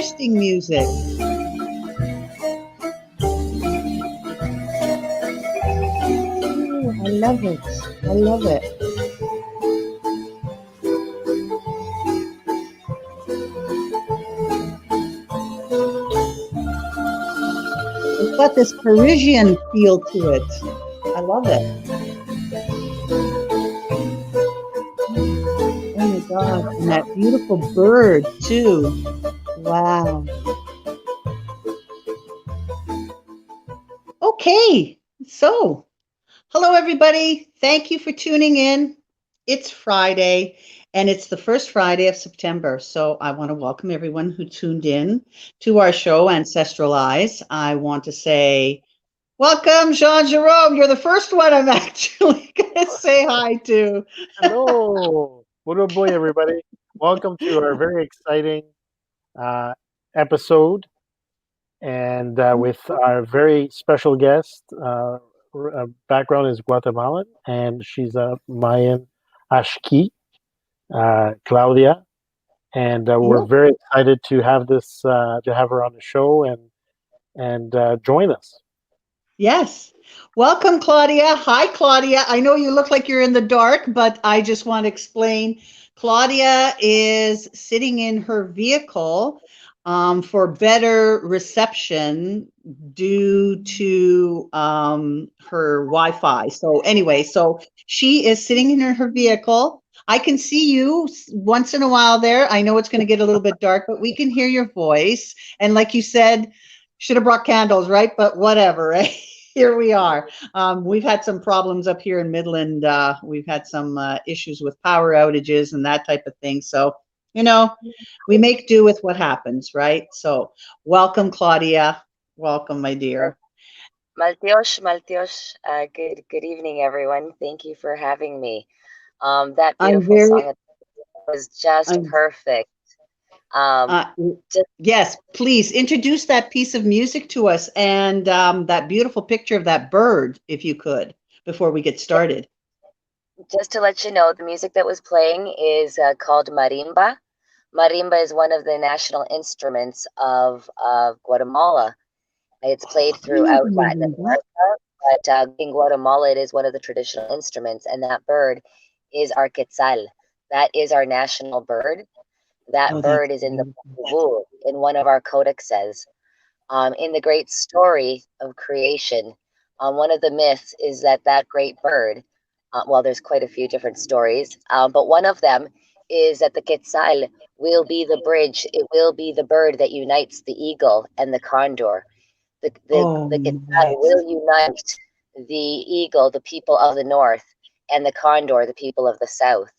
interesting music. Oh, I love it. I love it. It's got this Parisian feel to it. I love it. Oh my God. And that beautiful bird too. Wow. Okay. So, hello everybody. Thank you for tuning in. It's Friday and it's the first Friday of September. So I want to welcome everyone who tuned in to our show, Ancestral Eyes. I want to say, welcome, Jean-Jerome. You're the first one I'm actually going to say hi to. Hello. Budo boy, everybody. Welcome to our very exciting episode. And with our very special guest, background is Guatemalan, and she's a Mayan Ajq'ij, Claudia. And we're very excited to have her on the show and join us. Yes. Welcome, Claudia. Hi, Claudia. I know you look like you're in the dark, but I just want to explain. Claudia is sitting in her vehicle for better reception due to her Wi-Fi. So anyway, so she is sitting in her vehicle. I can see you once in a while there. I know it's going to get a little bit dark, but we can hear your voice. And like you said, should have brought candles, right? But whatever, right? Here we are. We've had some problems up here in Midland. We've had some issues with power outages and that type of thing. So, you know, we make do with what happens, right? So welcome, Claudia. Welcome, my dear. Maltios. Good evening, everyone. Thank you for having me. That beautiful song was just perfect. Yes, please introduce that piece of music to us and that beautiful picture of that bird, if you could, before we get started. Just to let you know, the music that was playing is called marimba. Marimba is one of the national instruments of Guatemala. It's played throughout Latin America, but in Guatemala, it is one of the traditional instruments, and that bird is our quetzal. That is our national bird. That bird is in the Bible, in one of our codexes. In the great story of creation, one of the myths is that great bird, well, there's quite a few different stories, but one of them is that the quetzal will be the bridge. It will be the bird that unites the eagle and the condor. The quetzal will unite the eagle, the people of the north, and the condor, the people of the south.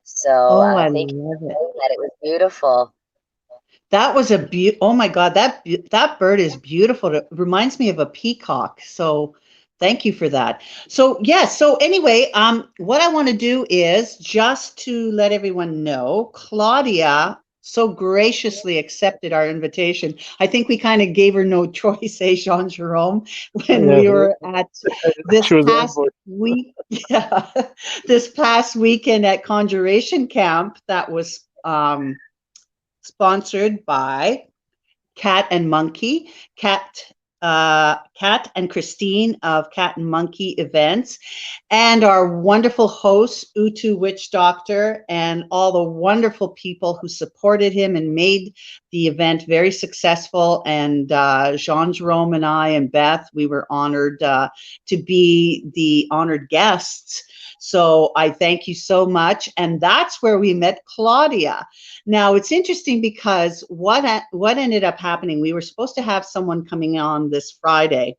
So thank you for saying that. It was beautiful. That was oh my God, that bird is beautiful. It reminds me of a peacock. So thank you for that. So yes, so anyway, what I want to do is just to let everyone know, Claudia so graciously accepted our invitation. I think we kind of gave her no choice, Jean-Jerome, when we were at this past week. Yeah, this past weekend at Conjuration Camp that was sponsored by Cat and Monkey, Cat and Christine of Cat and Monkey Events, and our wonderful host, Utu Witch Doctor, and all the wonderful people who supported him and made the event very successful. And Jean-Jerome and I and Beth, we were honored to be the honored guests. So I thank you so much. And that's where we met Claudia. Now it's interesting because what ended up happening, we were supposed to have someone coming on this Friday,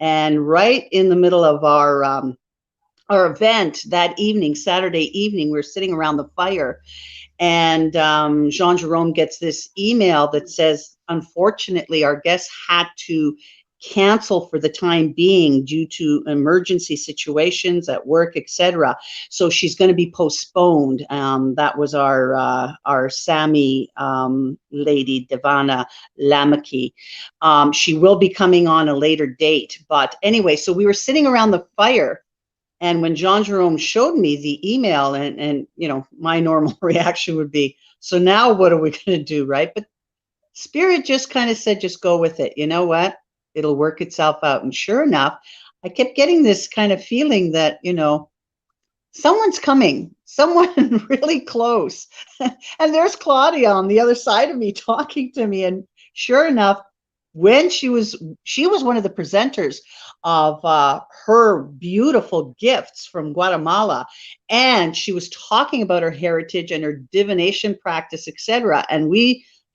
and right in the middle of our event that evening, Saturday evening, we're sitting around the fire, and Jean-Jerome gets this email that says, unfortunately, our guest had to cancel for the time being due to emergency situations at work, etc. So she's going to be postponed. That was our Sami lady, Devana Lamaki. She will be coming on a later date. But anyway, so we were sitting around the fire, and when Jean-Jerome showed me the email, and you know, my normal reaction would be, so now what are we going to do, right? But Spirit just kind of said, just go with it. You know what? It'll work itself out. And sure enough, I kept getting this kind of feeling that, someone's coming, someone really close. And there's Claudia on the other side of me talking to me. And sure enough, when she was one of the presenters of her beautiful gifts from Guatemala, and she was talking about her heritage and her divination practice, etc. And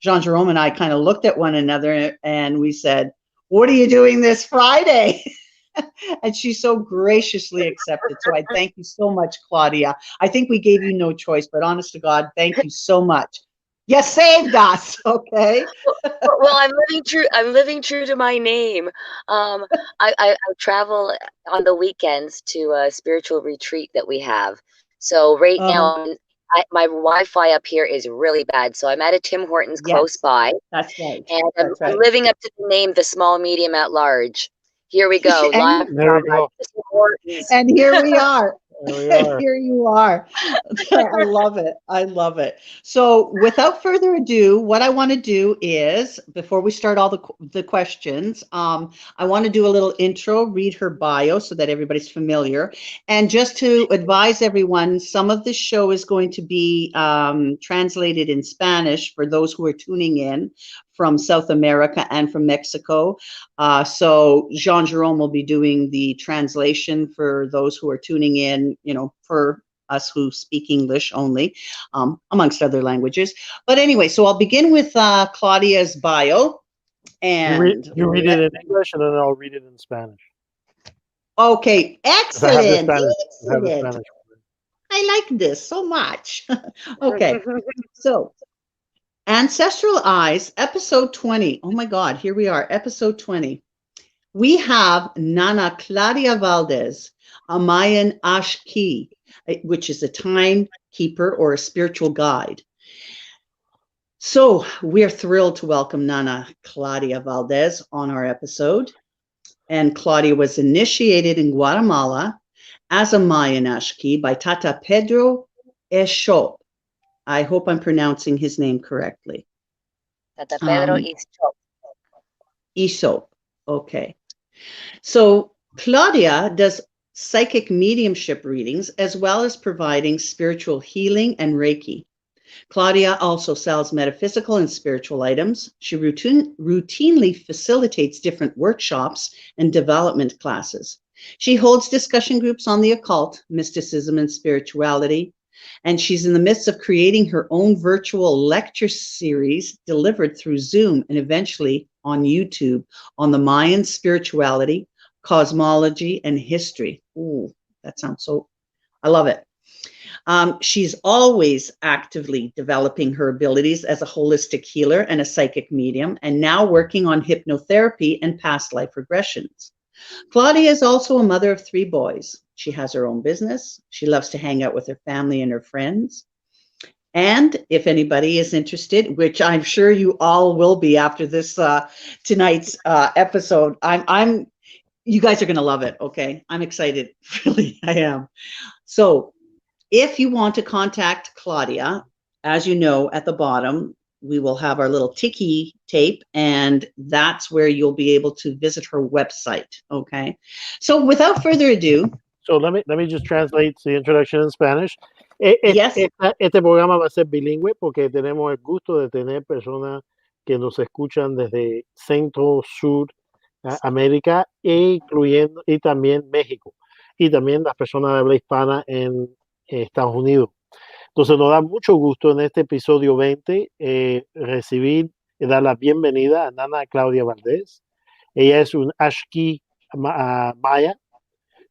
Jean-Jerome and I kind of looked at one another and we said, "What are you doing this Friday?" And she so graciously accepted. So I thank you so much, Claudia. I think we gave you no choice, but honest to God, thank you so much. You saved us, okay? Well, I'm living true to my name. I travel on the weekends to a spiritual retreat that we have. So right now, my Wi-Fi up here is really bad. So I'm at a Tim Hortons close by. That's right. And I'm living up to the name, the small, medium, at large. Here we go. Live there we go. And here we are. Here you are. I love it. I love it. So without further ado, what I want to do is, before we start all the questions, I want to do a little intro, read her bio so that everybody's familiar. And just to advise everyone, some of this show is going to be translated in Spanish for those who are tuning in from South America and from Mexico. So Jean-Jerome will be doing the translation for those who are tuning in, for us who speak English only, amongst other languages. But anyway, so I'll begin with Claudia's bio. And you read it in English and then I'll read it in Spanish. Okay, excellent. Excellent. I like this so much. Okay, so Ancestral Eyes, episode 20. Oh my God, here we are, episode 20. We have Nana Claudia Valdes, a Mayan Ajq'ij, which is a timekeeper or a spiritual guide. So we're thrilled to welcome Nana Claudia Valdes on our episode. And Claudia was initiated in Guatemala as a Mayan Ajq'ij by Tata Pedro Ixchop. I hope I'm pronouncing his name correctly. Tata Pedro Ixchop. Ixchop. Okay. So Claudia does psychic mediumship readings as well as providing spiritual healing and Reiki. Claudia also sells metaphysical and spiritual items. She routinely facilitates different workshops and development classes. She holds discussion groups on the occult, mysticism, and spirituality. And she's in the midst of creating her own virtual lecture series delivered through Zoom and eventually on YouTube on the Mayan spirituality, cosmology, and history. Ooh, that sounds so, I love it. She's always actively developing her abilities as a holistic healer and a psychic medium, and now working on hypnotherapy and past life regressions. Claudia is also a mother of 3 boys. She has her own business. She loves to hang out with her family and her friends. And if anybody is interested, which I'm sure you all will be after this tonight's episode, you guys are going to love it. Okay, I'm excited. Really, I am. So if you want to contact Claudia, as you know, at the bottom, we will have our little ticky tape, and that's where you'll be able to visit her website. Okay. So without further ado. So let me just translate the introduction in Spanish. Yes. Este programa va a ser bilingüe porque tenemos el gusto de tener personas que nos escuchan desde Centro, Sur, América, incluyendo y también México, y también las personas de habla hispana en Estados Unidos. Entonces nos da mucho gusto en este episodio 20 recibir y dar la bienvenida a Nana Claudia Valdes. Ella es un Ajq'ij maya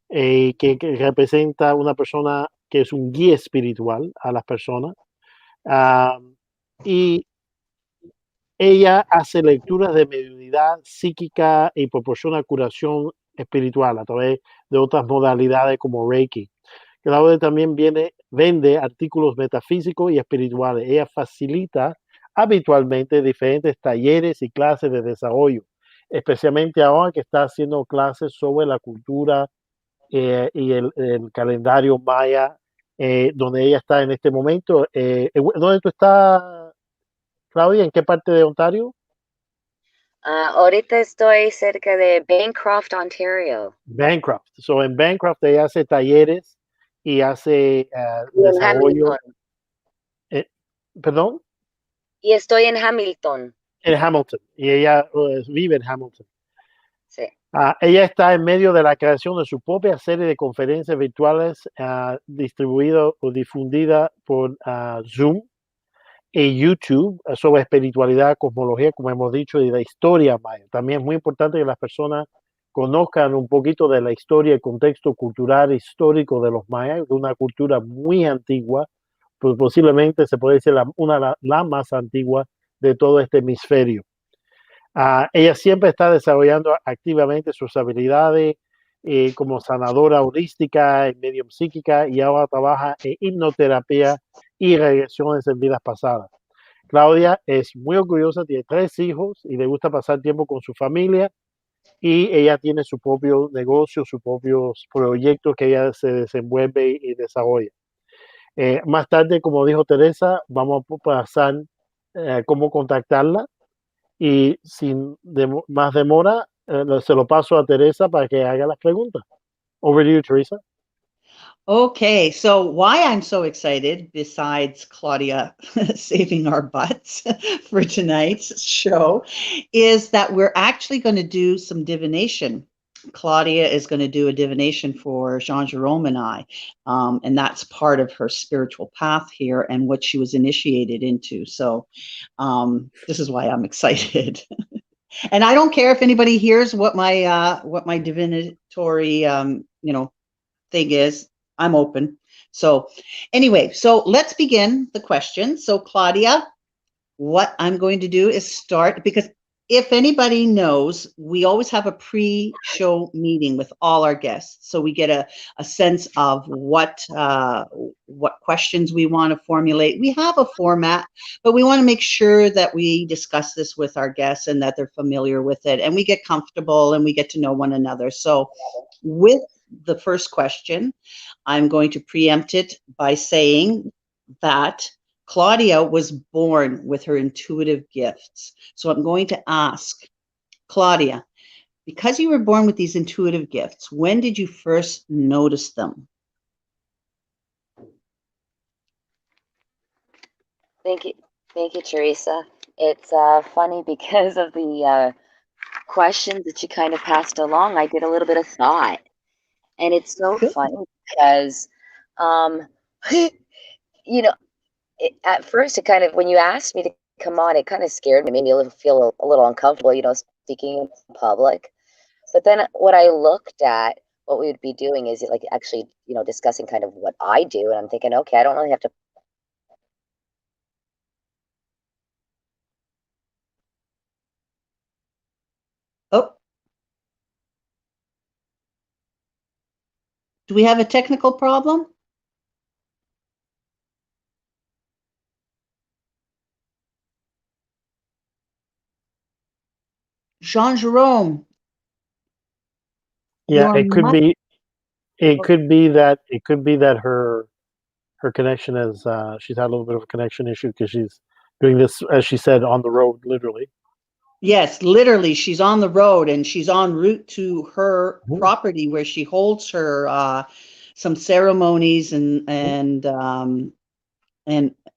que representa una persona que es un guía espiritual a las personas. Y ella hace lecturas de mediunidad psíquica y proporciona curación espiritual a través de otras modalidades como Reiki. Claudia también vende artículos metafísicos y espirituales. Ella facilita habitualmente diferentes talleres y clases de desarrollo, especialmente ahora que está haciendo clases sobre la cultura y el calendario maya, donde ella está en este momento. ¿Dónde tú estás, Claudia? ¿En qué parte de Ontario? Ahorita estoy cerca de Bancroft, Ontario. Bancroft. So, en Bancroft ella hace talleres y hace Y en desarrollo. Hamilton. Perdón, Y estoy en Hamilton. en Hamilton. Y ella vive en Hamilton. Sí. Ella está en medio de la creación de su propia serie de conferencias virtuales distribuida o difundida por Zoom y YouTube sobre espiritualidad, cosmología, como hemos dicho, y la historia maya. También es muy importante que las personas conozcan un poquito de la historia, el contexto cultural histórico de los mayas, de una cultura muy antigua, pues posiblemente se puede decir la más antigua de todo este hemisferio. Ella siempre está desarrollando activamente sus habilidades como sanadora holística, medium psíquica, y ahora trabaja en hipnoterapia y regresiones en vidas pasadas. Claudia es muy orgullosa, tiene 3 hijos y le gusta pasar tiempo con su familia, y ella tiene su propio negocio, sus propios proyectos que ella se desenvuelve y desarrolla. Más tarde, como dijo Teresa, vamos a pasar cómo contactarla, y sin más demora, se lo paso a Teresa para que haga las preguntas. Over to you, Teresa. Okay, so why I'm so excited, besides Claudia saving our butts for tonight's show, is that we're actually going to do some divination. Claudia is going to do a divination for Jean-Jerome and I, and that's part of her spiritual path here and what she was initiated into. So this is why I'm excited. And I don't care if anybody hears what my divinatory thing is. I'm open. So anyway, so let's begin the questions. So Claudia, what I'm going to do is start, because if anybody knows, we always have a pre-show meeting with all our guests. So we get a sense of what questions we want to formulate. We have a format, but we want to make sure that we discuss this with our guests and that they're familiar with it, and we get comfortable and we get to know one another. So with the first question, I'm going to preempt it by saying that Claudia was born with her intuitive gifts. So I'm going to ask Claudia, because you were born with these intuitive gifts, when did you first notice them? Thank you, Teresa. It's funny because of the questions that you kind of passed along. I did a little bit of thought, and it's so funny because, you know, at first it kind of, when you asked me to come on, it kind of scared me, made me feel a little uncomfortable, speaking in public. But then what I looked at, what we would be doing is like actually, discussing kind of what I do, and I'm thinking, okay, I don't really have to. Oh, do we have a technical problem? Jean-Jerome. Yeah, it could be. It could be that her connection is she's had a little bit of a connection issue because she's doing this, as she said, on the road, literally. Yes, literally, she's on the road and she's en route to her property where she holds her some ceremonies and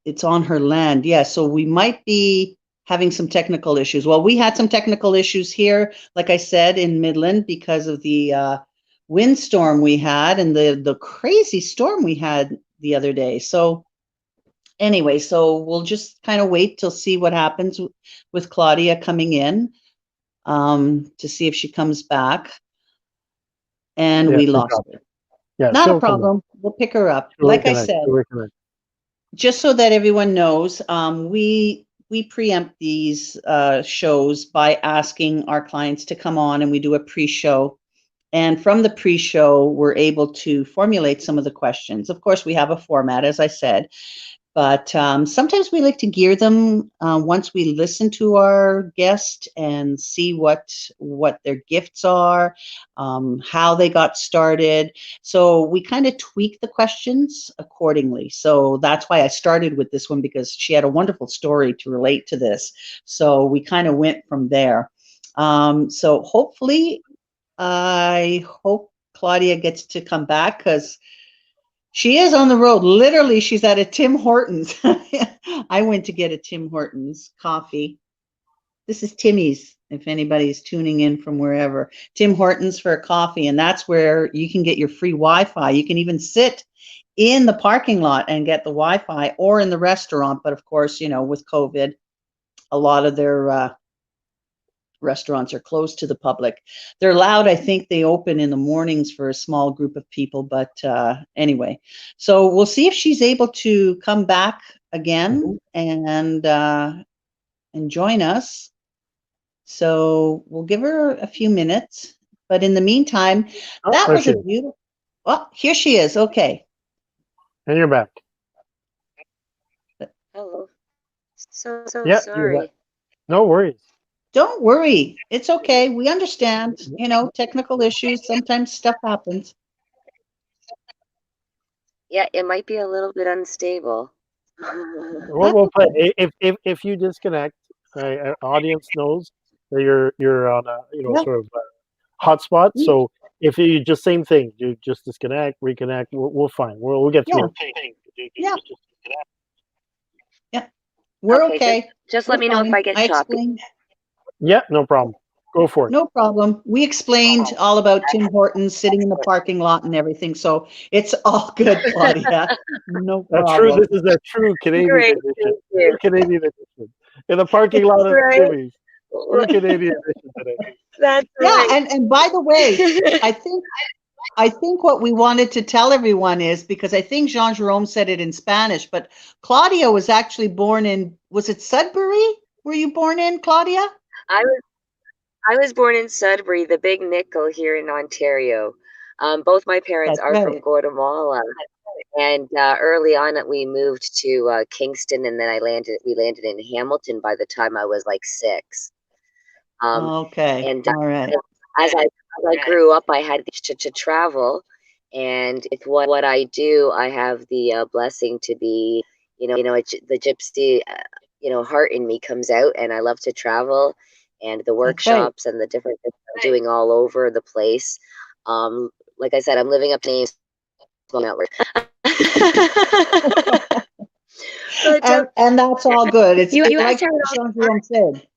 it's on her land. Yeah, so we might be having some technical issues. Well, we had some technical issues here, like I said, in Midland because of the windstorm we had and the crazy storm we had the other day. So anyway, so we'll just kind of wait till see what happens with Claudia coming in to see if she comes back. And we lost her. Yeah, not a problem. We'll pick her up. Like I said, just so that everyone knows, we preempt these shows by asking our clients to come on, and we do a pre-show. And from the pre-show, we're able to formulate some of the questions. Of course, we have a format, as I said, but sometimes we like to gear them once we listen to our guest and see what their gifts are, how they got started. So we kind of tweak the questions accordingly. So that's why I started with this one, because she had a wonderful story to relate to this. So we kind of went from there. So hopefully, I hope Claudia gets to come back, because she is on the road. Literally, she's at a Tim Hortons. I went to get a Tim Hortons coffee. This is Timmy's, if anybody's tuning in from wherever. Tim Hortons for a coffee, and that's where you can get your free Wi-Fi. You can even sit in the parking lot and get the Wi-Fi, or in the restaurant. But of course, with COVID, a lot of their restaurants are closed to the public. They're allowed, I think they open in the mornings for a small group of people, but anyway, so we'll see if she's able to come back again and join us. So we'll give her a few minutes, but in the meantime, that was a beautiful, oh, here she is. Okay. And you're back. Hello. So Yeah, sorry. No worries. Don't worry. It's okay. We understand, technical issues. Sometimes stuff happens. Yeah, it might be a little bit unstable. We'll play. If you disconnect, audience knows that you're on a sort of hotspot. So if you just same thing, you just disconnect, reconnect. We'll find. We'll get through it. Yeah. Yeah. We're okay. Just let me know if I get choppy. Yeah, no problem. Go for it. No problem. We explained all about Tim Hortons sitting in the parking lot and everything, so it's all good, Claudia. No problem. That's true. This is a true Canadian edition. True Canadian edition. In the parking lot of Timmy's. True Canadian edition today. That's right. Yeah, and by the way, I think what we wanted to tell everyone is, because I think Jean-Jerome said it in Spanish, but Claudia was actually born in, was it Sudbury? Were you born in, Claudia? I was born in Sudbury, the Big Nickel here in Ontario. Both my parents are from Guatemala, and early on we moved to Kingston, and then we landed in Hamilton by the time I was like 6. Okay, and all right. As I grew up, I had to travel, and it's what I do. I have the blessing to be, the gypsy, heart in me comes out, and I love to travel, and the workshops and the different things I'm doing all over the place. Like I said, I'm living up to names. And that's all good. It's like Jean-Jerome said.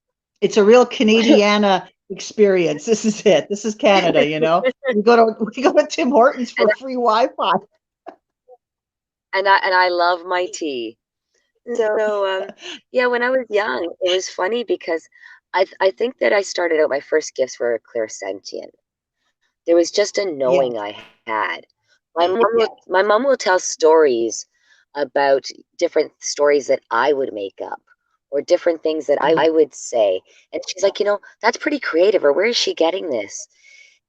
It's a real Canadiana experience. This is it. This is Canada, We go to Tim Hortons for free Wi-Fi. And I love my tea. So yeah, when I was young, it was funny because I think that I started out, my first gifts were clairsentient. There was just a knowing I had. My mom will tell stories about different stories that I would make up, or different things that I would say. And she's like, that's pretty creative, or where is she getting this?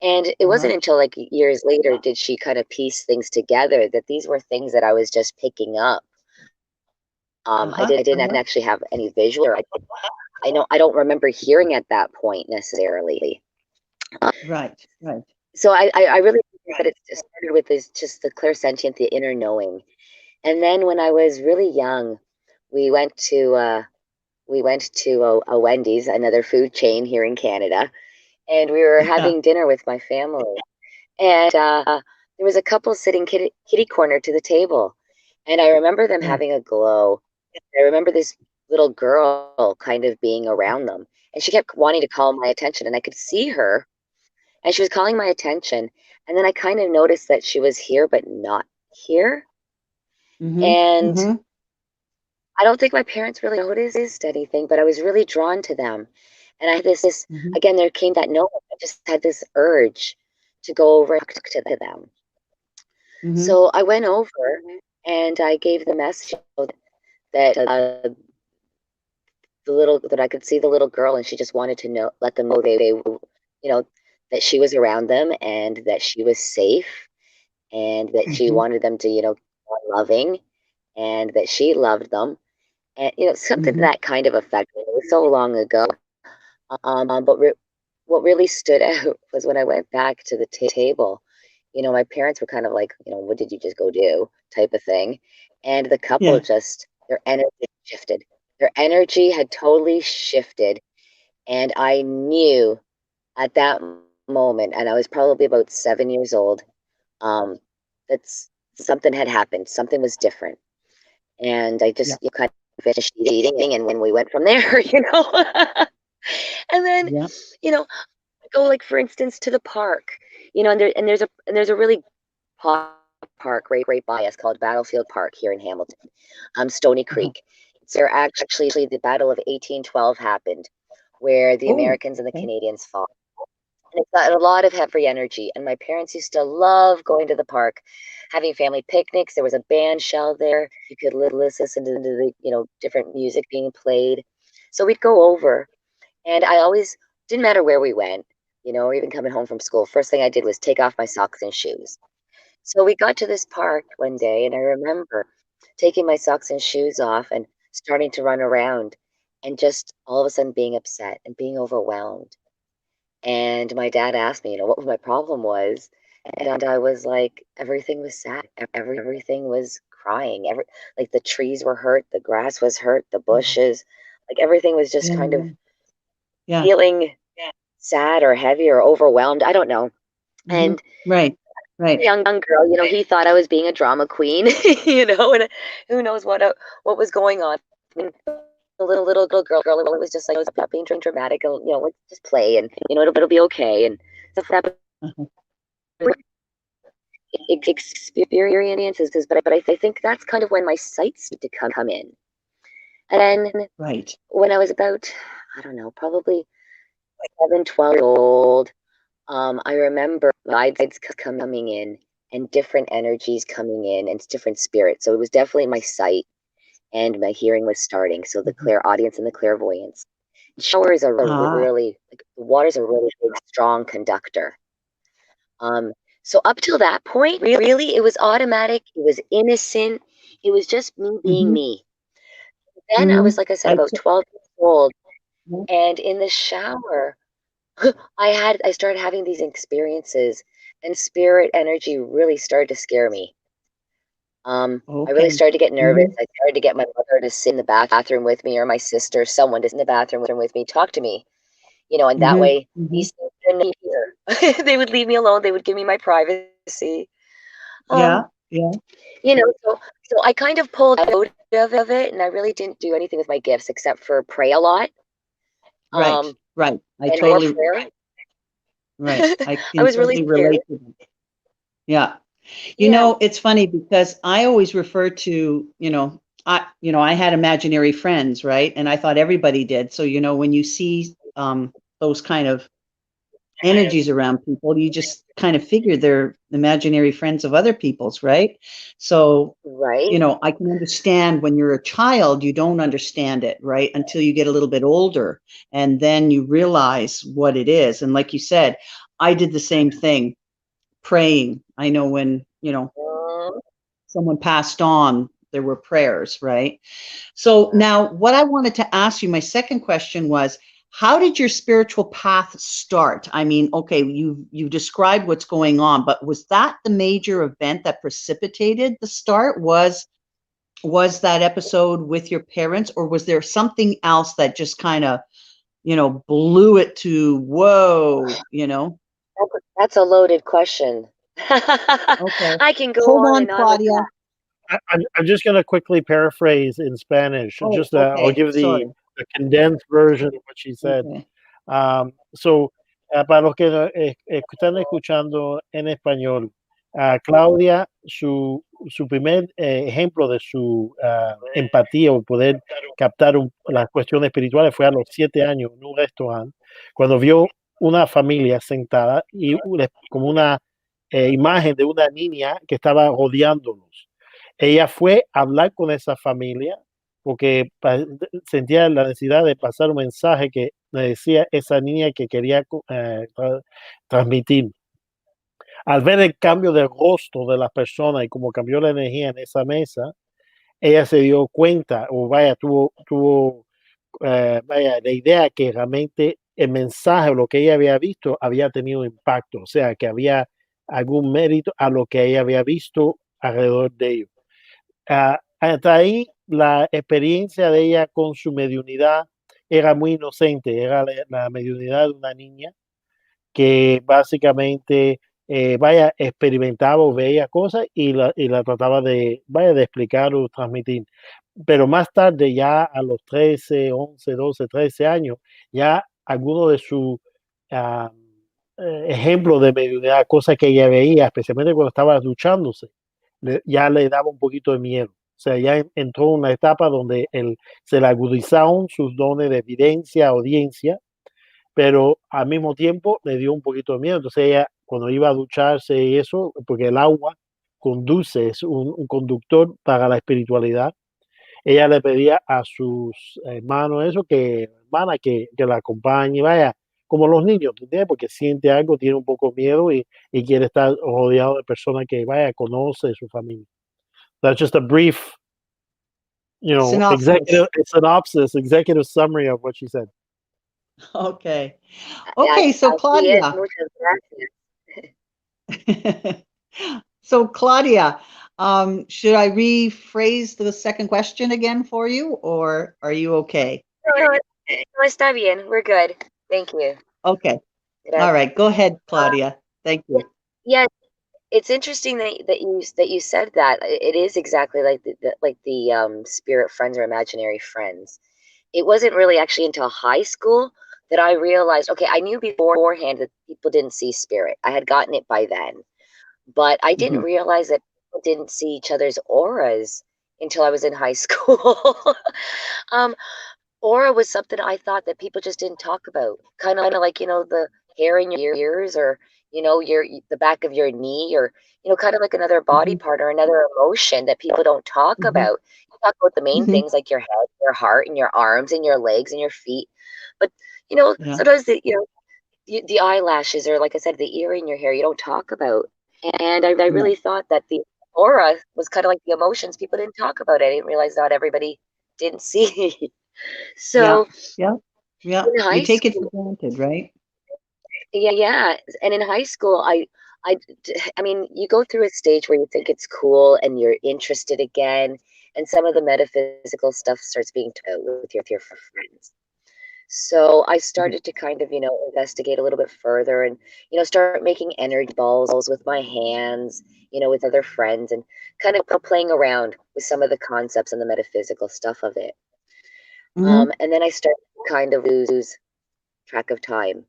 And it wasn't until like years later did she kind of piece things together that these were things that I was just picking up. I didn't actually have any visual, or I don't remember hearing at that point necessarily. Right. So I really think that it started with just the clairsentient, the inner knowing. And then when I was really young, we went to a Wendy's, another food chain here in Canada, and we were having dinner with my family. And there was a couple sitting kitty corner to the table, and I remember them having a glow. I remember this little girl kind of being around them, and she kept wanting to call my attention, and I could see her, and she was calling my attention, and then I kind of noticed that she was here but not here. And I don't think my parents really noticed anything, but I was really drawn to them. And I had this again, there came that note. I just had this urge to go over and talk to them. So I went over and I gave the message that that I could see the little girl, and she just wanted to let them know they that she was around them, and that she was safe, and that she wanted them to be loving, and that she loved them, and something to that kind of effect. It was so long ago, but what really stood out was when I went back to the table. My parents were kind of like, what did you just go do, type of thing, and the couple just, their energy shifted. Their energy had totally shifted, And I knew at that moment, and I was probably about 7 years old, that something had happened. Something was different. And I just kind of finished eating, and when we went from there, and then, Yeah. go, like, for instance, to the park, and there's a really park right by us called Battlefield Park here in Hamilton, Stony Creek. It's where actually the Battle of 1812 happened, where the Americans and the Canadians fought. And it's got a lot of heavy energy. And my parents used to love going to the park, having family picnics. There was a band shell there. You could listen to the different music being played. So we'd go over, and I always didn't matter where we went, or even coming home from school. First thing I did was take off my socks and shoes. So we got to this park one day, and I remember taking my socks and shoes off and starting to run around, and just all of a sudden being upset and being overwhelmed. And my dad asked me, what my problem was. And I was like, everything was sad. Everything was crying. Like the trees were hurt, the grass was hurt, the bushes, like everything was just kind of feeling sad or heavy or overwhelmed. I don't know. And right. young girl, he thought I was being a drama queen, and who knows what was going on. I mean, the little girl, it was just like, stop being dramatic, and let's just play, and it'll be okay, and stuff like that. Experiences, but I think that's kind of when my sight started to come in. And then when I was about, I don't know, probably 11, 12 years old, I remember guides coming in and different energies coming in and different spirits. So it was definitely my sight, and my hearing was starting. So the clairaudience and the clairvoyance. Showers are really, like, the water's a really big, strong conductor. So up till that point, really, it was automatic. It was innocent. It was just me being me. Then I was, like I said, about 12 years old, and in the shower, I started having these experiences, and spirit energy really started to scare me. I really started to get nervous. I started to get my mother to sit in the bathroom with me, or my sister, someone to sit in the bathroom with me, talk to me, and that way these things didn't appear. They would leave me alone. They would give me my privacy. So I kind of pulled out of it, and I really didn't do anything with my gifts except for pray a lot. Right. I totally. Right. I can was really relate to that. Yeah. It's funny because I always refer to, I had imaginary friends, right? And I thought everybody did. So, when you see those kind of energies around people, you just kind of figure they're imaginary friends of other people's, right? So, I can understand when you're a child, you don't understand it, right? Until you get a little bit older, and then you realize what it is. And like you said, I did the same thing, praying. I know when, someone passed on, there were prayers, right? So now what I wanted to ask you, my second question was, how did your spiritual path start? I mean, okay, you described what's going on, but was that the major event that precipitated the start? Was that episode with your parents, or was there something else that just kind of, blew it to whoa, That's a loaded question. Okay. I can go Hold on on, and on Claudia. with that. I'm just going to quickly paraphrase in Spanish. I'll give the condensed version of what she said. Para los que están escuchando en español, Claudia, su primer ejemplo de su empatía o poder captar las cuestiones espirituales fue a los 7 años en un restaurante, cuando vio una familia sentada y como una imagen de una niña que estaba rodeándolos. Ella fue a hablar con esa familia porque sentía la necesidad de pasar un mensaje que le decía esa niña que quería transmitir. Al ver el cambio de rostro de las personas y cómo cambió la energía en esa mesa, ella se dio cuenta, tuvo la idea que realmente el mensaje, lo que ella había visto, había tenido impacto, o sea, que había algún mérito a lo que ella había visto alrededor de ellos. Hasta ahí, la experiencia de ella con su mediunidad era muy inocente, era la mediunidad de una niña que básicamente, vaya, experimentaba o veía cosas y la trataba de, vaya, de explicar o transmitir. Pero más tarde, ya a los 13, 11, 12, 13 años, ya algunos de sus ah, ejemplos de mediunidad, cosas que ella veía, especialmente cuando estaba duchándose, ya le daba un poquito de miedo. O sea, ya entró en una etapa donde se le agudizaron sus dones de evidencia, audiencia, pero al mismo tiempo le dio un poquito de miedo. Entonces ella, cuando iba a ducharse y eso, porque el agua conduce, es un conductor para la espiritualidad, ella le pedía a sus hermanos eso, hermana, que la acompañe, vaya, como los niños, ¿tú entiendes? Porque siente algo, tiene un poco de miedo y quiere estar rodeado de personas que, vaya, conoce su familia. That's just a brief, Synopsis. executive summary of what she said. Okay. Okay, so Así es, Claudia. muchas gracias. So Claudia, should I rephrase the second question again for you, or are you okay? No, está bien. We're good. Thank you. Okay. Gracias. All right. Go ahead, Claudia. Thank you. Yeah, it's interesting that you said that. It is exactly like the spirit friends or imaginary friends. It wasn't really actually until high school that I realized, okay, I knew beforehand that people didn't see spirit. I had gotten it by then. But I didn't realize that people didn't see each other's auras until I was in high school. um, Aura was something I thought that people just didn't talk about. Kind of like, the hair in your ears, or, the back of your knee, or, kind of like another body part or another emotion that people don't talk about. You talk about the main things like your head, your heart, and your arms, and your legs, and your feet. But, Yeah. sometimes the eyelashes, or like I said, the ear in your hair, you don't talk about. And I really thought that the aura was kind of like the emotions people didn't talk about. I didn't realize not everybody didn't see. Yeah. So Yeah. Yeah. in We high take it for school, granted, right? yeah, and in high school, I, I mean, you go through a stage where you think it's cool and you're interested again, and some of the metaphysical stuff starts being taught with your friends. So I started to kind of, investigate a little bit further and, start making energy balls with my hands, with other friends, and kind of playing around with some of the concepts and the metaphysical stuff of it. And then I started to kind of lose track of time.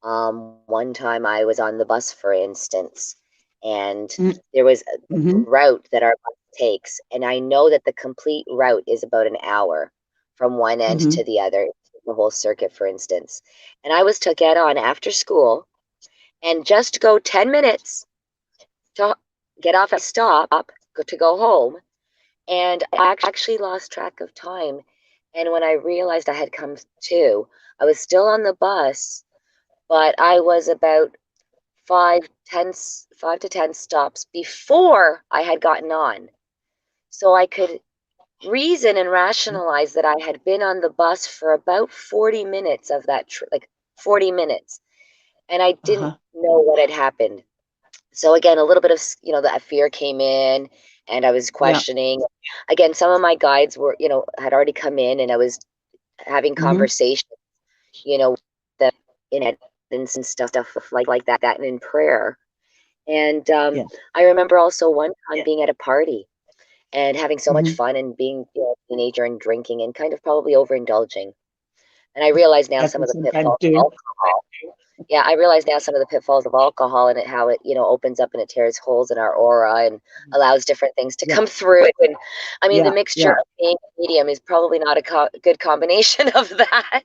One time I was on the bus, for instance, and there was a route that our bus takes, and I know that the complete route is about an hour from one end to the other, the whole circuit, for instance. And I was to get on after school and just go 10 minutes to get off at stop to go home. And I actually lost track of time. And when I realized I had come to, I was still on the bus, but I was about 5 to 10 stops before I had gotten on. So I could reason and rationalize that I had been on the bus for about 40 minutes of that trip, like 40 minutes. And I didn't know what had happened. So again, a little bit of, that fear came in, and I was questioning. Again, some of my guides were, had already come in, and I was having conversations, that in headings and stuff like that, and in prayer. And I remember also one time being at a party and having so much fun and being, a teenager and drinking and kind of probably overindulging. And I realize now some of the pitfalls of alcohol. Yeah, I realize now some of the pitfalls of alcohol, and how it, opens up and it tears holes in our aura and allows different things to come through. And I mean, the mixture of being a medium is probably not a good combination of that.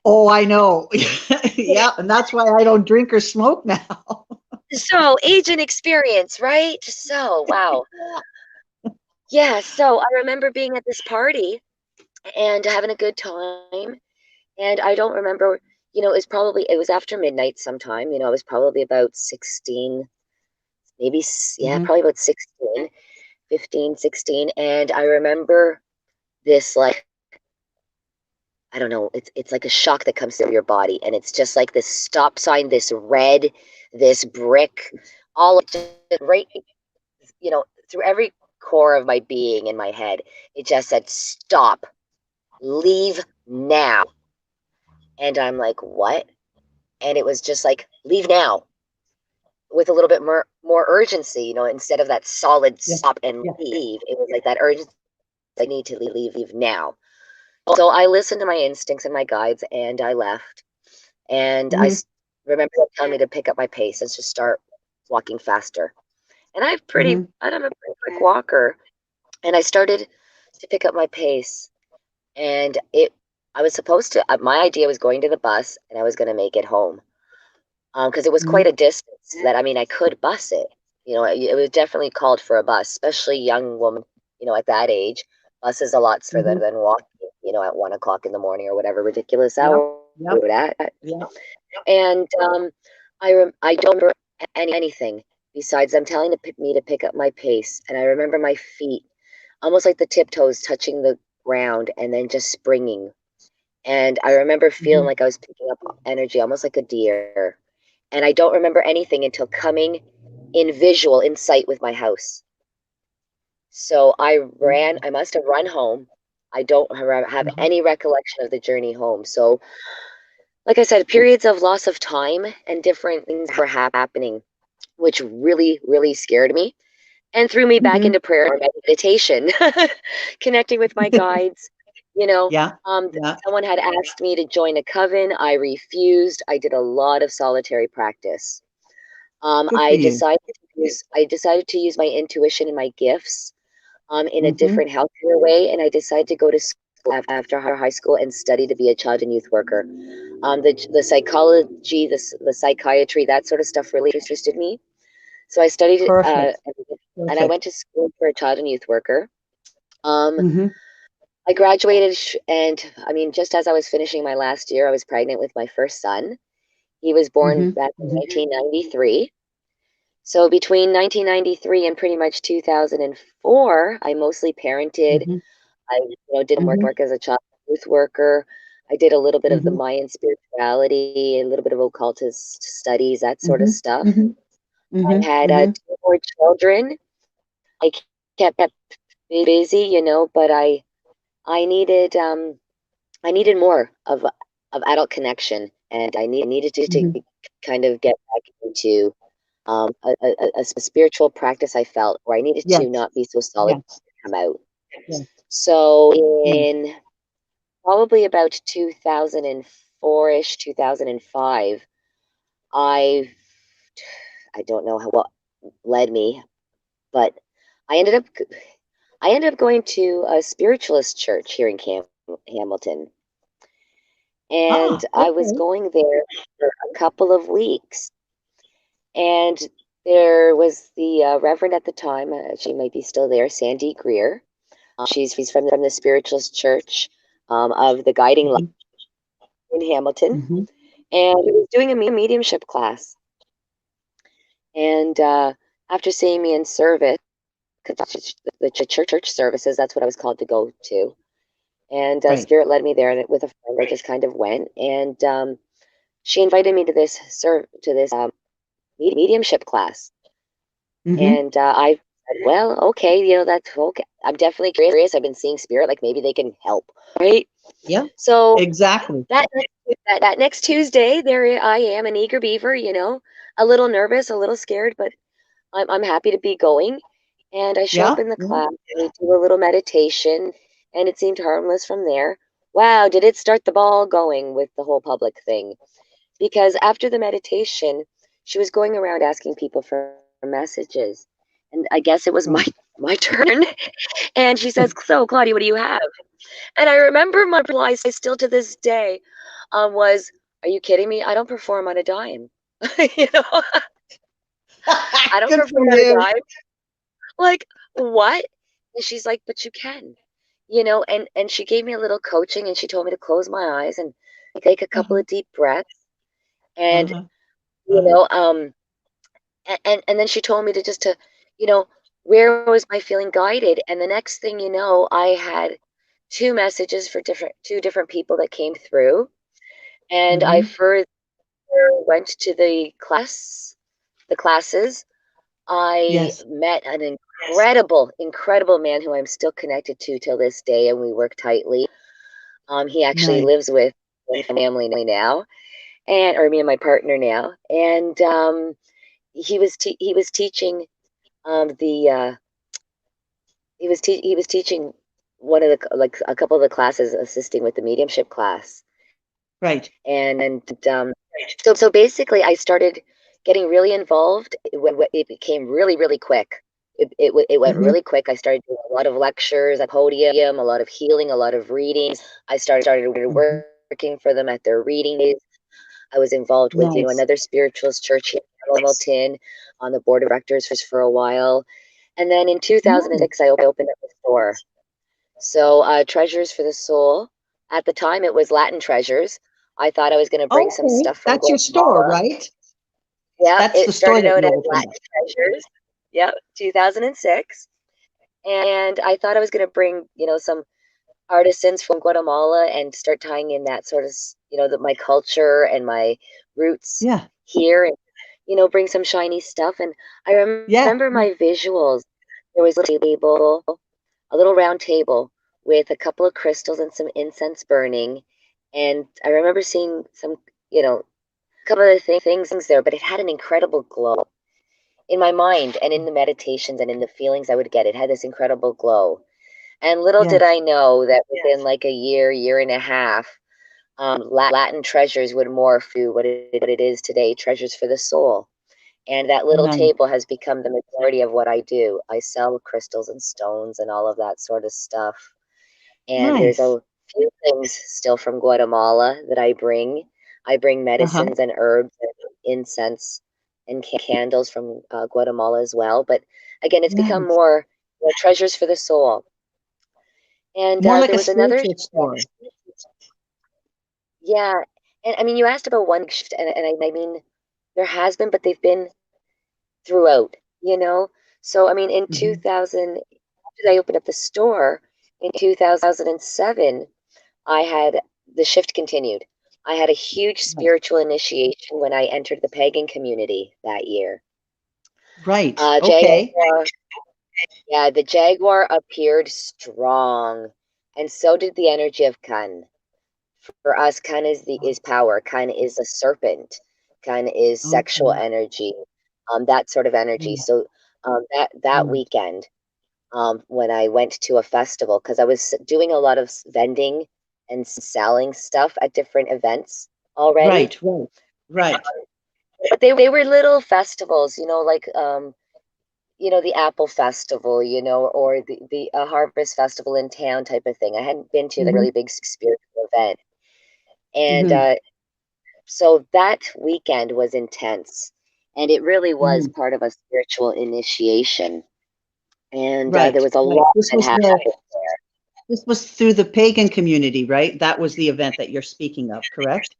Oh, I know. Yeah, and that's why I don't drink or smoke now. So age and experience, right? So, wow. Yeah, so I remember being at this party and having a good time. And I don't remember, it was after midnight sometime. I was probably about 16, maybe, probably about 16, 15, 16. And I remember this, like, I don't know, it's like a shock that comes through your body. And it's just like this stop sign, this red, this brick, all right, through every core of my being in my head. It just said, stop. leave now. And I'm like, what? And it was just like, leave now, with a little bit more urgency, you know, instead of that solid stop and leave. It was like that urgency. I need to leave now. So I listened to my instincts and my guides, and I left. And I remember them telling me to pick up my pace and just start walking faster. And I'm a pretty quick walker. And I started to pick up my pace. And I was supposed to, my idea was going to the bus and I was going to make it home. Because it was quite a distance that, I mean, I could bus it. You know, it was definitely called for a bus, especially young woman, you know, at that age. Bus is a lot further than walking, you know, at 1 o'clock in the morning or whatever ridiculous hour we're at. And I don't remember anything besides them telling me to pick up my pace. And I remember my feet, almost like the tiptoes touching the ground and then just springing. And I remember feeling like I was picking up energy, almost like a deer. And I don't remember anything until coming in visual, in sight with my house. So I ran, I must have run home. I don't have any recollection of the journey home. So, like I said, periods of loss of time and different things were happening, which really, really scared me and threw me back into prayer and meditation, connecting with my guides. You know, someone had asked me to join a coven. I refused. I did a lot of solitary practice. I decided to use my intuition and my gifts in a different, healthier way, and I decided to go to school after high school and study to be a child and youth worker. The psychology, the psychiatry, that sort of stuff really interested me. So I studied and I went to school for a child and youth worker. I graduated, and I mean, just as I was finishing my last year, I was pregnant with my first son. He was born back in 1993. So between 1993 and pretty much 2004, I mostly parented. I, you know, did work as a child youth worker. I did a little bit of the Mayan spirituality, a little bit of occultist studies, that sort of stuff. I had 2 more children. I kept busy, you know, but I needed more of adult connection, and I needed to kind of get back into a spiritual practice. I felt where I needed to not be so solid to come out. So in probably about 2004-ish, 2005, I don't know what led me, but I ended up going to a spiritualist church here in Hamilton. And I was going there for a couple of weeks. And there was the Reverend at the time, she might be still there, Sandy Greer. She's from the spiritualist church of the Guiding Light in Hamilton. And he was doing a mediumship class. And after seeing me in service, the church services, that's what I was called to go to. And Spirit led me there, and with a friend, I just kind of went. And she invited me to this mediumship class. And I said, well, okay, you know, that's okay. I'm definitely curious. I've been seeing Spirit, like maybe they can help, right? Yeah. So exactly. That next Tuesday, there I am, an eager beaver, you know, a little nervous, a little scared, but I'm happy to be going. And I show up in the class, and we do a little meditation, and it seemed harmless from there. Wow, did it start the ball going with the whole public thing? Because after the meditation, she was going around asking people for messages. And I guess it was my turn. And she says, so, Claudia, what do you have? And I remember my reply still to this day was, are you kidding me? I don't perform on a dime. You know, I don't perform on a dime. Like, what? And she's like, but you can, you know, and she gave me a little coaching, and she told me to close my eyes and take a couple of deep breaths. And, you know, and then she told me to, you know, where was my feeling guided? And the next thing you know, I had 2 messages for 2 different people that came through. And I further went to the classes. I met an incredible man who I'm still connected to till this day, and we work tightly. He actually Nice. lives with my family now, or me and my partner now, and he was teaching the he was teaching one of the like a couple of the classes, assisting with the mediumship class. Right. And so basically I started getting really involved. It became really quick. It went Hmm. really quick. I started doing a lot of lectures at podium, a lot of healing, a lot of readings. I started Hmm. working for them at their reading days. I was involved with, Nice. another spiritualist church here in Hamilton, on the board of directors for a while. And then in Nice. 2006, I opened up a store. So, Treasures for the Soul. At the time, it was Latin Treasures. I thought I was going to bring some Okay. stuff from That's your store, Guatemala. right? Yeah, That's it the store started that out you as opened Latin up. Treasures. Yep, 2006. And I thought I was going to bring, some artisans from Guatemala and start tying in that sort of, my culture and my roots Yeah. here, and, bring some shiny stuff. And I Yeah. remember my visuals. There was a table, a little round table with a couple of crystals and some incense burning. And I remember seeing some, a couple of things there, but it had an incredible glow in my mind, and in the meditations and in the feelings I would get. It had this incredible glow. And little did Yes. I know that within like a year and a half, Latin Treasures would morph to what it is today, Treasures for the Soul. And that little Nice. table has become the majority of what I do. I sell crystals and stones and all of that sort of stuff. And there's Nice. a few things still from Guatemala that I bring. I bring Uh-huh. medicines and herbs and incense and candles from Guatemala as well. But again, it's become Nice. more, Treasures for the Soul. And More like there a was another, spiritual store. yeah. And I mean, you asked about one shift, and I mean, there has been, but they've been throughout. So, I mean, in Hmm. 2000, I opened up the store in 2007. I had the shift continued. I had a huge Right. spiritual initiation when I entered the pagan community that year. Right. Okay. Jaguar, yeah, the Jaguar appeared strong, and so did the energy of Kan. For us, Kan is power. Kan is a serpent. Kan is sexual Okay. energy, that sort of energy. Mm, So that mm. weekend, when I went to a festival, because I was doing a lot of vending and selling stuff at different events already. Right. Right. Right. But they were little festivals, like the Apple Festival, or the Harvest Festival in town type of thing. I hadn't been to the Hmm. really big spiritual event, and Hmm. so that weekend was intense, and it really was Hmm. part of a spiritual initiation. And there Right. was a Right. lot that happened. This was through the pagan community, right? That was the event that you're speaking of, correct?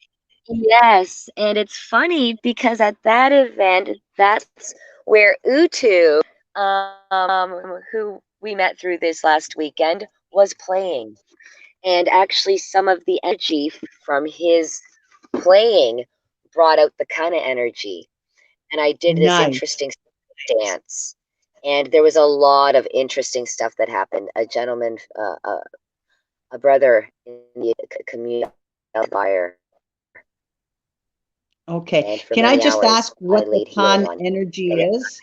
Yes, and it's funny because at that event, that's where Utu, who we met through this last weekend, was playing. And actually, some of the energy from his playing brought out the kind of energy. And I did this Nice. interesting dance. And there was a lot of interesting stuff that happened. A gentleman, a brother in the community fire, Okay. and for Can I many just hours ask I what the laid healing Khan on him. energy is?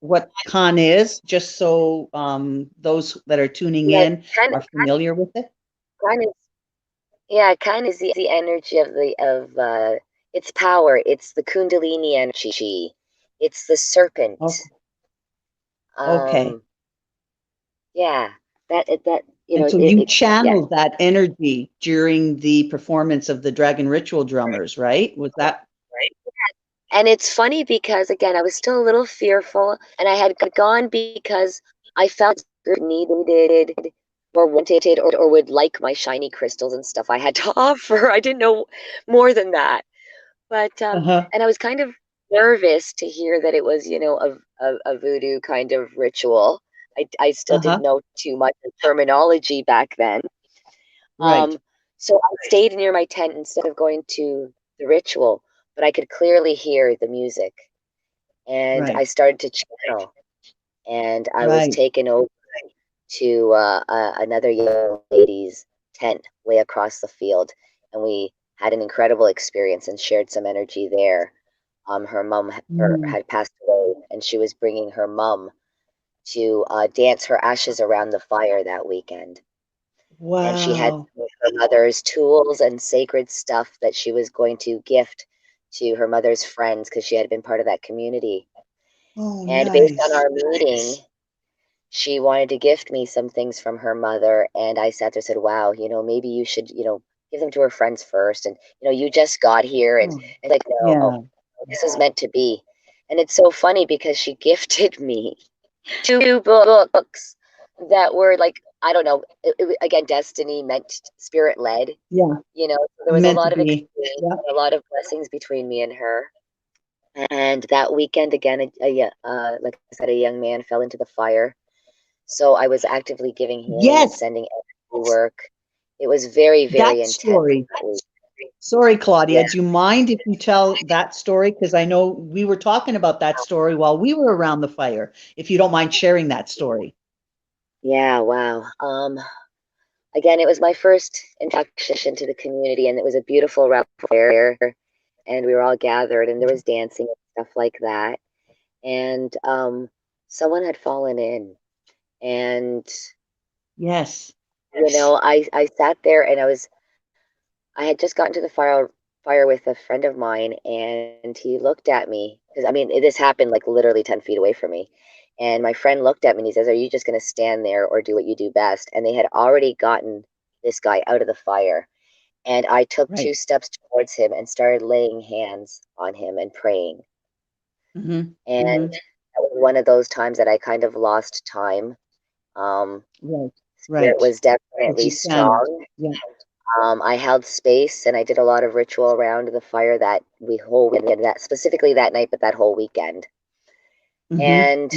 What Khan is, just so those that are tuning Yeah, in are familiar with it? kind of, yeah, kind of the energy of its power. It's the Kundalini energy. It's the serpent. Okay. Okay. Um, yeah, that And so you yeah. channeled that energy during the performance of the Dragon Ritual drummers, right? Was that? And it's funny because again, I was still a little fearful, and I had gone because I felt needed or wanted or would like my shiny crystals and stuff I had to offer. I didn't know more than that. But Uh-huh. and I was kind of nervous to hear that it was, a voodoo kind of ritual. I still didn't Uh-huh. know too much of terminology back then. Right. Um, so I stayed near my tent instead of going to the ritual, but I could clearly hear the music, and I Right. started to channel, and I was Right. taken over to another young lady's tent way across the field, and we had an incredible experience and shared some energy there. Her mom had passed away, and she was bringing her mom to dance her ashes around the fire that weekend. Wow. And she had her mother's tools and sacred stuff that she was going to gift to her mother's friends because she had been part of that community. Oh, And based on our meeting, she wanted to gift me some things from her mother. And I sat there and said, wow, maybe you should, give them to her friends first. And, you just got here. And it's like, no, this is meant to be. And it's so funny because she gifted me 2 books that were like, I don't know, again, destiny, meant spirit led. Yeah. There was a lot of experience, a lot of blessings between me and her. And that weekend, again, like I said, a young man fell into the fire. So I was actively giving healing and sending energy work. It was very, very intense. Story. Sorry, Claudia. Do you mind if you tell that story? Because I know we were talking about that story while we were around the fire. If you don't mind sharing that story. Yeah, wow. Again, it was my first introduction to the community, and it was a beautiful fire, and we were all gathered, and there was dancing and stuff like that. And someone had fallen in, and yes, I sat there, and I had just gotten to the fire with a friend of mine, and he looked at me because this happened like literally 10 feet away from me. And my friend looked at me and he says, "Are you just going to stand there or do what you do best?" And they had already gotten this guy out of the fire. And I took 2 steps towards him and started laying hands on him and praying. And that was one of those times that I kind of lost time. Spirit was definitely strong. I held space and I did a lot of ritual around the fire that specifically that night, but that whole weekend. And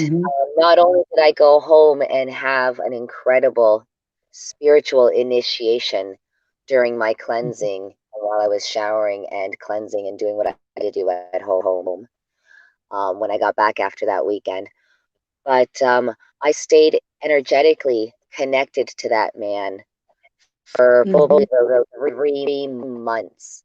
not only did I go home and have an incredible spiritual initiation during my cleansing while I was showering and cleansing and doing what I had to do at home when I got back after that weekend, but I stayed energetically connected to that man for probably 3 months.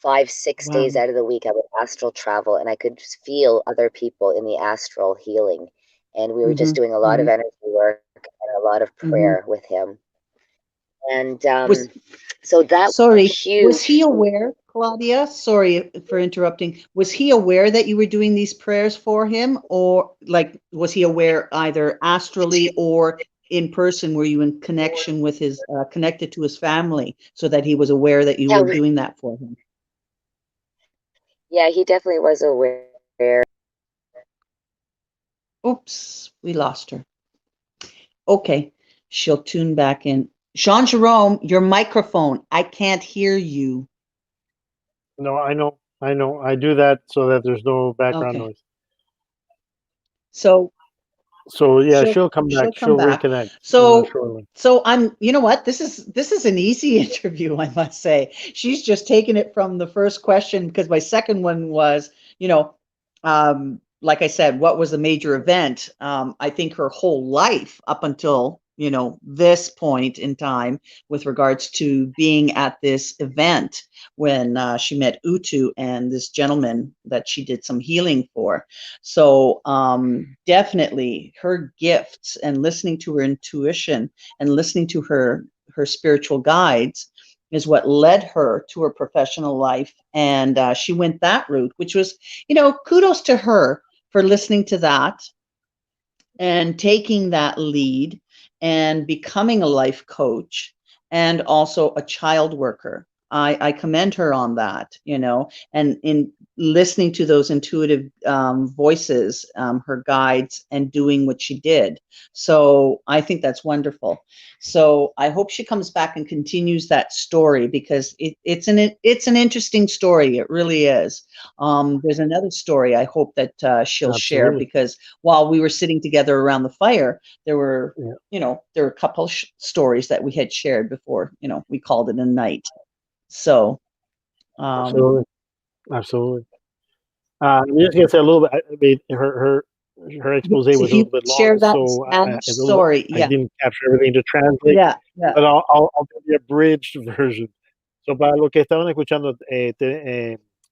5, 6 days out of the week, I would astral travel, and I could just feel other people in the astral healing. And we were just doing a lot of energy work and a lot of prayer with him. And so that was huge. Was he aware, Claudia? Sorry for interrupting. Was he aware that you were doing these prayers for him, or was he aware either astrally or in person? Were you in connection with his connected to his family so that he was aware that you were doing that for him? Yeah, he definitely was aware. Oops, we lost her. Okay, she'll tune back in. Jean-Jerome, your microphone. I can't hear you. No, I know. I do that so that there's no background noise. So yeah, she'll come back. She'll reconnect. So I'm, you know what? This is an easy interview, I must say. She's just taken it from the first question because my second one was, like I said, what was the major event? I think her whole life up until, this point in time with regards to being at this event when she met Utu and this gentleman that she did some healing for. So definitely her gifts and listening to her intuition and listening to her spiritual guides is what led her to her professional life. And she went that route, which was, kudos to her for listening to that and taking that lead and becoming a life coach and also a child worker. I commend her on that, and in listening to those intuitive voices, her guides, and doing what she did. So I think that's wonderful. So I hope she comes back and continues that story because it's an interesting story. It really is. There's another story I hope that she'll share because while we were sitting together around the fire, there were, there were a couple stories that we had shared before, we called it a night. So, absolutely. I'm just gonna say a little bit. I mean, her expose was a If you little bit long, share that in so Spanish, sorry. I Yeah, didn't capture everything to translate, yeah, yeah. but I'll give you a abridged version. So, para los que estaban escuchando,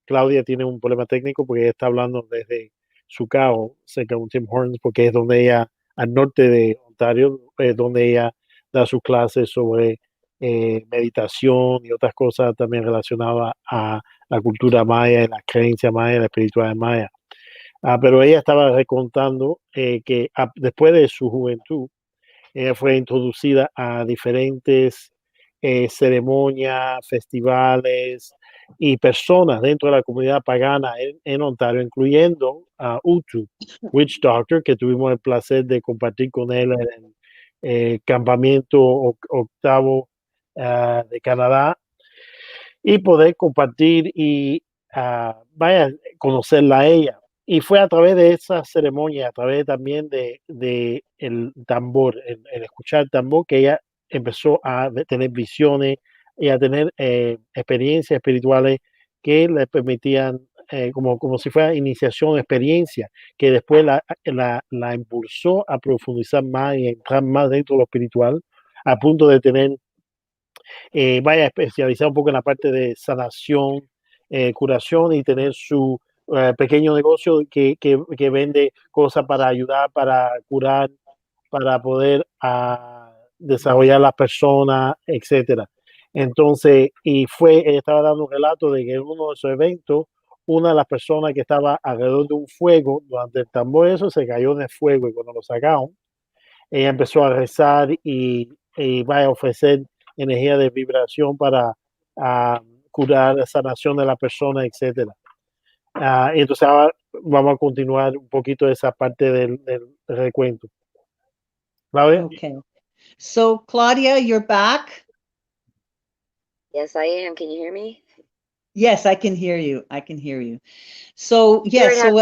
Claudia tiene un problema técnico porque ella está hablando desde Sucao, cerca de un Tim Hortons, porque es donde ella, al norte de Ontario, es donde ella da sus clases sobre meditación y otras cosas también relacionadas a la cultura maya, la creencia maya, la espiritualidad maya. Pero ella estaba recontando que después de su juventud, ella fue introducida a diferentes ceremonias, festivales y personas dentro de la comunidad pagana en Ontario, incluyendo a Utu, Witch Doctor, que tuvimos el placer de compartir con él en el campamento octavo de Canadá y poder compartir y vaya, conocerla a ella. Y fue a través de esa ceremonia, a través también de el tambor, el escuchar el tambor, que ella empezó a tener visiones y a tener experiencias espirituales que le permitían, como si fuera iniciación, experiencia, que después la impulsó a profundizar más y entrar más dentro de lo espiritual, a punto de tener vaya especializado un poco en la parte de sanación, curación y tener su pequeño negocio que vende cosas para ayudar, para curar, para poder desarrollar las personas, etcétera. Entonces, ella estaba dando un relato de que en uno de esos eventos, una de las personas que estaba alrededor de un fuego, durante el tambor, eso se cayó en el fuego y cuando lo sacaron, ella empezó a rezar y va a ofrecer energía de vibración para curar la sanación de la persona, etcétera. Entonces ahora vamos a continuar un poquito esa parte del recuento. Claudia? Okay. So, Claudia, you're back? Yes, I am. Can you hear me? Yes, I can hear you. I can hear you. So, yes, so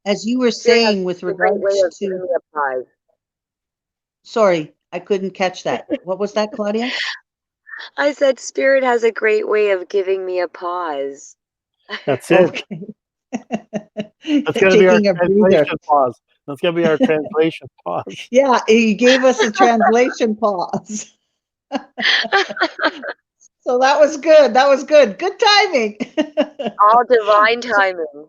as you were saying with regards to... Sorry, I couldn't catch that. What was that, Claudia? I said Spirit has a great way of giving me a pause. That's it. Okay. That's going to be our translation pause. That's going to be our translation pause. Yeah, he gave us a translation pause. So that was good. That was good. Good timing. All divine timing.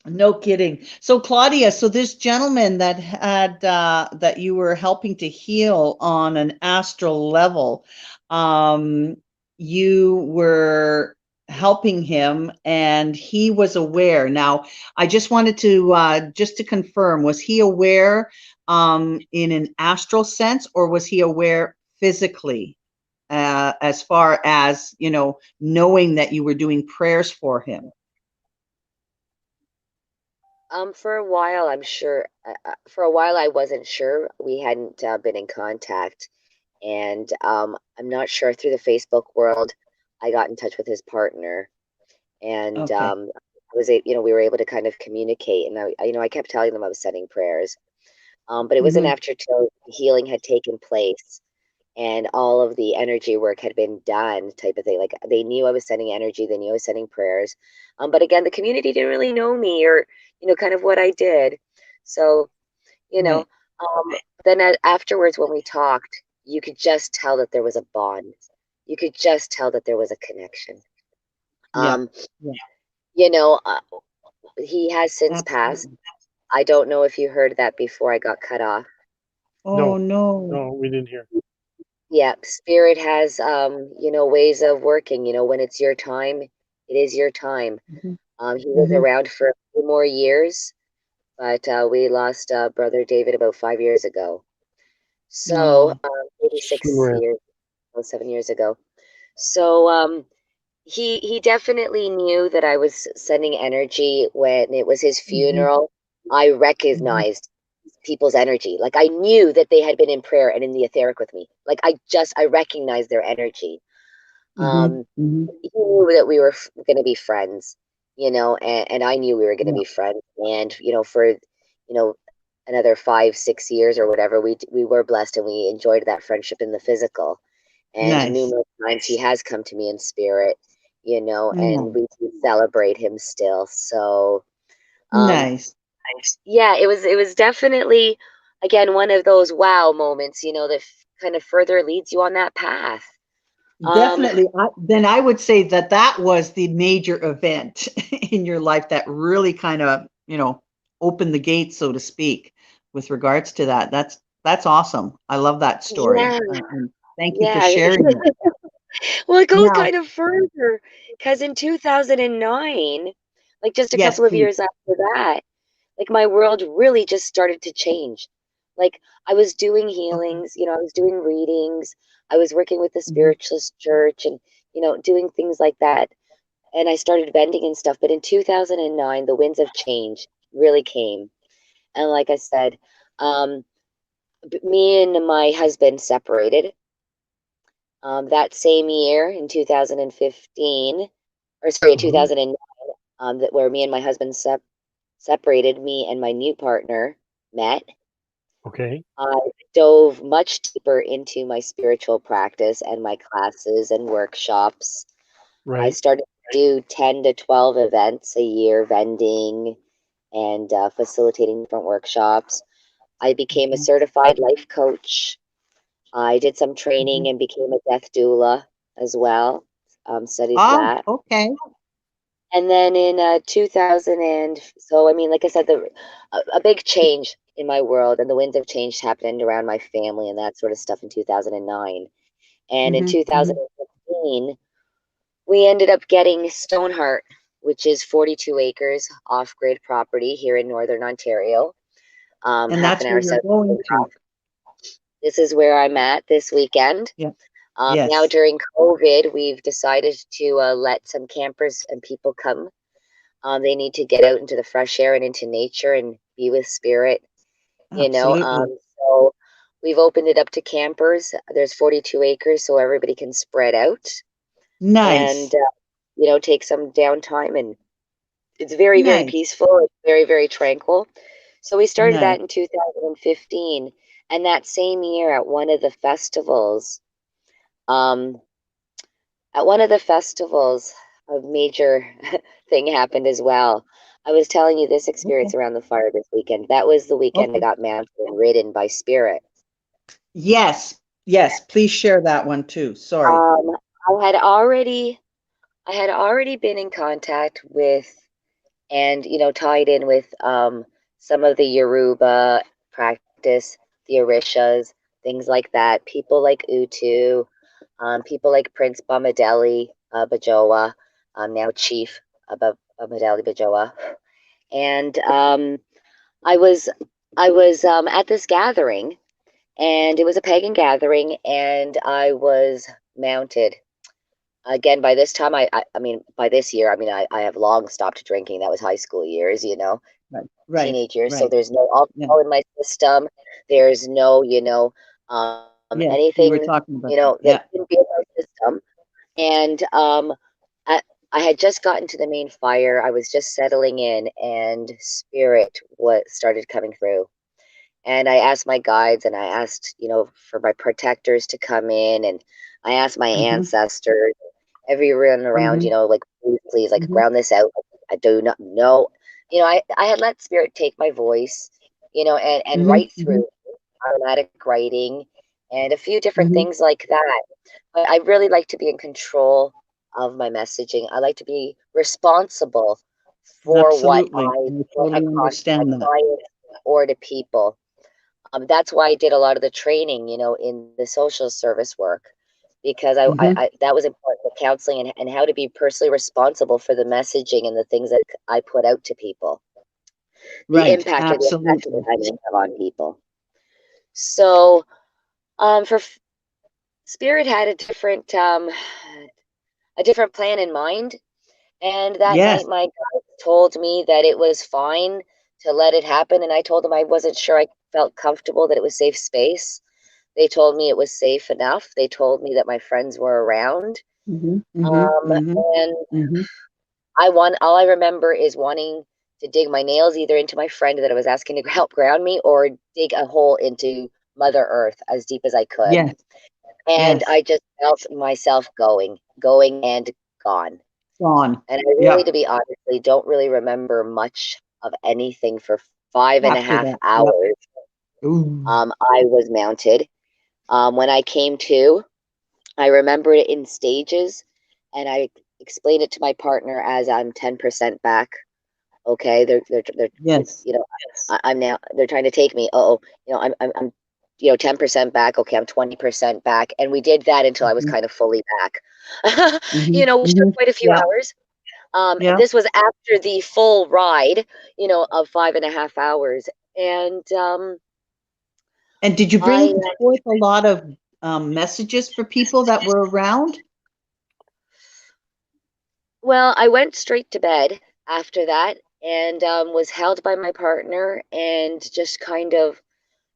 No kidding. So Claudia, so this gentleman that had that you were helping to heal on an astral level, you were helping him and he was aware. Now, I just wanted to just to confirm, was he aware in an astral sense, or was he aware physically, as far as, you know, knowing that you were doing prayers for him? For a while, I'm sure. For a while, I wasn't sure. We hadn't been in contact, and I'm not sure. Through the Facebook world, I got in touch with his partner, and Okay. we were able to kind of communicate. And I kept telling them I was sending prayers, but it wasn't after till healing had taken place and all of the energy work had been done, type of thing. Like, they knew I was sending energy, they knew I was sending prayers. But again, the community didn't really know me, or, kind of what I did. So, Right. then afterwards, when we talked, you could just tell that there was a bond. You could just tell that there was a connection. Yeah. He has since passed. Absolutely. I don't know if you heard that before I got cut off. Oh, No, we didn't hear. Yeah, Spirit has ways of working. When it's your time, it is your time. He was around for a few more years, but we lost Brother David about 5 years ago. So maybe 7 years ago. So he definitely knew that I was sending energy when it was his funeral. I recognized people's energy. Like, I knew that they had been in prayer and in the etheric with me. Like, I recognized their energy. He knew that we were going to be friends, and I knew we were going to be friends. And, for, another 5-6 years or whatever, we were blessed and we enjoyed that friendship in the physical. And numerous times he has come to me in spirit, and we celebrate him still. So, nice. Yeah, it was definitely, again, one of those wow moments, you know, that kind of further leads you on that path. Definitely. Then I would say that that was the major event in your life that really kind of, opened the gates, so to speak, with regards to that. That's awesome. I love that story. Yeah, And thank you for yeah. sharing it. Well, it goes Now, kind of further because in 2009, like just a yes, couple of please. years after that, like my world really just started to change. Like I was doing Okay. healings, you know, I was doing readings, I was working with the Mhm. spiritualist church and, you know, doing things like that. And I started vending and stuff. But in 2009, the winds of change really came. And like I said, um, me and my husband separated that same year in 2015, or sorry, in Hmm. 2009, that where me and my husband separated, me and my new partner met. Okay. I dove much deeper into my spiritual practice and my classes and workshops. I Right. started to do 10 to 12 events a year, vending and facilitating different workshops. I became a Mhm. certified life coach. I did some training Mhm. and became a death doula as well, studied Oh, that. okay. And then in 2000, and so, I mean, like I said, a big change in my world and the winds of change happened around my family and that sort of stuff in 2009. And in Hmm. Hmm. 2015, we ended up getting Stoneheart, which is 42 acres off-grid property here in northern Ontario, And half that's an where hour you're south of going to. Vancouver. This is where I'm at this weekend. Yeah. Now Yes. during COVID, we've decided to let some campers and people come. They need to get out into the fresh air and into nature and be with spirit, you know. Absolutely. So we've opened it up to campers. There's 42 acres, so everybody can spread out and, Nice. you know, take some downtime. And it's very, very Nice. peaceful. It's very, very tranquil. So we started Nice. that in 2015. And that same year at one of the festivals, um, a major thing happened as well. I was telling you this Okay. experience around the fire this weekend. That was the weekend I Okay. got mounted and ridden by spirit. Yes. Yes. Please share that one too. Sorry. Um, I had already I had already been in contact with and, you know, tied in with some of the Yoruba practice, the Orishas, things like that. People like Utu, people like Prince Bamadeli Bajoa, now Chief Bamadeli Bajoa. And I was at this gathering, and it was a pagan gathering, and I was mounted. Again, by this time, I mean, by this year, I mean, I have long stopped drinking. That was high school years, you know, Right. Right. teenage years. So Right. there's no Yeah. alcohol in my system. There's no, Yes. We were anything, talking about you that. know, that Yeah. shouldn't be in my system. And I, I had just gotten to the main fire. I was just settling in, and spirit what started coming through. And I asked my guides, and I asked, you know, for my protectors to come in, and I asked my Hmm. ancestors, everyone around, you Hmm. know, like, please, like, Hmm. ground this out. I do not know. You know, I had let spirit take my voice, you know, and Hmm. write through automatic writing and a few different Hmm. things like that. But I really like to be in control of my messaging. I like to be responsible for what Absolutely. I I put totally across to my understand that. clients or to people. That's why I did a lot of the training, you know, in the social service work, because Hmm. that was important, the counseling and how to be personally responsible for the messaging and the things that I put out to people, the Right. impact or the effect that Absolutely. I may have on people. So, for Spirit had a different plan in mind, and that Yes. night my guide told me that it was fine to let it happen, and I told them I wasn't sure I felt comfortable that it was safe space. They told me it was safe enough. They told me that my friends were around. Hmm. Hmm. Um, Hmm. and Hmm. all I remember is wanting to dig my nails either into my friend that I was asking to help ground me or dig a hole into Mother Earth as deep as I could. Yes. And Yes. I just felt myself going and gone. Gone. And I really, Yep. to be honestly, don't really remember much of anything for five and a After half that. hours. Yep. Ooh. I was mounted. When I came to, I remember it in stages, and I explained it to my partner as I'm 10% back. Okay, they're Yes. you know, I'm now, they're trying to take me. I'm 10% back. Okay, I'm 20% back, and we did that until I was kind of fully back. Which took quite a few hours. Yeah. This was after the full ride, of 5.5 hours, and And did you I bring forth a lot of messages for people that were around? well, I went straight to bed after that, and was held by my partner, and just kind of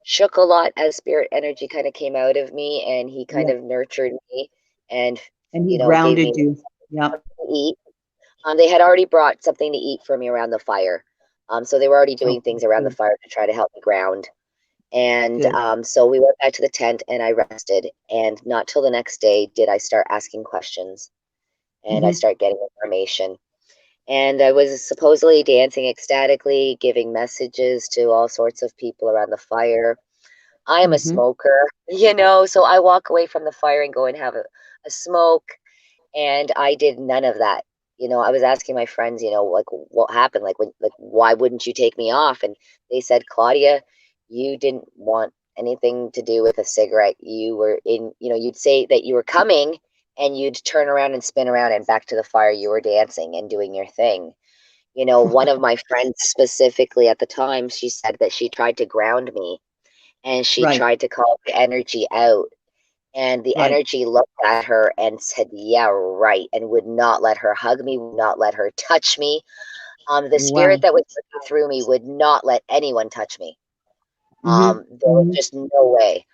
shook a lot as spirit energy kind of came out of me, and he kind Yeah. of nurtured me, and And he gave me grounded you. Yeah. something to eat. They had already brought something to eat for me around the fire, so they were already doing Oh, things around the good. fire to try to help me ground. And Good. so we went back to the tent, and I rested, and not till the next day did I start asking questions, and I start getting information. And I was supposedly dancing ecstatically, giving messages to all sorts of people around the fire. I am a smoker, so I walk away from the fire and go and have a smoke. And I did none of that. I was asking my friends, like, what happened? Like, why wouldn't you take me off? And they said, Claudia, you didn't want anything to do with a cigarette. You were you'd say that you were coming, and you'd turn around and spin around, and back to the fire you were dancing and doing your thing. One of my friends specifically at the time, she said that she tried to ground me, and she Right. tried to call the energy out, and the Right. energy looked at her and said, yeah, right, and would not let her hug me, would not let her touch me. The spirit Wow. that was working through me would not let anyone touch me. Mm-hmm. There was just no way.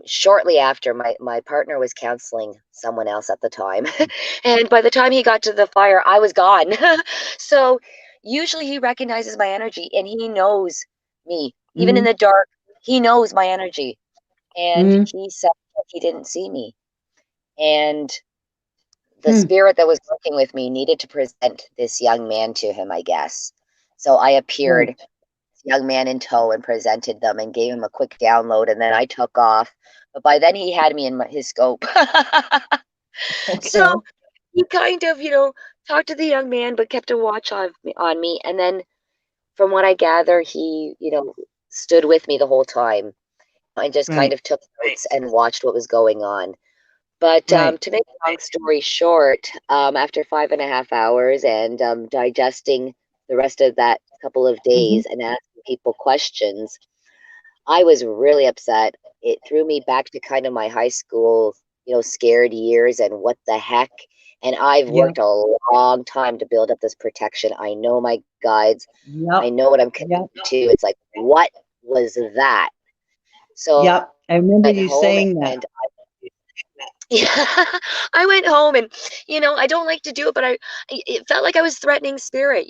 Shortly after, my partner was counseling someone else at the time. And by the time he got to the fire, I was gone. So usually he recognizes my energy, and he knows me. Even in Mm-hmm. the dark, he knows my energy. And Mm-hmm. he said that he didn't see me. And the Hmm. spirit that was working with me needed to present this young man to him, I guess. So I appeared, Right. young man in tow, and presented them and gave him a quick download, and then I took off. But by then he had me in his scope. Okay. So he kind of, talked to the young man, but kept a watch on me. And then from what I gather, he, stood with me the whole time. I just kind Right. of took notes and watched what was going on. But Right. to make a long story short, after 5.5 hours, and digesting the rest of that couple of Mm-hmm. days and asking people questions, I was really upset. It threw me back to kind of my high school, scared years, and what the heck. And I've Yep. worked a long time to build up this protection. I know my guides. I Yep. know what I'm Yep. connected to. It's like, what was that? So Yep. I remember I went you home, saying that. and yeah, I went home, and I don't like to do it, but it felt like I was threatening spirit.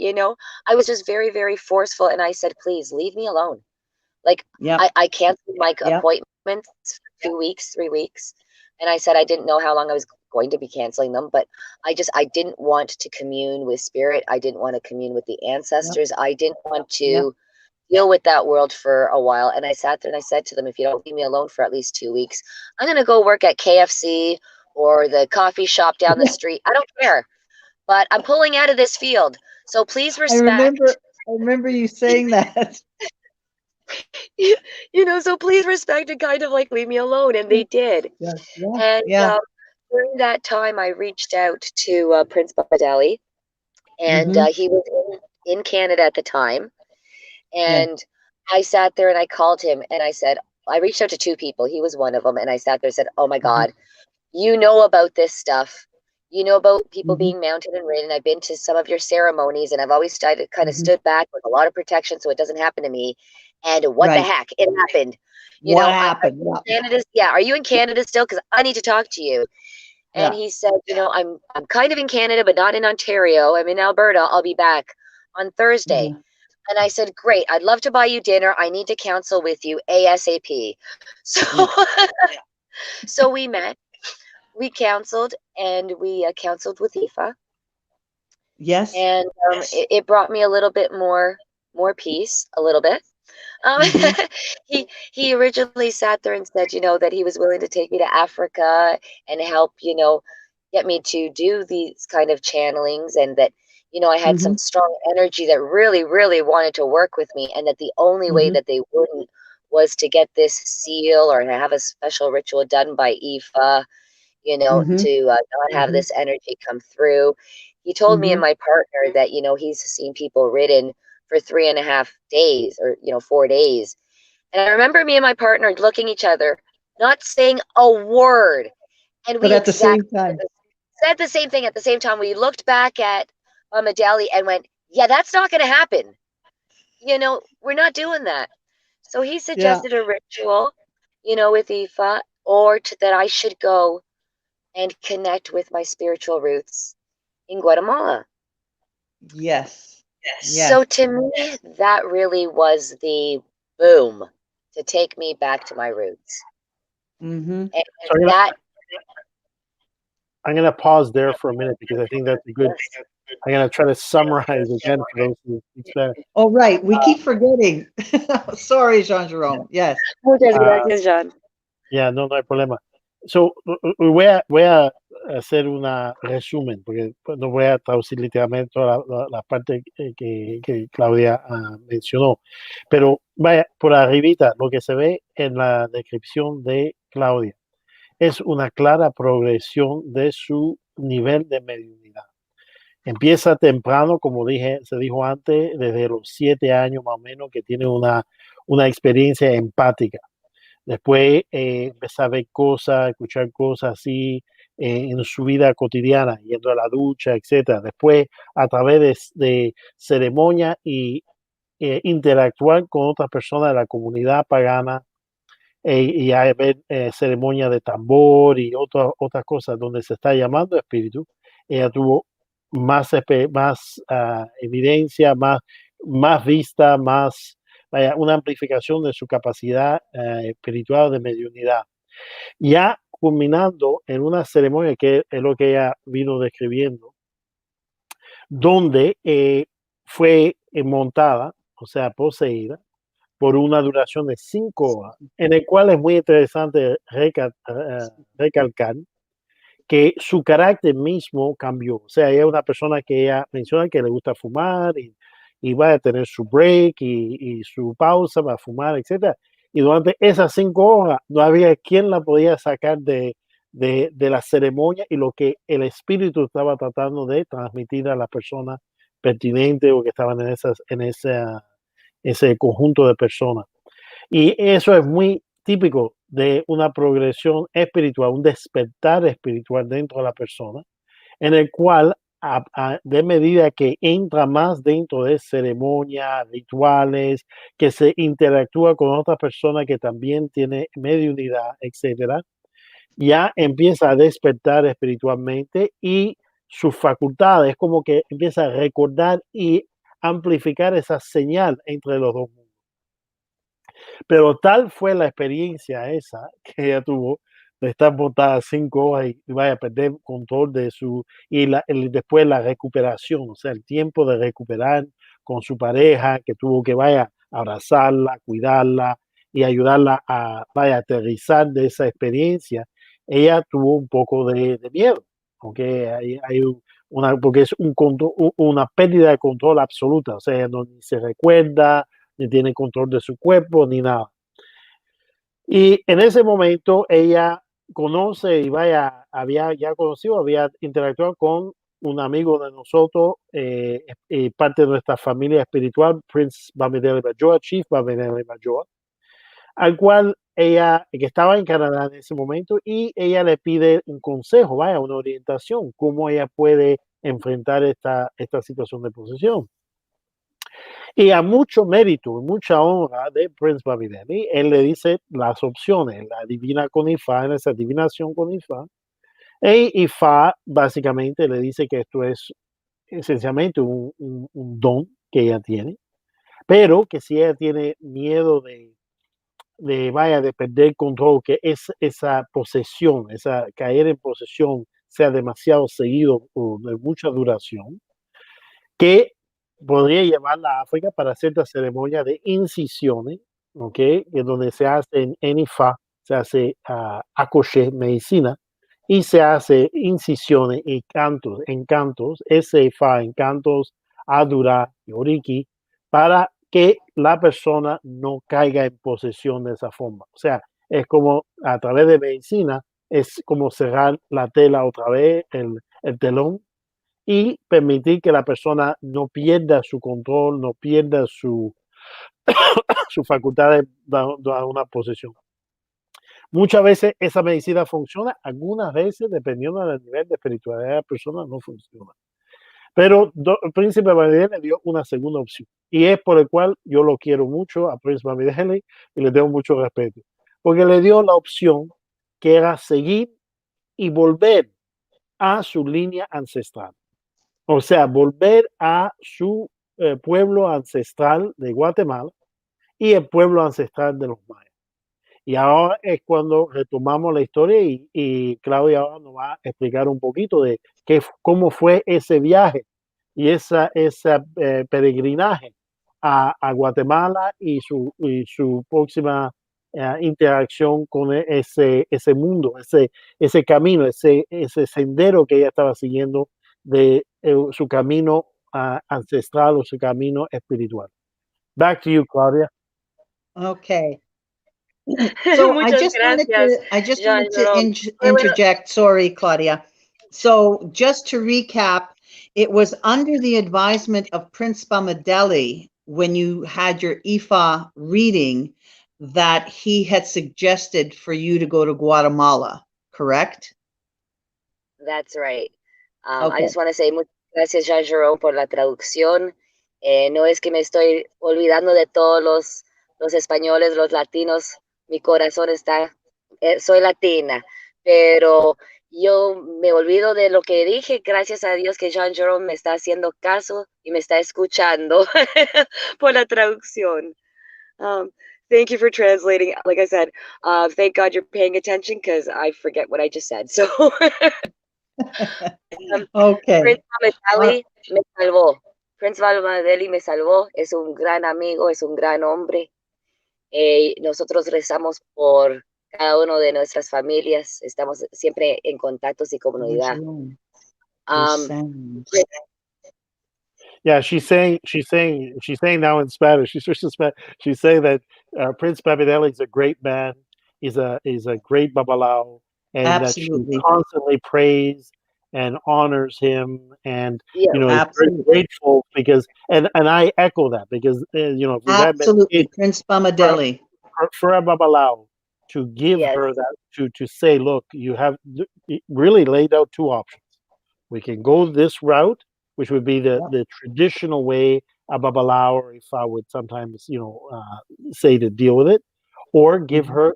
I was just very, very forceful, and I said, please leave me alone. Like, Yep. I canceled my Yep. appointments for 2 weeks, 3 weeks, and I said I didn't know how long I was going to be canceling them, but I didn't want to commune with spirit. I didn't want to commune with the Yep. ancestors. I didn't want Yep. to deal with that world for a while. And I sat there and I said to them, if you don't leave me alone for at least 2 weeks, I'm going to go work at KFC or the coffee shop down the street. I don't care, but I'm pulling out of this field. So please I respect, remember. I remember you saying that. so please respect and kind of like leave me alone. And they did. Yeah. Yeah. And Yeah. during that time, I reached out to Prince Baudry, and Mm-hmm. he was in Canada at the time. Yeah. And I sat there and I called him, and I said, I reached out to two people. He was one of them. And I sat there and said, oh my Mm-hmm. God, you know about this stuff. You know about people Mm-hmm. being mounted and ridden. I've been to some of your ceremonies, and I've always kind of Mm-hmm. stood back with a lot of protection so it doesn't happen to me. And what the Right. heck? It happened. What Are happened? you Yeah. in Canada? Yeah, are you in Canada still? Because I need to talk to you. And Yeah. he said, I'm kind of in Canada, but not in Ontario. I'm in Alberta. I'll be back on Thursday. Yeah. And I said, great, I'd love to buy you dinner. I need to counsel with you ASAP. So, Yeah. so we met, we counseled, and we counseled with Aoife. Yes. And it brought me a little bit more more peace a little bit. Mhm. He originally sat there and said, that he was willing to take me to Africa and help, get me to do these kind of channelings, and that, I had some Mhm. strong energy that really, really wanted to work with me, and that the only way Mhm. that they wouldn't was to get this seal or to have a special ritual done by Ifa, Mhm. to not have Mhm. this energy come through. He told me and Mhm. my partner that, he's seen people ridden for 3.5 days or, 4 days. And I remember me and my partner looking each other, not saying a word. And But we at the same exactly time, said the same thing at the same time. We looked back at Mama Deli and went, yeah, that's not going to happen. We're not doing that. So he yeah. suggested a ritual, with Ifa, or that I should go and connect with my spiritual roots in Guatemala. Yes. So Yes. to me, that really was the boom to take me back to my roots. Mhm. And So that, I'm gonna pause there for a minute because I think that's a good. I'm gonna try to summarize again for those who speak Spanish. Oh, right. We keep forgetting. Sorry, Jean-Jerome. Yes. muchas Uh, gracias, John. ya, no hay problema. So, voy a hacer una resumen, porque pues, no voy a traducir literalmente toda la parte que Claudia mencionó. Pero vaya, por arribita, lo que se ve en la descripción de Claudia es una clara progresión de su nivel de mediunidad. Empieza temprano, como se dijo antes, desde los 7 años más o menos, que tiene una experiencia empática. Después empezar a ver cosas, escuchar cosas así en su vida cotidiana, yendo a la ducha, etcétera. Después, a través de ceremonias y interactuar con otras personas de la comunidad pagana, y a ver ceremonias de tambor y otras cosas donde se está llamando espíritu. Ella tuvo más evidencia, más vista, vaya, una amplificación de su capacidad espiritual de mediunidad. Ya culminando en una ceremonia que es lo que ella vino describiendo, donde fue montada, o sea, poseída, por una duración de 5 horas, en el cual es muy interesante recalcar que su carácter mismo cambió. O sea, ella es una persona que ella menciona que le gusta fumar y va a tener su break y su pausa para fumar, etcétera. Y durante esas 5 horas no había quien la podía sacar de la ceremonia y lo que el espíritu estaba tratando de transmitir a las personas pertinentes o que estaban ese conjunto de personas. Y eso es muy típico de una progresión espiritual, un despertar espiritual dentro de la persona, en el cual de medida que entra más dentro de ceremonias, rituales, que se interactúa con otra persona que también tiene mediunidad, etcétera, ya empieza a despertar espiritualmente y sus facultades como que empieza a recordar y amplificar esa señal entre los dos mundos. Pero tal fue la experiencia esa que ella tuvo de estar botada 5 horas y vaya a perder control de después la recuperación, o sea, el tiempo de recuperar con su pareja, que tuvo que vaya a abrazarla, cuidarla y ayudarla a vaya a aterrizar de esa experiencia. Ella tuvo un poco de miedo, porque porque es una pérdida de control absoluta, o sea, ella no ni se recuerda, ni tiene control de su cuerpo, ni nada. Y en ese momento ella conoce y había ya conocido, había interactuado con un amigo de nosotros, parte de nuestra familia espiritual, Prince Bamidele Bajoa, Chief Bamidele Bajoa, al cual ella, que estaba en Canadá en ese momento, y ella le pide un consejo, una orientación, cómo ella puede enfrentar esta situación de posesión. Y a mucho mérito, mucha honra de Prince Babileni, él le dice las opciones, la divina con Ifá, en esa adivinación con Ifá. E Ifá básicamente le dice que esto es esencialmente un don que ella tiene, pero que si ella tiene miedo de perder control, que es esa posesión, esa caer en posesión sea demasiado seguido o de mucha duración, que podría llevarla a África para ciertas ceremonias de incisiones, ¿ok? En donde se hace en Ifa, se hace Ajq'ij, medicina, y se hace incisiones y en cantos, ese Ifa, en cantos, Adura y Oriki, para que la persona no caiga en posesión de esa forma. O sea, es como a través de medicina, es como cerrar la tela otra vez, el telón, y permitir que la persona no pierda su control, no pierda su facultad de dar una posesión. Muchas veces esa medicina funciona, algunas veces, dependiendo del nivel de espiritualidad de la persona, no funciona. Pero el príncipe Bamidele le dio una segunda opción, y es por el cual yo lo quiero mucho a príncipe Bamidele y le tengo mucho respeto, porque le dio la opción que era seguir y volver a su línea ancestral. O sea, volver a su pueblo ancestral de Guatemala y el pueblo ancestral de los mayas. Y ahora es cuando retomamos la historia y Claudia ahora nos va a explicar un poquito de cómo fue ese viaje y esa peregrinaje a Guatemala y su próxima interacción con ese mundo, ese camino, ese sendero que ella estaba siguiendo de su camino ancestral o su camino espiritual. Back to you, Claudia. Okay. So I Muchas just wanted gracias, to Jean-Jerome. interject. Sorry, Claudia. So just to recap, it was under the advisement of Prince Bamidele when you had your Ifa reading that he had suggested for you to go to Guatemala, correct? That's right. I Okay. just want to say muchas gracias, Jean-Jerome, por la traducción. No es que me estoy olvidando de todos los españoles, los latinos. Mi corazón está, soy latina, pero yo me olvido de lo que dije. Gracias a Dios que Jean-Jerome me está haciendo caso y me está escuchando por la traducción. Thank you for translating. Like I said, thank God you're paying attention because I forget what I just said. So. Okay. Prince Bamidele me salvó. Prince Bamidele me salvó. Es un gran amigo, es un gran hombre. Nosotros rezamos por cada uno de nuestras familias. Estamos siempre en contactos y comunidad. Yeah, she's saying now in Spanish. She's saying that Prince Bamidele is a great man. He's a great babalao, and Absolutely. that she constantly prays and honors him, and Yeah, is very grateful because, and I echo that because if we've absolutely Prince Bamidele for a babalao to give her that to say, look, you have really laid out two options. We can go this route, which would be the traditional way a babalao or Ifa would sometimes, say to deal with it, or give her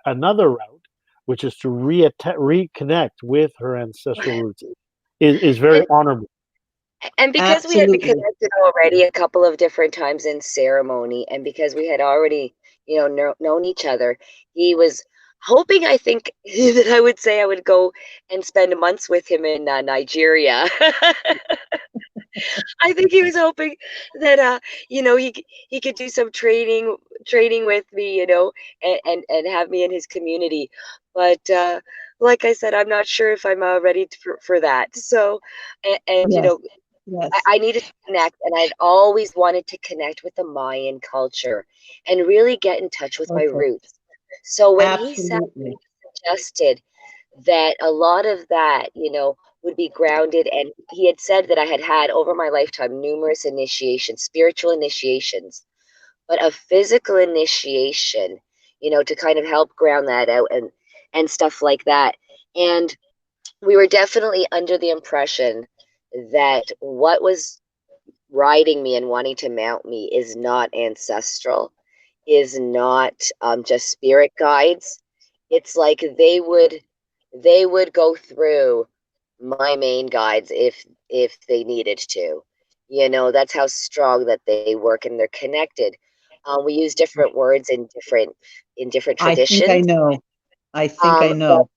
another route, which is to reconnect with her ancestral roots. Is very honorable. And because we had been connected already a couple of different times in ceremony, and because we had already, known each other, he was hoping, I think, that I would say I would go and spend months with him in Nigeria. I think he was hoping that he could do some training with me, and have me in his community. But like I said, I'm not sure if I'm ready for that. So, and yes. I needed to connect, and I'd always wanted to connect with the Mayan culture and really get in touch with my roots. So when he suggested that a lot of that, would be grounded, and he had said that I had over my lifetime numerous initiations, spiritual initiations, but a physical initiation, to kind of help ground that out and stuff like that. And we were definitely under the impression that what was riding me and wanting to mount me is not ancestral, is not just spirit guides. It's like they would go through my main guides if they needed to. That's how strong that they work, and they're connected. We use different words in different traditions. I think I know.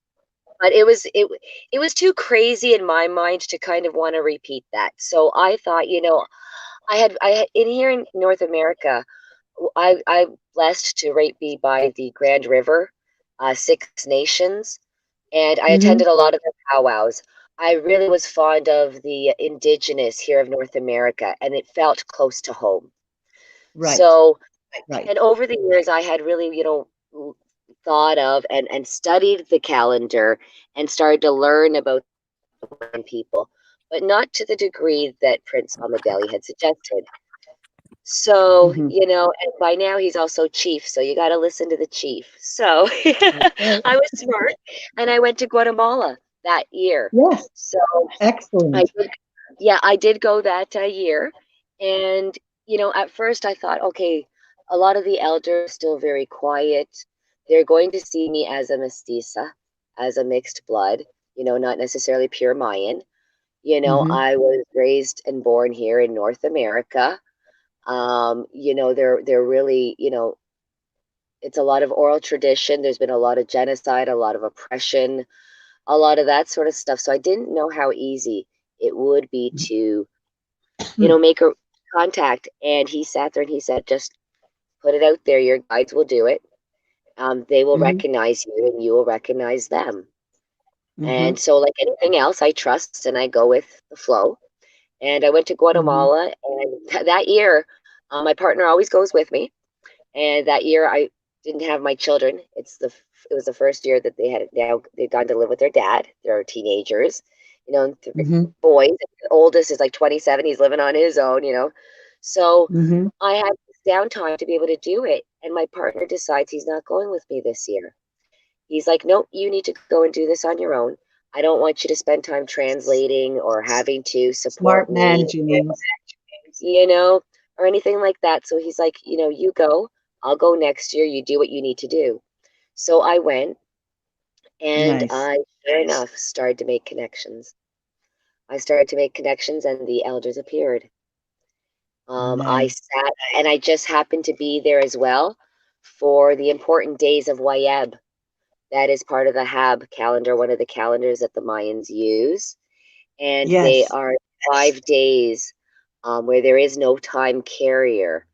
But it was too crazy in my mind to kind of want to repeat that. So I thought, in here in North America, I'm blessed to be by the Grand River, Six Nations, and I Mm-hmm. attended a lot of their powwows. I really was fond of the indigenous here of North America, and it felt close to home. Right. So, Right. and over the years, I had really, thought of and studied the calendar and started to learn about the Mayan people, but not to the degree that Prince Amadeli had suggested. So, Mm-hmm. and by now he's also chief, so you got to listen to the chief. So Okay. I was smart and I went to Guatemala that year. Yes. So I Excellent. did, yeah, I did go that year. And, at first I thought, okay, a lot of the elders are still very quiet. They're going to see me as a mestiza, as a mixed blood, not necessarily pure Mayan. Mm-hmm. I was raised and born here in North America. They're really, it's a lot of oral tradition. There's been a lot of genocide, a lot of oppression, a lot of that sort of stuff. So I didn't know how easy it would be to, make a contact. And he sat there and he said, just put it out there. Your guides will do it. They will Mm-hmm. recognize you and you will recognize them. Mm-hmm. And so, like anything else, I trust and I go with the flow. And I went to Mm-hmm. Guatemala, and that year, my partner always goes with me. And that year, I didn't have my children. It was the first year that they'd gone to live with their dad. They're teenagers, Mm-hmm. boys. The oldest is like 27. He's living on his own. So Mm-hmm. I had this downtime to be able to do it. And my partner decides he's not going with me this year. He's like, nope, you need to go and do this on your own. I don't want you to spend time translating or having to support Smart man, me, James. you know, or anything like that. So he's like, you go, I'll go next year. You do what you need to do. So I went and Nice. I, sure enough, started to make connections. I started to make connections and the elders appeared. I Nice. sat and I just happened to be there as well for the important days of Wayeb. That is part of the Hab calendar, one of the calendars that the Mayans use. And they Yes. are 5 days where there is no time carrier.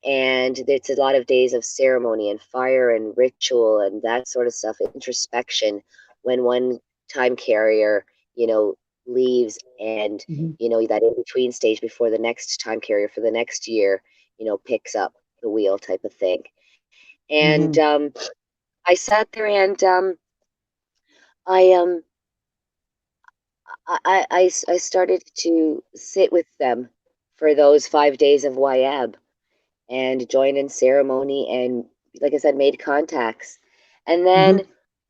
And it's a lot of days of ceremony and fire and ritual and that sort of stuff, introspection when one time carrier, leaves and, Mm-hmm. that in between stage before the next time carrier for the next year, picks up the wheel type of thing. And Mm-hmm. I sat there and I I started to sit with them for those 5 days of Wayab and join in ceremony and, like I said, made contacts. And Mm-hmm.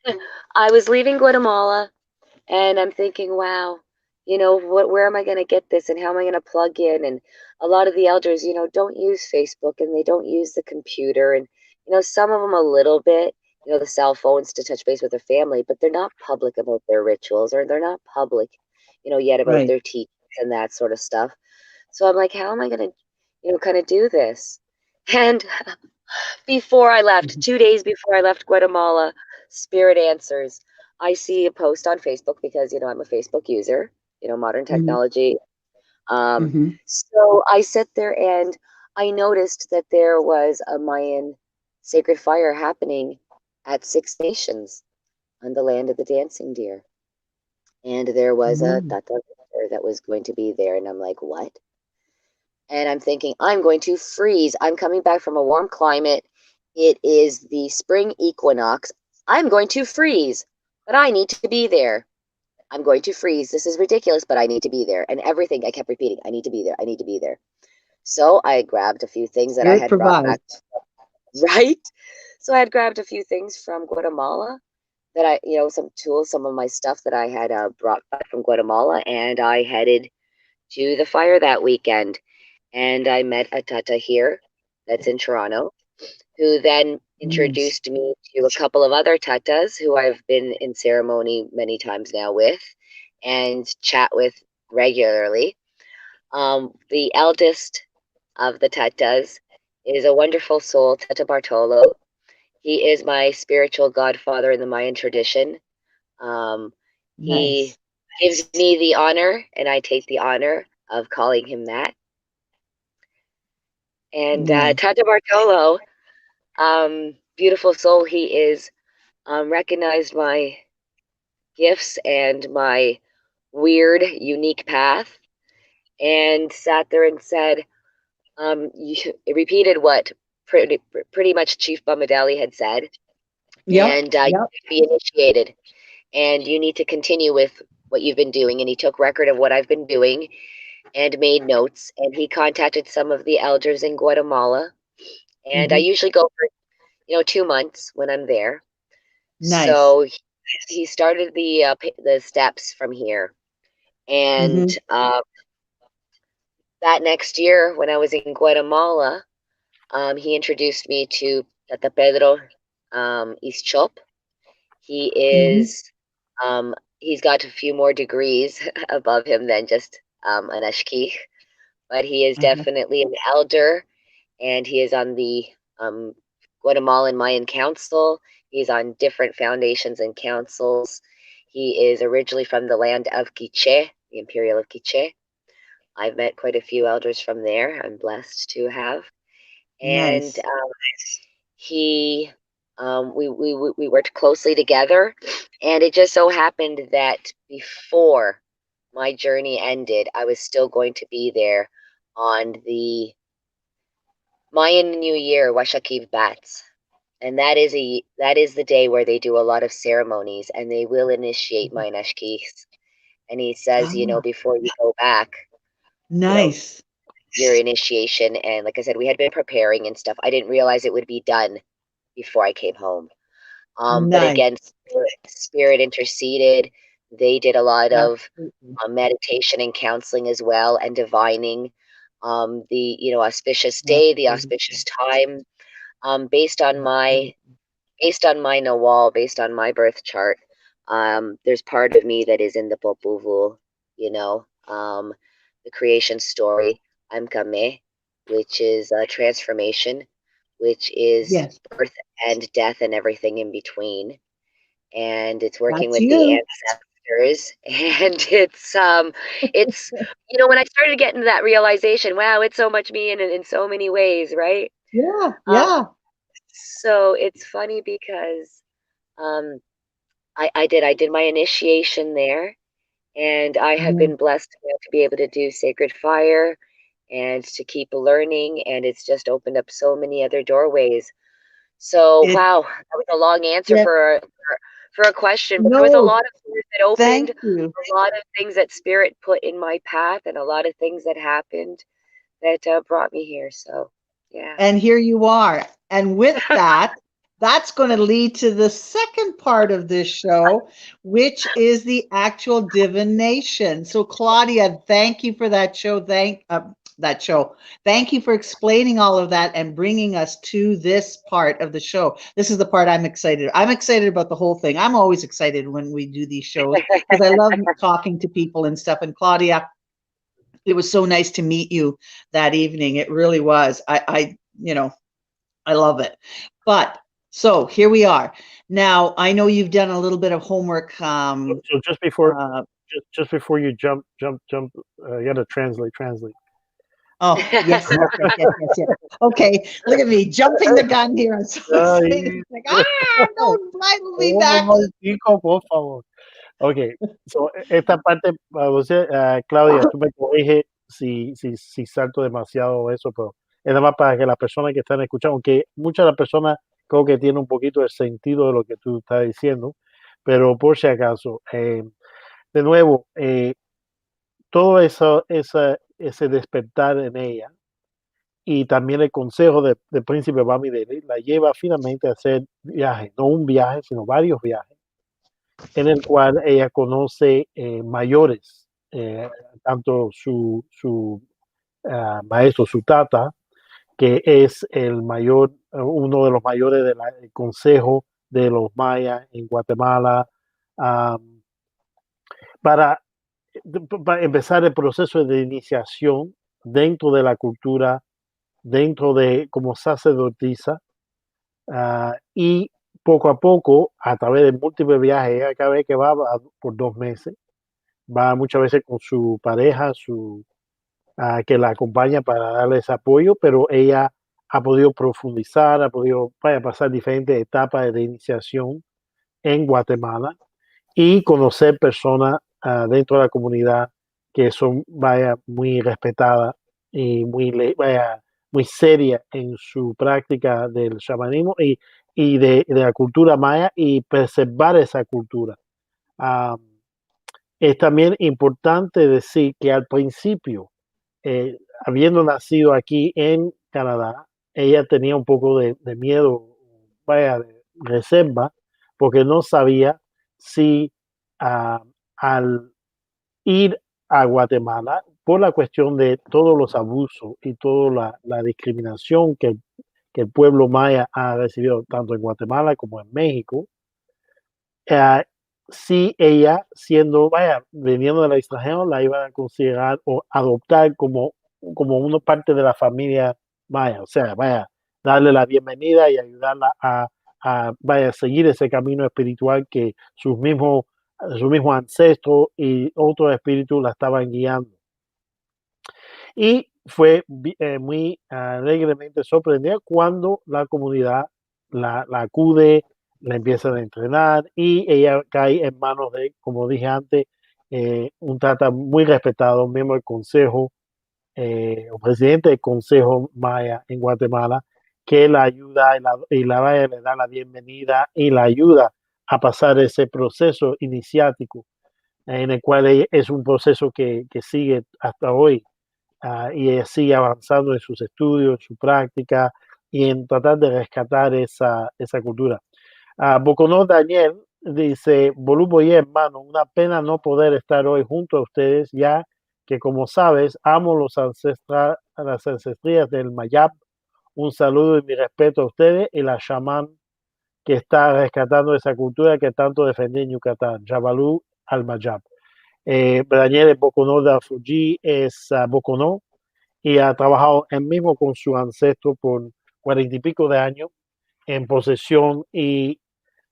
then I was leaving Guatemala and I'm thinking, wow, where am I going to get this and how am I going to plug in? And a lot of the elders, don't use Facebook and they don't use the computer. And, some of them a little bit, the cell phones to touch base with their family, but they're not public about their rituals or they're not public, yet about Right. their teachings and that sort of stuff. So I'm like, how am I going to, kind of do this? And before I left, Mm-hmm. 2 days before I left Guatemala, Spirit Answers. I see a post on Facebook because, I'm a Facebook user, modern Mm-hmm. technology. Um, Mm-hmm. so I sit there and I noticed that there was a Mayan sacred fire happening at Six Nations on the land of the dancing deer. And there was a Mm-hmm. Tata that was going to be there. And I'm like, what? And I'm thinking, I'm going to freeze. I'm coming back from a warm climate. It is the spring equinox. I'm going to freeze, but I need to be there. I'm going to freeze. This is ridiculous, but I need to be there. And everything I kept repeating, I need to be there. I need to be there. So I grabbed a few things that I Spirit had brought back, provides. right? So I had grabbed a few things from Guatemala that some tools, some of my stuff that I had brought back from Guatemala, and I headed to the fire that weekend. And I met a Tata here that's in Toronto, who then Nice. introduced me to a couple of other Tatas who I've been in ceremony many times now with and chat with regularly. The eldest of the Tatas is a wonderful soul, Tata Bartolo. He is my spiritual godfather in the Mayan tradition. He Nice. gives me the honor, and I take the honor of calling him that. And Nice. Tata Bartolo, beautiful soul he is, recognized my gifts and my weird, unique path, and sat there and said, it repeated what pretty much Chief Bamadali had said, and you need to be initiated, and you need to continue with what you've been doing. And he took record of what I've been doing and made notes, and he contacted some of the elders in Guatemala, and I usually go for 2 months when I'm there. Nice. So he started the steps from here, and that next year when I was in Guatemala, he introduced me to Tata Pedro Ixchop. He is he's got a few more degrees above him than just an Ajq'ij, but he is definitely an elder, and he is on the Guatemalan Mayan Council. He's on different foundations and councils. He is originally from the land of Quiche, the Imperial of Quiche. I've met quite a few elders from there. I'm blessed to have. And Nice. he we worked closely together, and it just so happened that before my journey ended, I was still going to be there on the Mayan New Year, Washakiv Bats. And that is the day where they do a lot of ceremonies, and they will initiate Mayan Ajq'ij. And he says, before you go back, Nice. Your initiation. And like I said, we had been preparing and stuff. I didn't realize it would be done before I came home. But again, spirit interceded. They did a lot of meditation and counseling as well, and divining the auspicious day, the auspicious time, based on my Nawal, based on my birth chart. There's part of me that is in the Popuvul, the creation story. I'm Kame, which is transformation, which is birth and death and everything in between. And it's working with the ancestors. And it's when I started getting that realization, wow, it's so much me in so many ways, right? Yeah. So it's funny because I did my initiation there, and I have been blessed to be able to do sacred fire and to keep learning, and it's just opened up so many other doorways. So wow, that was a long answer for a question, but there was a lot of doors that opened, a lot of things that spirit put in my path, and a lot of things that happened that brought me here. So yeah. And here you are. And with that, that's going to lead to the second part of this show, which is the actual divination. So Claudia, thank you for that show. Thank you for explaining all of that and bringing us to this part of the show. This is the part I'm excited. I'm excited about the whole thing. I'm always excited when we do these shows because I love talking to people and stuff. And Claudia, it was so nice to meet you that evening. It really was. I love it. But so here we are. Now, I know you've done a little bit of homework. So just before you jump, you got to translate. Oh, yes. Okay, look at me jumping the gun here. I'm so excited. Like, don't bridle me back. Por favor. Ok, so esta parte, Claudia, tú me corriges si salto demasiado eso, pero es nada más para que las personas que están escuchando, aunque muchas de las personas creo que tienen un poquito el sentido de lo que tú estás diciendo, pero por si acaso, de nuevo, todo eso, ese despertar en ella y también el consejo del príncipe Bamidele la lleva finalmente a hacer viajes, no un viaje, sino varios viajes, en el cual ella conoce mayores, tanto su maestro, su tata, que es el mayor, uno de los mayores del consejo de los mayas en Guatemala, para empezar el proceso de iniciación dentro de la cultura, dentro de como sacerdotisa, y poco a poco, a través de múltiples viajes, cada vez que va por 2 meses, va muchas veces con su pareja, su que la acompaña para darle ese apoyo, pero ella ha podido profundizar, ha podido pasar diferentes etapas de iniciación en Guatemala y conocer personas dentro de la comunidad que son muy respetadas y muy serias en su práctica del chamanismo y de la cultura maya y preservar esa cultura. Es también importante decir que al principio, habiendo nacido aquí en Canadá, ella tenía un poco de miedo, de reserva, porque no sabía si al ir a Guatemala, por la cuestión de todos los abusos y toda la discriminación que el pueblo maya ha recibido tanto en Guatemala como en México, eh, si ella, viniendo del extranjero, la iban a considerar o adoptar como una parte de la familia maya, o sea, darle la bienvenida y ayudarla a seguir ese camino espiritual que sus mismos ancestros y otros espíritus la estaban guiando. Y fue muy alegremente sorprendida cuando la comunidad la acude, la empiezan a entrenar y ella cae en manos de, como dije antes, un tata muy respetado, miembro del consejo o presidente del consejo maya en Guatemala, que la ayuda le da la bienvenida y la ayuda a pasar ese proceso iniciático, en el cual es un proceso que sigue hasta hoy. Y ella sigue avanzando en sus estudios, en su práctica y en tratar de rescatar esa cultura. Boconó Daniel dice: Volupo y hermano, una pena no poder estar hoy junto a ustedes, ya que, como sabes, amo las ancestrías del Mayab. Un saludo y mi respeto a ustedes y la chamán que está rescatando esa cultura que tanto defendí en Yucatán, Jabalú al Mayab. Daniel Boconó de Fuji es Boconó y ha trabajado él mismo con su ancestro por 40 y pico de años en posesión y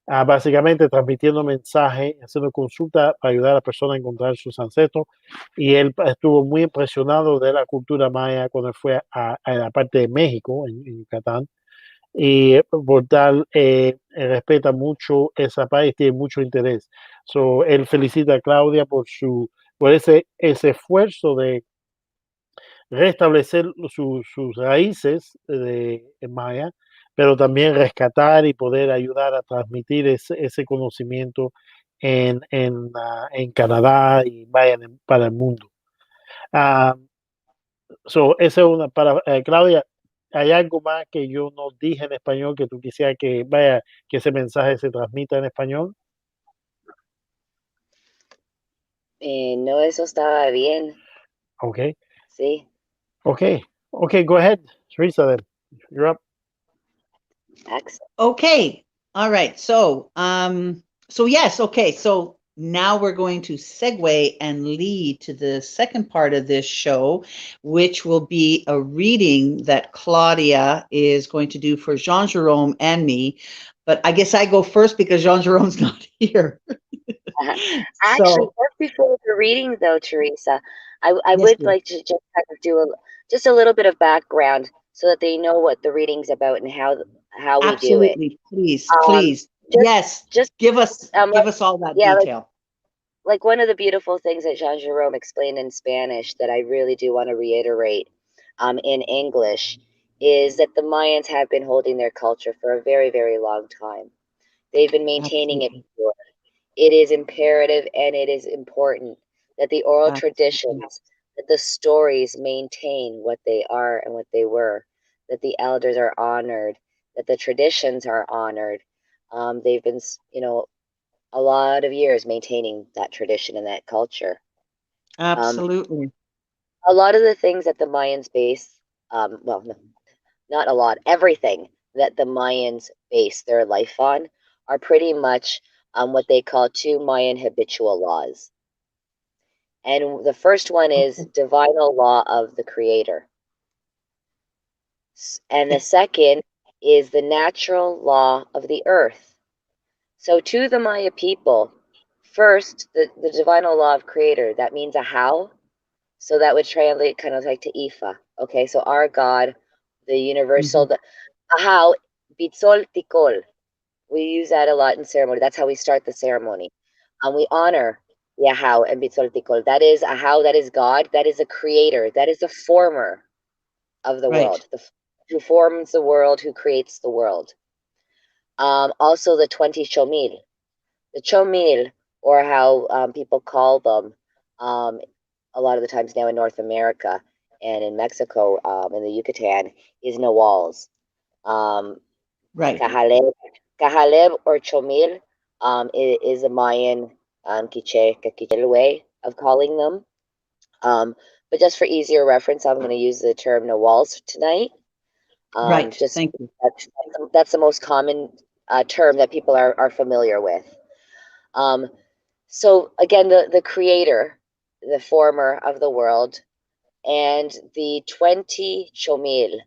básicamente transmitiendo mensajes, haciendo consultas para ayudar a la persona a encontrar sus ancestros. Y él estuvo muy impresionado de la cultura maya cuando fue a la parte de México, en Yucatán. Y por tal, respeta mucho esa país, tiene mucho interés. Él felicita a Claudia por ese esfuerzo de restablecer sus raíces de maya, pero también rescatar y poder ayudar a transmitir ese conocimiento en Canadá y para el mundo. Esa es una para Claudia. ¿Hay algo más que yo no dije en español que tú quisieras que ese mensaje se transmita en español? No, eso estaba bien. Okay. Sí. Okay. Go ahead, Teresa. Then you're up. Excellent. Okay. All right. So yes. Okay. So now we're going to segue and lead to the second part of this show, which will be a reading that Claudia is going to do for Jean-Jerome and me. But I guess I go first because Jean-Jerome's not here. Actually, just before the reading, though, Teresa, I Yes, would dear. like to just kind of do just a little bit of background so that they know what the reading's about and how we do it. Absolutely. Please. Yes. Just give us all that yeah, detail. like one of the beautiful things that Jean-Jerome explained in Spanish that I really do want to reiterate in English is that the Mayans have been holding their culture for a very, very long time. They've been maintaining it. It is imperative and it is important that the oral traditions, that the stories maintain what they are and what they were, that the elders are honored, that the traditions are honored. They've been, a lot of years maintaining that tradition and that culture. Absolutely. A lot of the things that the Mayans base, well, no, not a lot, everything that the Mayans base their life on are pretty much what they call 2 Mayan habitual laws. And the first one is divinal law of the creator. And the second is the natural law of the earth. So to the Maya people, first, the divinal law of creator, that means a how. So that would translate kind of like to Ifa. Okay, so our God, the universal, the Ahau, Bitzol Tikol. We use that a lot in ceremony. That's how we start the ceremony. We honor Yahau and Bitzol Tikol. That is Ahau, that is God, that is the creator, that is the former of the Right. world, who forms the world, who creates the world. Also the 20 Chomil. The Chomil, or how people call them a lot of the times now in North America and in Mexico, in the Yucatan, is Nawals. Right. Kahaleb or Chomil is a Mayan Quiche way of calling them. But just for easier reference, I'm going to use the term Nawals tonight. Right. Just Thank you. that's the most common term that people are familiar with. So again, the creator, the former of the world, and the 20 Chomil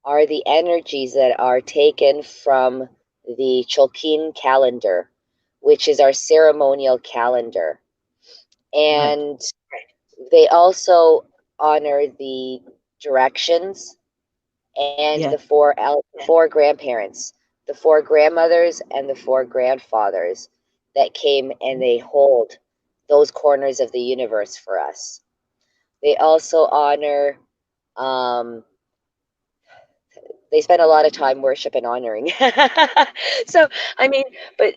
are the energies that are taken from the Cholkin calendar, which is our ceremonial calendar. And they also honor the directions and Yeah. the four grandparents, the four grandmothers and the four grandfathers that came and they hold those corners of the universe for us. They also honor, they spend a lot of time worship and honoring. So, I mean, but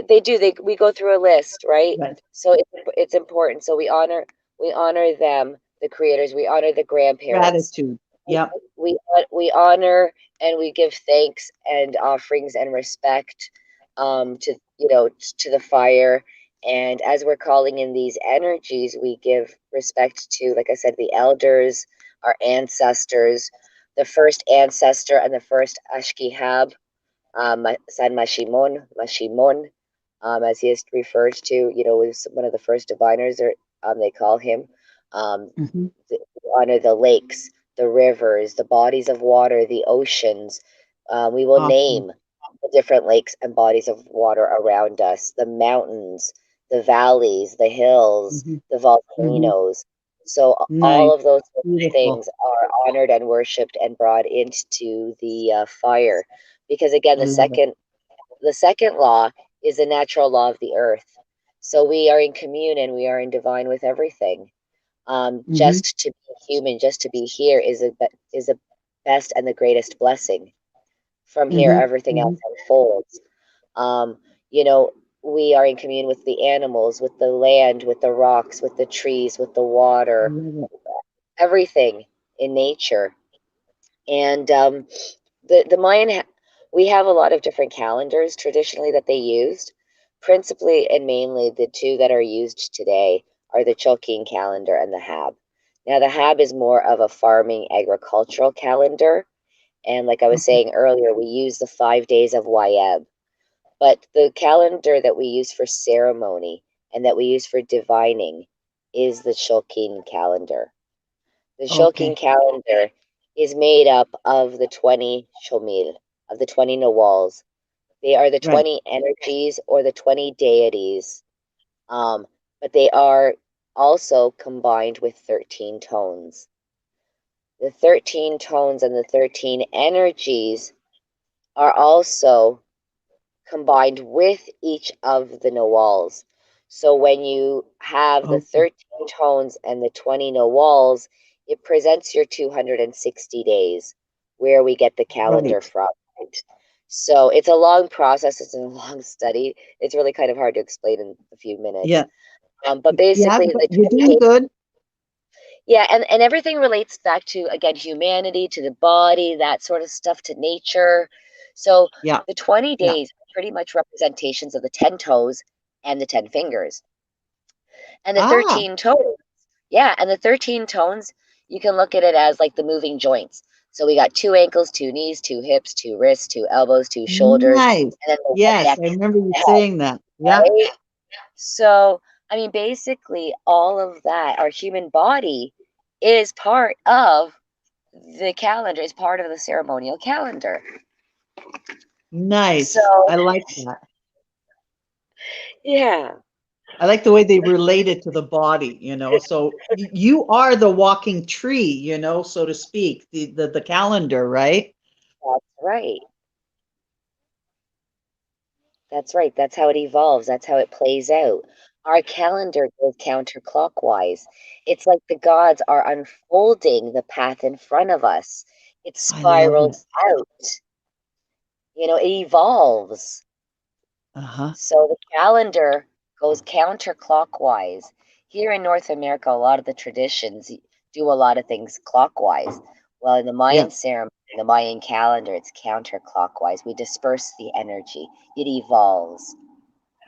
they do, we go through a list, right? Right. So it's important. So we honor them, the creators, we honor the grandparents. Gratitude. Yep. We honor and we give thanks and offerings and respect to to the fire. And as we're calling in these energies, we give respect to, like I said, the elders, our ancestors, the first ancestor and the first Ashkihab, San Mashimon, as he is referred to, was one of the first diviners, or they call him. We honor the lakes, the rivers, the bodies of water, the oceans. We will Awesome. name the different lakes and bodies of water around us, the mountains, the valleys, the hills, the volcanoes. So all Nice. of those Beautiful. things are honored and worshipped and brought into the fire, because again, I love it. the second law is the natural law of the earth. So we are in communion, we are in divine with everything. Just to be human, just to be here is a best and the greatest blessing. From here, everything else unfolds. Um, you know, we are in communion with the animals, with the land, with the rocks, with the trees, with the I water, love it. everything in nature. And the Mayan, we have a lot of different calendars traditionally that they used. Principally and mainly, the two that are used today are the Cholkin calendar and the Hab. Now, the Hab is more of a farming agricultural calendar. And like I was Okay. saying earlier, we use the 5 days of Wayeb. But the calendar that we use for ceremony and that we use for divining is the Cholkin calendar. The Shulkin Okay. calendar is made up of the 20 Shomil, of the 20 Nawals. They are the Right. 20 energies or the 20 deities, but they are also combined with 13 tones. The 13 tones and the 13 energies are also combined with each of the Nawals. So when you have the Okay. 13 tones and the 20 Nawals, it presents your 260 days, where we get the calendar Right. from. Right? So it's a long process, it's a long study. It's really kind of hard to explain in a few minutes. Yeah. But Yeah, basically, but you're doing good. yeah, and everything relates back to, again, humanity, to the body, that sort of stuff, to nature. So Yeah. the 20 Yeah. days are pretty much representations of the 10 toes and the 10 fingers. And the Ah. 13 tones, yeah, and the 13 tones, you can look at it as like the moving joints. So we got two ankles, two knees, two hips, two wrists, two elbows, two shoulders, Nice. and then the Yes, neck, I remember you the head, saying that. Yeah. right? So, I mean, basically, all of that, our human body is part of the calendar, is part of the ceremonial calendar. Nice. So, I like that. yeah. I like the way they relate it to the body, you know. So you are the walking tree, you know, so to speak, the calendar, right? That's right. That's right. That's how it evolves. That's how it plays out. Our calendar goes counterclockwise. It's like the gods are unfolding the path in front of us. It I love it. spirals out. You know, it evolves. Uh-huh. So the calendar goes counterclockwise. Here in North America, a lot of the traditions do a lot of things clockwise. Well, in the Yeah. Mayan ceremony, in the Mayan calendar, it's counterclockwise. We disperse the energy. It evolves.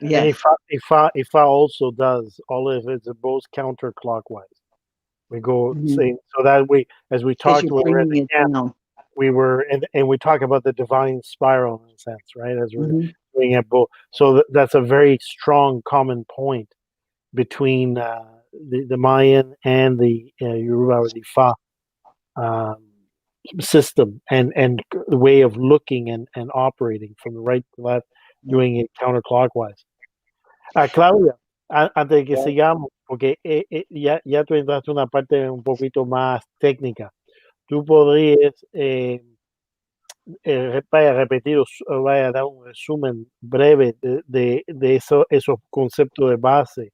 And Yes. Ifa also does all of it both counterclockwise. We go saying so that we, as we Because talked you're when we were at bringing the it camp, down. we were and we talk about the divine spiral in a sense, right? As we're Mhm. doing it both. So that's a very strong common point between the Mayan and the Yoruba or the Fa um, system and the way of looking and operating from the right to left, Yeah. doing it counterclockwise. Claudia, antes de que Yeah. sigamos, porque ya tú entraste en una parte un poquito más técnica, tú podrías vaya, repetir, vaya, dar un resumen breve de esos conceptos de base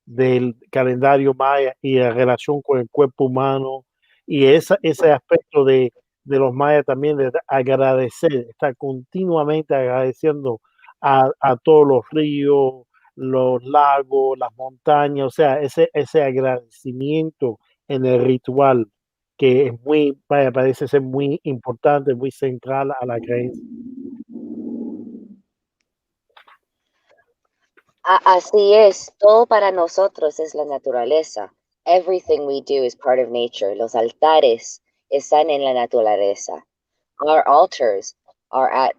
del calendario maya y la relación con el cuerpo humano y ese aspecto de los mayas también de agradecer, estar continuamente agradeciendo a todos los ríos, los lagos, las montañas, o sea, ese agradecimiento en el ritual que es muy, vaya, parece ser muy importante, muy central a la creencia. Así es, todo para nosotros es la naturaleza. Everything we do is part of nature. Los altares están en la naturaleza. Our altars are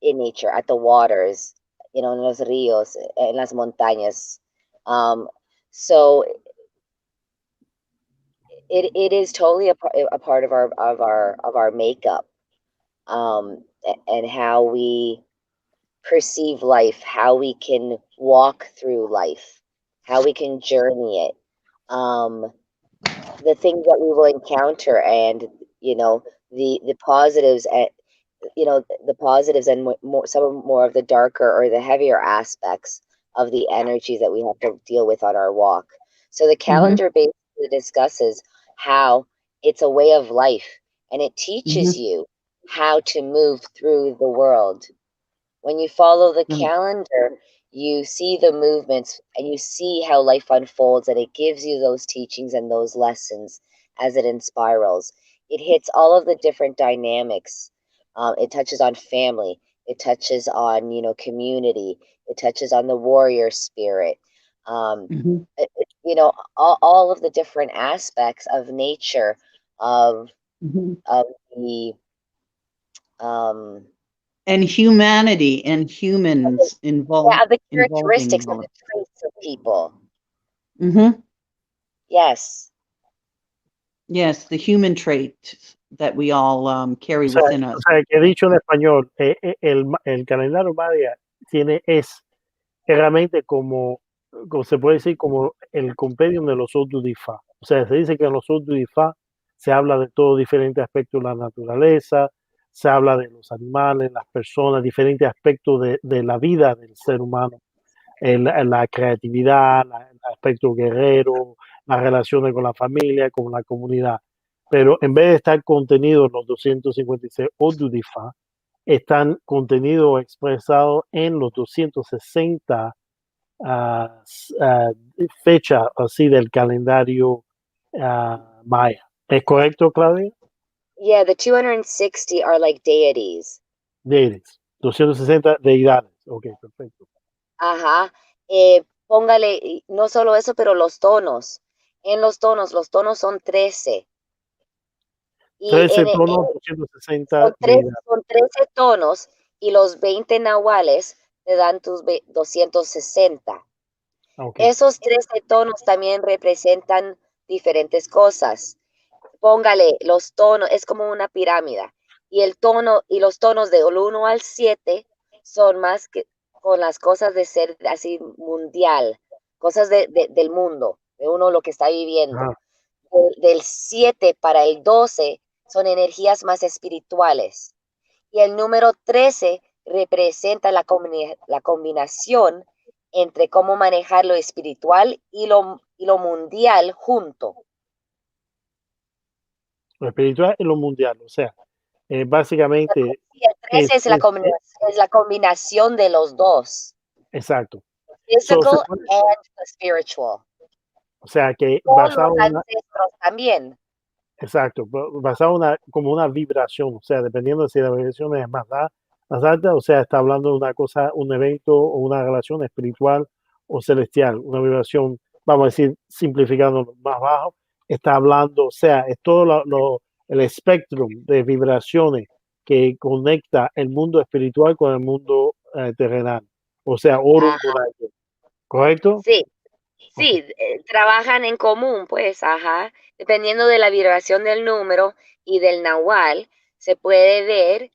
in nature, at the waters, you know, en los ríos, en las montañas. So it is totally a part of our makeup, and how we perceive life, how we can walk through life, how we can journey it, the things that we will encounter, and you know the positives, and you know the positives, and more of the darker or the heavier aspects of the energies that we have to deal with on our walk. So the Mhm. calendar basically discusses how it's a way of life, and it teaches Mhm. you how to move through the world. When you follow the Right. calendar, you see the movements and you see how life unfolds, and it gives you those teachings and those lessons as it inspirals. It hits all of the different dynamics. It touches on family. It touches on, you know, community. It touches on the warrior spirit. Mhm. You know, all of the different aspects of nature, of Mhm. of the um, And humanity and humans yeah, of the involving in characteristics of all the of traits of people. it. Mhm. Yes. Yes, the human trait that we all carry within O us. sea, que dicho en español, el calendario maya es realmente como se puede decir, como el compendium de los Odu de Ifá. O sea, se dice que en los Odu de Ifá se habla de todos diferentes aspectos de la naturaleza, se habla de los animales, las personas, diferentes aspectos de la vida del ser humano, la creatividad, el aspecto guerrero, las relaciones con la familia, con la comunidad. Pero en vez de estar contenidos en los 256 Odu de Ifá, están contenidos expresados en los 260 fecha así del calendario maya. ¿Es correcto, Claudia? Yeah, the 260 are like deities. Deities. 260 deidades. Ok, perfecto. Ajá. Póngale, no solo eso, pero los tonos. En los tonos son 13. Y 13 tonos, 260 deidades. son 13 tonos, y los 20 nahuales te dan tus 260. Ok. Esos 13 tonos también representan diferentes cosas. Póngale los tonos, es como una pirámide. Y el tono y los tonos del 1 al 7 son más que con las cosas de ser así mundial, cosas del mundo, de uno lo que está viviendo. Del 7 para el 12 son energías más espirituales. Y el número 13 representa la combinación entre cómo manejar lo espiritual y lo mundial junto. Lo espiritual y lo mundial, o sea, básicamente Y el 13 es la combinación de los dos. exacto. Physical and spiritual. O sea, que Con basado los en ancestros también. exacto, basado como una vibración, o sea, dependiendo si la vibración es más alta, o sea, está hablando de una cosa, un evento o una relación espiritual o celestial, una vibración, vamos a decir, simplificando más bajo, está hablando, o sea, es todo el espectro de vibraciones que conecta el mundo espiritual con el mundo terrenal, o sea, oro con aire, ¿correcto? Sí, Okay. sí, trabajan en común, pues, ajá. Dependiendo de la vibración del número y del nahual, se puede ver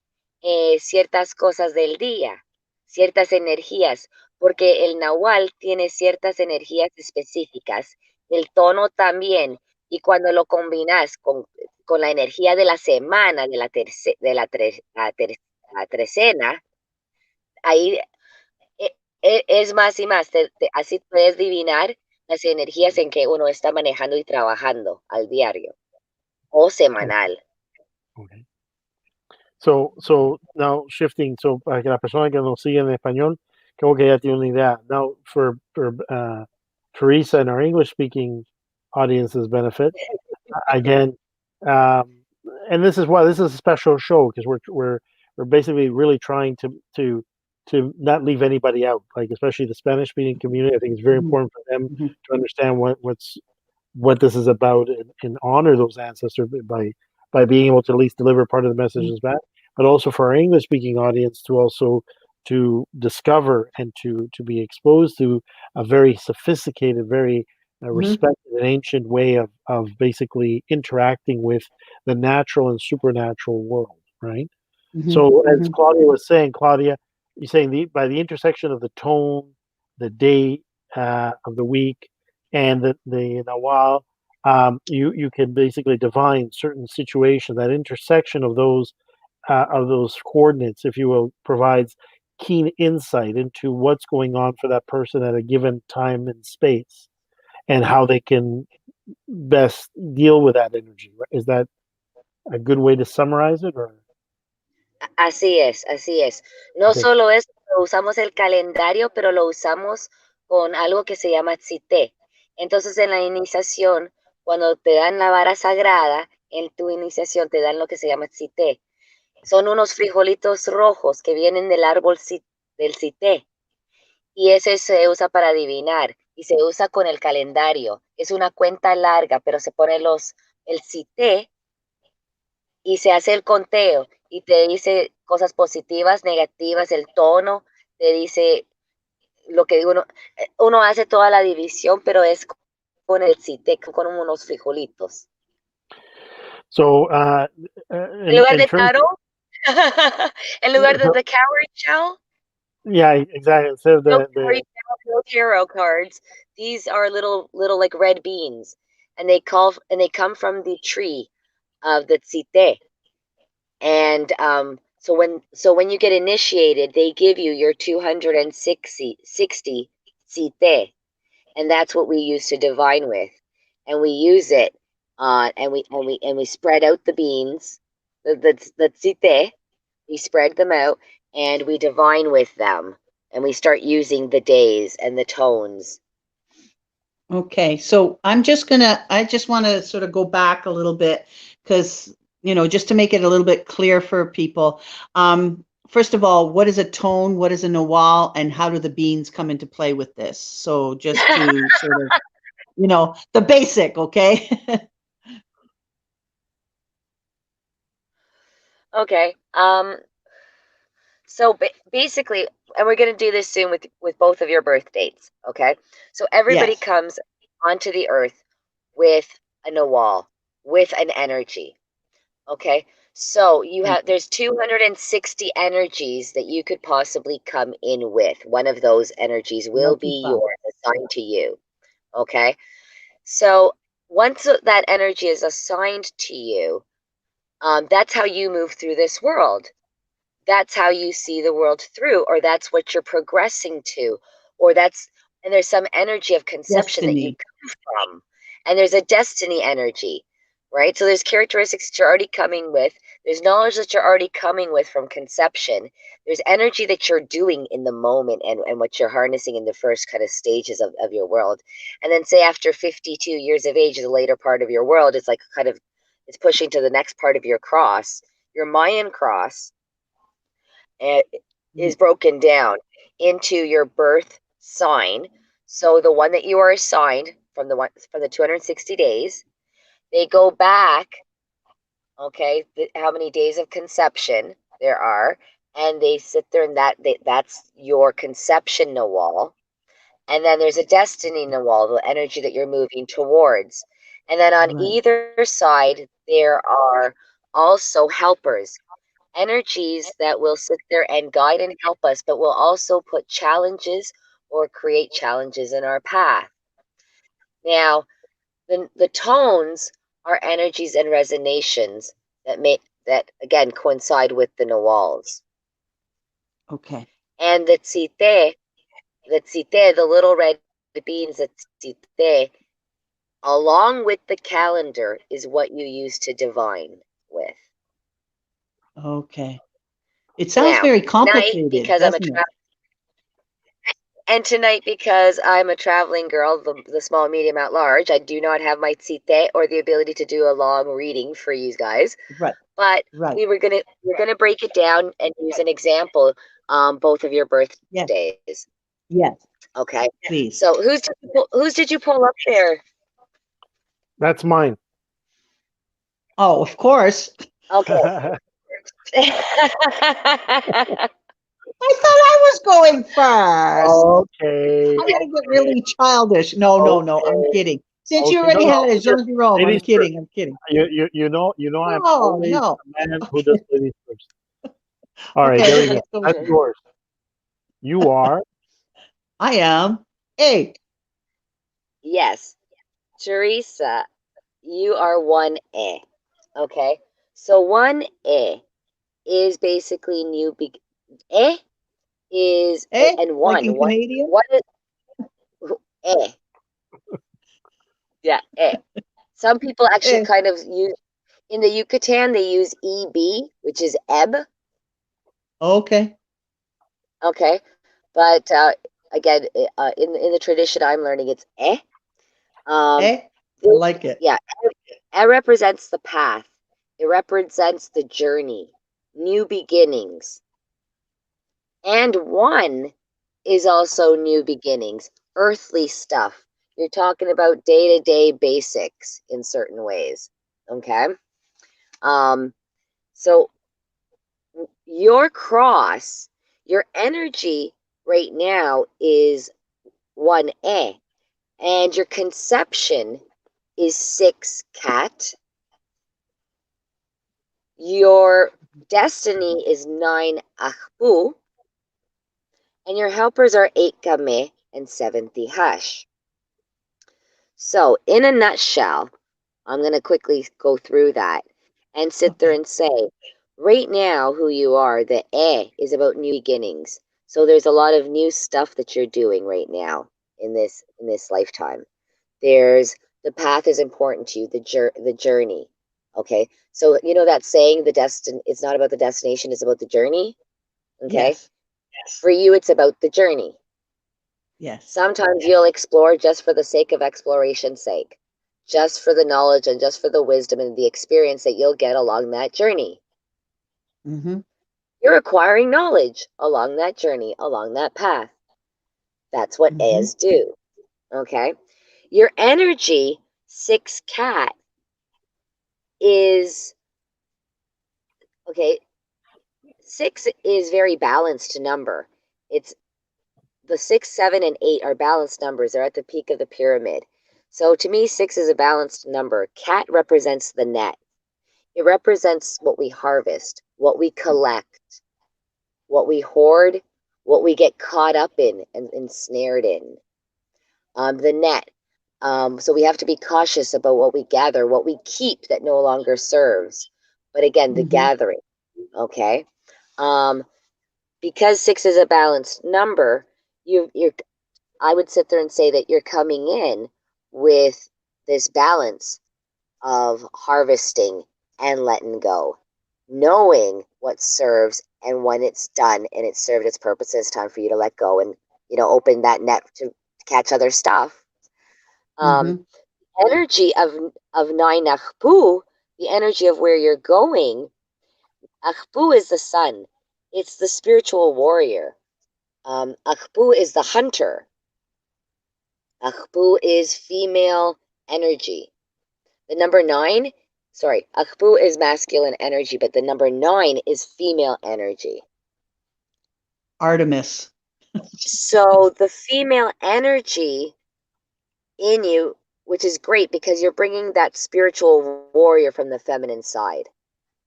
ciertas cosas del día, ciertas energías, porque el nahual tiene ciertas energías específicas, el tono también, y cuando lo combinas con la energía de la semana, la trecena, ahí es más y más, así puedes adivinar las energías en que uno está manejando y trabajando al diario o semanal. Okay. So now shifting, so para que la persona que nos sigue en español, creo que ya tiene una idea. Now for Teresa and our English speaking audience's benefit, again, um, and this is why this is a special show because we're basically really trying to not leave anybody out, like especially the Spanish speaking community. I think it's very important for them to understand what this is about and honor those ancestors by being able to at least deliver part of the messages back, but also for our English speaking audience to also to discover and to be exposed to a very sophisticated, very respected and ancient way of basically interacting with the natural and supernatural world, right? So as Claudia was saying, Claudia, you're saying by the intersection of the tone, the day of the week, and the nawal, you can basically divine certain situations. That intersection of those coordinates, if you will, provides keen insight into what's going on for that person at a given time and space, and how they can best deal with that energy. Is that a good way to summarize it, or? Así es, así es. No Okay. solo eso, usamos el calendario, pero lo usamos con algo que se llama tzité. Entonces, en la iniciación, cuando te dan la vara sagrada, en tu iniciación te dan lo que se llama tzité. Son unos frijolitos rojos que vienen del árbol del tzité. Y ese se usa para adivinar y se usa con el calendario. Es una cuenta larga, pero se pone el tzité y se hace el conteo y te dice cosas positivas, negativas, el tono, te dice lo que uno hace toda la división, pero es con el tzité, con unos frijolitos. So, En lugar in de terms, tarot, en lugar de the cowrie shell, yeah, exactly. So no the cowrie shell, no tarot cards. These are little like red beans, and they come from the tree of the tzité. And so when you get initiated, they give you your 260 tzité, and that's what we use to divine with, and we use it, and we spread out the beans, the tzité, we spread them out, and we divine with them, and we start using the days and the tones. Okay, so I just want to sort of go back a little bit because, just to make it a little bit clear for people. First of all, what is a tone? What is a nawal? And how do the beans come into play with this? So just to sort of, the basic, okay? Okay. So basically, and we're going to do this soon with both of your birth dates. Okay. So everybody Yes. comes onto the earth with a nawal, with an energy. Okay. So you have, there's 260 energies that you could possibly come in with. One of those energies will be yours, assigned to you. Okay. So once that energy is assigned to you, that's how you move through this world. That's how you see the world through, or that's what you're progressing to, or and there's some energy of conception that you come from, and there's a destiny energy, right? So there's characteristics that you're already coming with. There's knowledge that you're already coming with from conception. There's energy that you're doing in the moment and what you're harnessing in the first kind of stages of your world. And then say after 52 years of age, the later part of your world, it's like kind of, it's pushing to the next part of your cross, your Mayan cross, is broken down into your birth sign. So the one that you are assigned from the 260 days, they go back, okay, how many days of conception there are, and they sit there, and that's your conception Nawal. And then there's a destiny Nawal, the energy that you're moving towards. And then on either side, there are also helpers, energies that will sit there and guide and help us, but will also put challenges or create challenges in our path. Now, the tones are energies and resonations that again coincide with the Nawals. Okay. And the tsite, the little red beans, the tsite, along with the calendar, is what you use to divine with. Okay. It sounds very complicated, because doesn't it? And tonight, because I'm a traveling girl, the small, medium, at large, I do not have my tsite or the ability to do a long reading for you guys. Right. But we're gonna break it down and use an example, both of your birthdays. Yes. Okay. Please. So whose did you pull up there? That's mine. Oh, of course. Okay. I thought I was going first. Okay. I'm gonna get really childish. No, I'm kidding. Since you already had a Jean-Jerome, I'm kidding. You know, I'm Oh, always no. the man who does ladies first. All right, there you go. That's yours. You are. I am. A. Yes. Teresa, you are 1A. Okay. So 1A is basically new A is A? and one. Like in Canadian? What is A? Yeah, A. Some people actually kind of use, in the Yucatan, they use EB, which is Eb. Okay. Okay. But again, in the tradition I'm learning, it's E. I like it. Yeah. It represents the path. It represents the journey, new beginnings. And 1 is also new beginnings, earthly stuff. You're talking about day-to-day basics in certain ways. Okay. So your cross, your energy right now is 1A, and your conception is 6 cat. Your destiny is 9 Ajq'ij, and your helpers are 8 Game and 7 Tihash. So, in a nutshell, I'm going to quickly go through that and sit there and say, right now, who you are, the is about new beginnings. So there's a lot of new stuff that you're doing right now in this lifetime. There's the path is important to you, the journey. Okay, so you know that saying, it's not about the destination, it's about the journey. Okay, Yes. For you, it's about the journey. Yes. Sometimes you'll explore just for the sake of exploration's sake, just for the knowledge and just for the wisdom and the experience that you'll get along that journey. Mm-hmm. You're acquiring knowledge along that journey, along that path. That's what As do. Okay. Your energy, 6 cat, is, okay, 6 is very balanced number. It's the 6, 7, and 8 are balanced numbers. They're at the peak of the pyramid. So to me, 6 is a balanced number. Cat represents the net. It represents what we harvest, what we collect, what we hoard, what we get caught up in and ensnared in. The net. So we have to be cautious about what we gather, what we keep that no longer serves. But again, the gathering, okay? Because 6 is a balanced number, I would sit there and say that you're coming in with this balance of harvesting and letting go, knowing what serves and when it's done and it's served its purpose, it's time for you to let go and, open that net to catch other stuff. Energy of 9 Ajq'ij, the energy of where you're going. Ajq'ij is the sun. It's the spiritual warrior. Ajq'ij is the hunter. Ajq'ij is female energy. The number 9, Ajq'ij is masculine energy, but the number 9 is female energy. Artemis. So the female energy in you, which is great because you're bringing that spiritual warrior from the feminine side,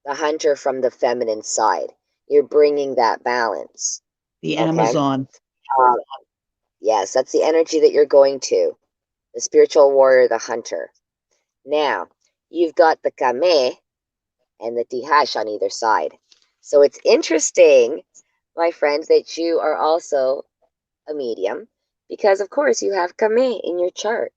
the hunter from the feminine side. You're bringing that balance. The Amazon. Yes, that's the energy that you're going to. The spiritual warrior, the hunter. Now, you've got the Kame and the Tihash on either side. So it's interesting, my friends, that you are also a medium because, of course, you have Kame in your chart.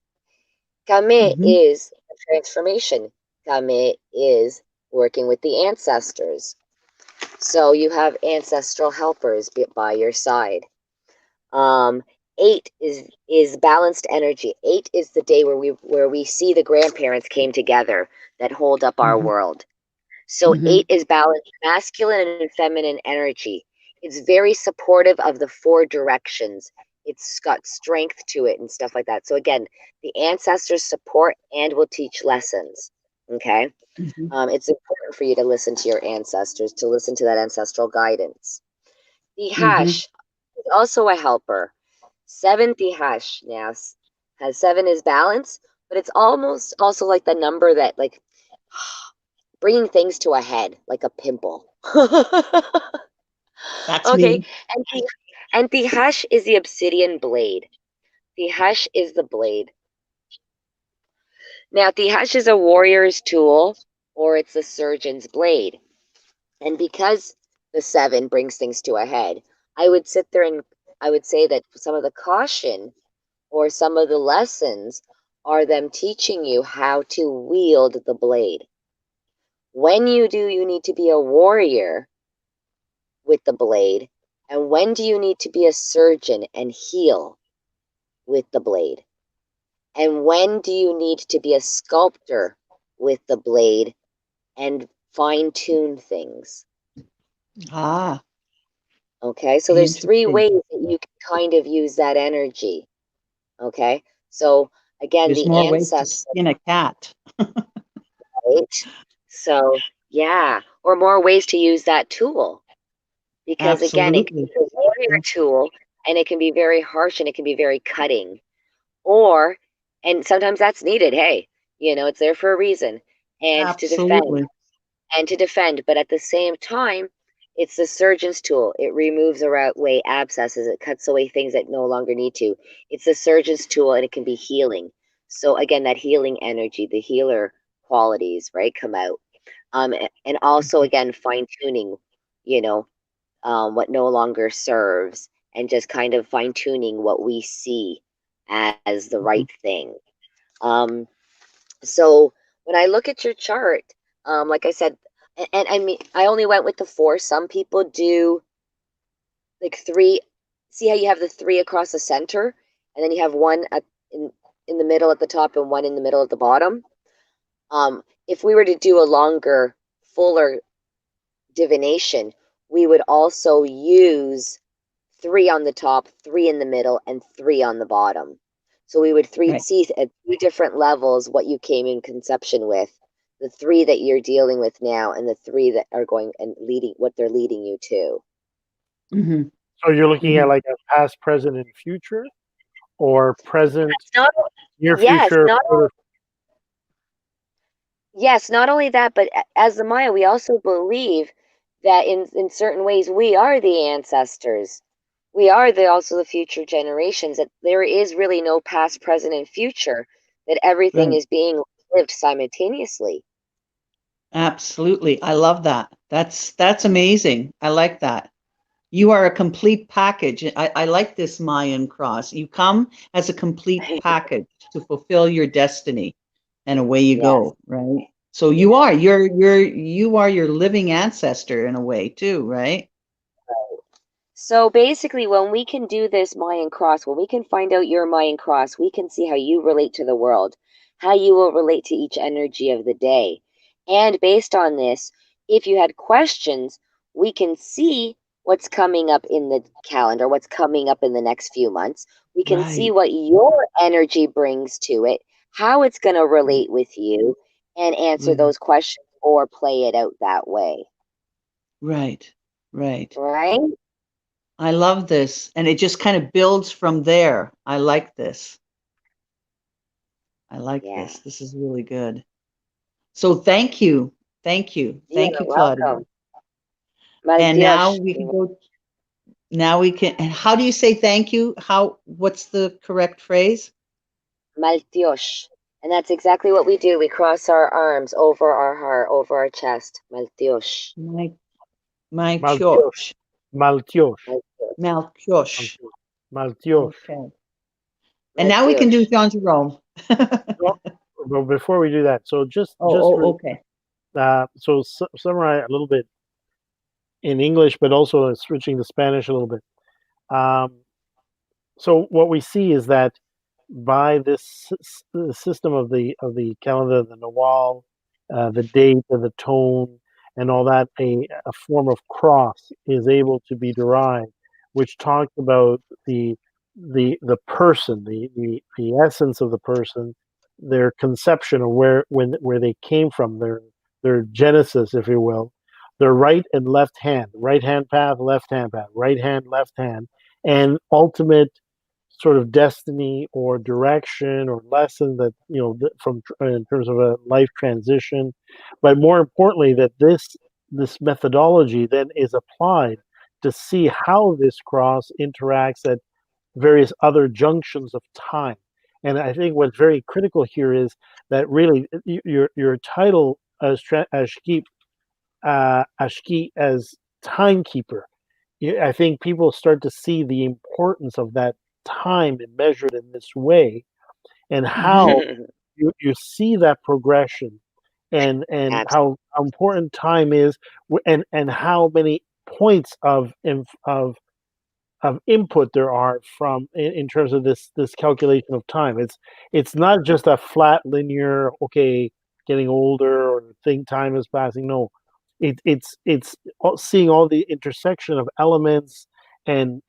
Kame is a transformation. Kame is working with the ancestors. So you have ancestral helpers by your side. 8 is balanced energy. 8 is the day where we see the grandparents came together that hold up our world. So 8 is balanced masculine and feminine energy. It's very supportive of the 4 directions. It's got strength to it and stuff like that. So again, the ancestors support and will teach lessons. Okay? It's important for you to listen to your ancestors, to listen to that ancestral guidance. The hash is also a helper. 7 Tihash now has 7 is balance, but it's almost also like the number that like bringing things to a head, like a pimple. That's okay, me. and Tihash is the obsidian blade. Tihash is the blade. Now, Tihash is a warrior's tool, or it's a surgeon's blade. And because the 7 brings things to a head, I would sit there and I would say that some of the caution or some of the lessons are them teaching you how to wield the blade. When you do, you need to be a warrior with the blade. And when do you need to be a surgeon and heal with the blade? And when do you need to be a sculptor with the blade and fine-tune things? Okay, so there's 3 ways that you can kind of use that energy. Okay, so again, there's the more ways to ancestors, skin a cat. right? So yeah, or more ways to use that tool. Because again, it can be a warrior tool and it can be very harsh and it can be very cutting. And sometimes that's needed. Hey, it's there for a reason. And to defend. But at the same time, it's the surgeon's tool. It removes away abscesses. It cuts away things that no longer need to. It's the surgeon's tool and it can be healing. So again, that healing energy, the healer qualities, right, come out. And also again, fine tuning, what no longer serves and just kind of fine tuning what we see as the right thing. So when I look at your chart, like I said, and I mean, I only went with the 4. Some people do like 3. See how you have the 3 across the center, and then you have 1 in the middle at the top and 1 in the middle at the bottom. If we were to do a longer, fuller divination, we would also use 3 on the top, 3 in the middle, and 3 on the bottom. So we would see at 3 different levels what you came in conception with, the 3 that you're dealing with now, and the 3 that are going and leading what they're leading you to. So you're looking at like a past, present, and future, or present, near future. Yes, not only that, but as the Maya, we also believe that in certain ways we are the ancestors. We are also the future generations, that there is really no past, present, and future, that everything Right. is being lived simultaneously. Absolutely. I love that. That's amazing. I like that. You are a complete package. I like this Mayan cross. You come as a complete package to fulfill your destiny, and away you Yes. go, right? So you are you are your living ancestor in a way too, right? So basically, when we can do this Mayan cross, when we can find out your Mayan cross, we can see how you relate to the world, how you will relate to each energy of the day. And based on this, if you had questions, we can see what's coming up in the calendar, what's coming up in the next few months. We can see Right. what your energy brings to it, how it's going to relate with you, and answer Right. those questions or play it out that way. Right. Right. Right? I love this. And it just kind of builds from there. I like this. I like Yeah. this. This is really good. So thank you. Thank you. You Thank are you, Claudia. welcome. And now Maldiosh. we can go, now we can, and how do you say thank you? What's the correct phrase? Maltiosh. And that's exactly what we do. We cross our arms over our heart, over our chest. Maltiosh. My, my Maltiosh. Church. Maltiosh. Maltiosh. Maltiosh. Okay. And now we can do Maltiosh. Jean-Jerome. Well, well, before we do that, so just for Okay. summarize a little bit in English, but also switching to Spanish a little bit. Um, so what we see is that by this the system of the calendar, the Nawal, the date and the tone, and all that, a form of cross is able to be derived, which talks about the person, the essence of the person, their conception of where they came from, their genesis, if you will, their right hand path, right hand, left hand, and ultimate sort of destiny or direction or lesson that from in terms of a life transition, but more importantly that this methodology then is applied to see how this cross interacts at various other junctions of time. And I think what's very critical here is that really your title as Ajq'ij as timekeeper, I think people start to see the importance of that time and measured in this way, and how you see that progression, and Absolutely. how important time is, and how many points of input there are from in terms of this calculation of time. It's not just a flat linear, okay, getting older or think time is passing. No, it's seeing all the intersection of elements and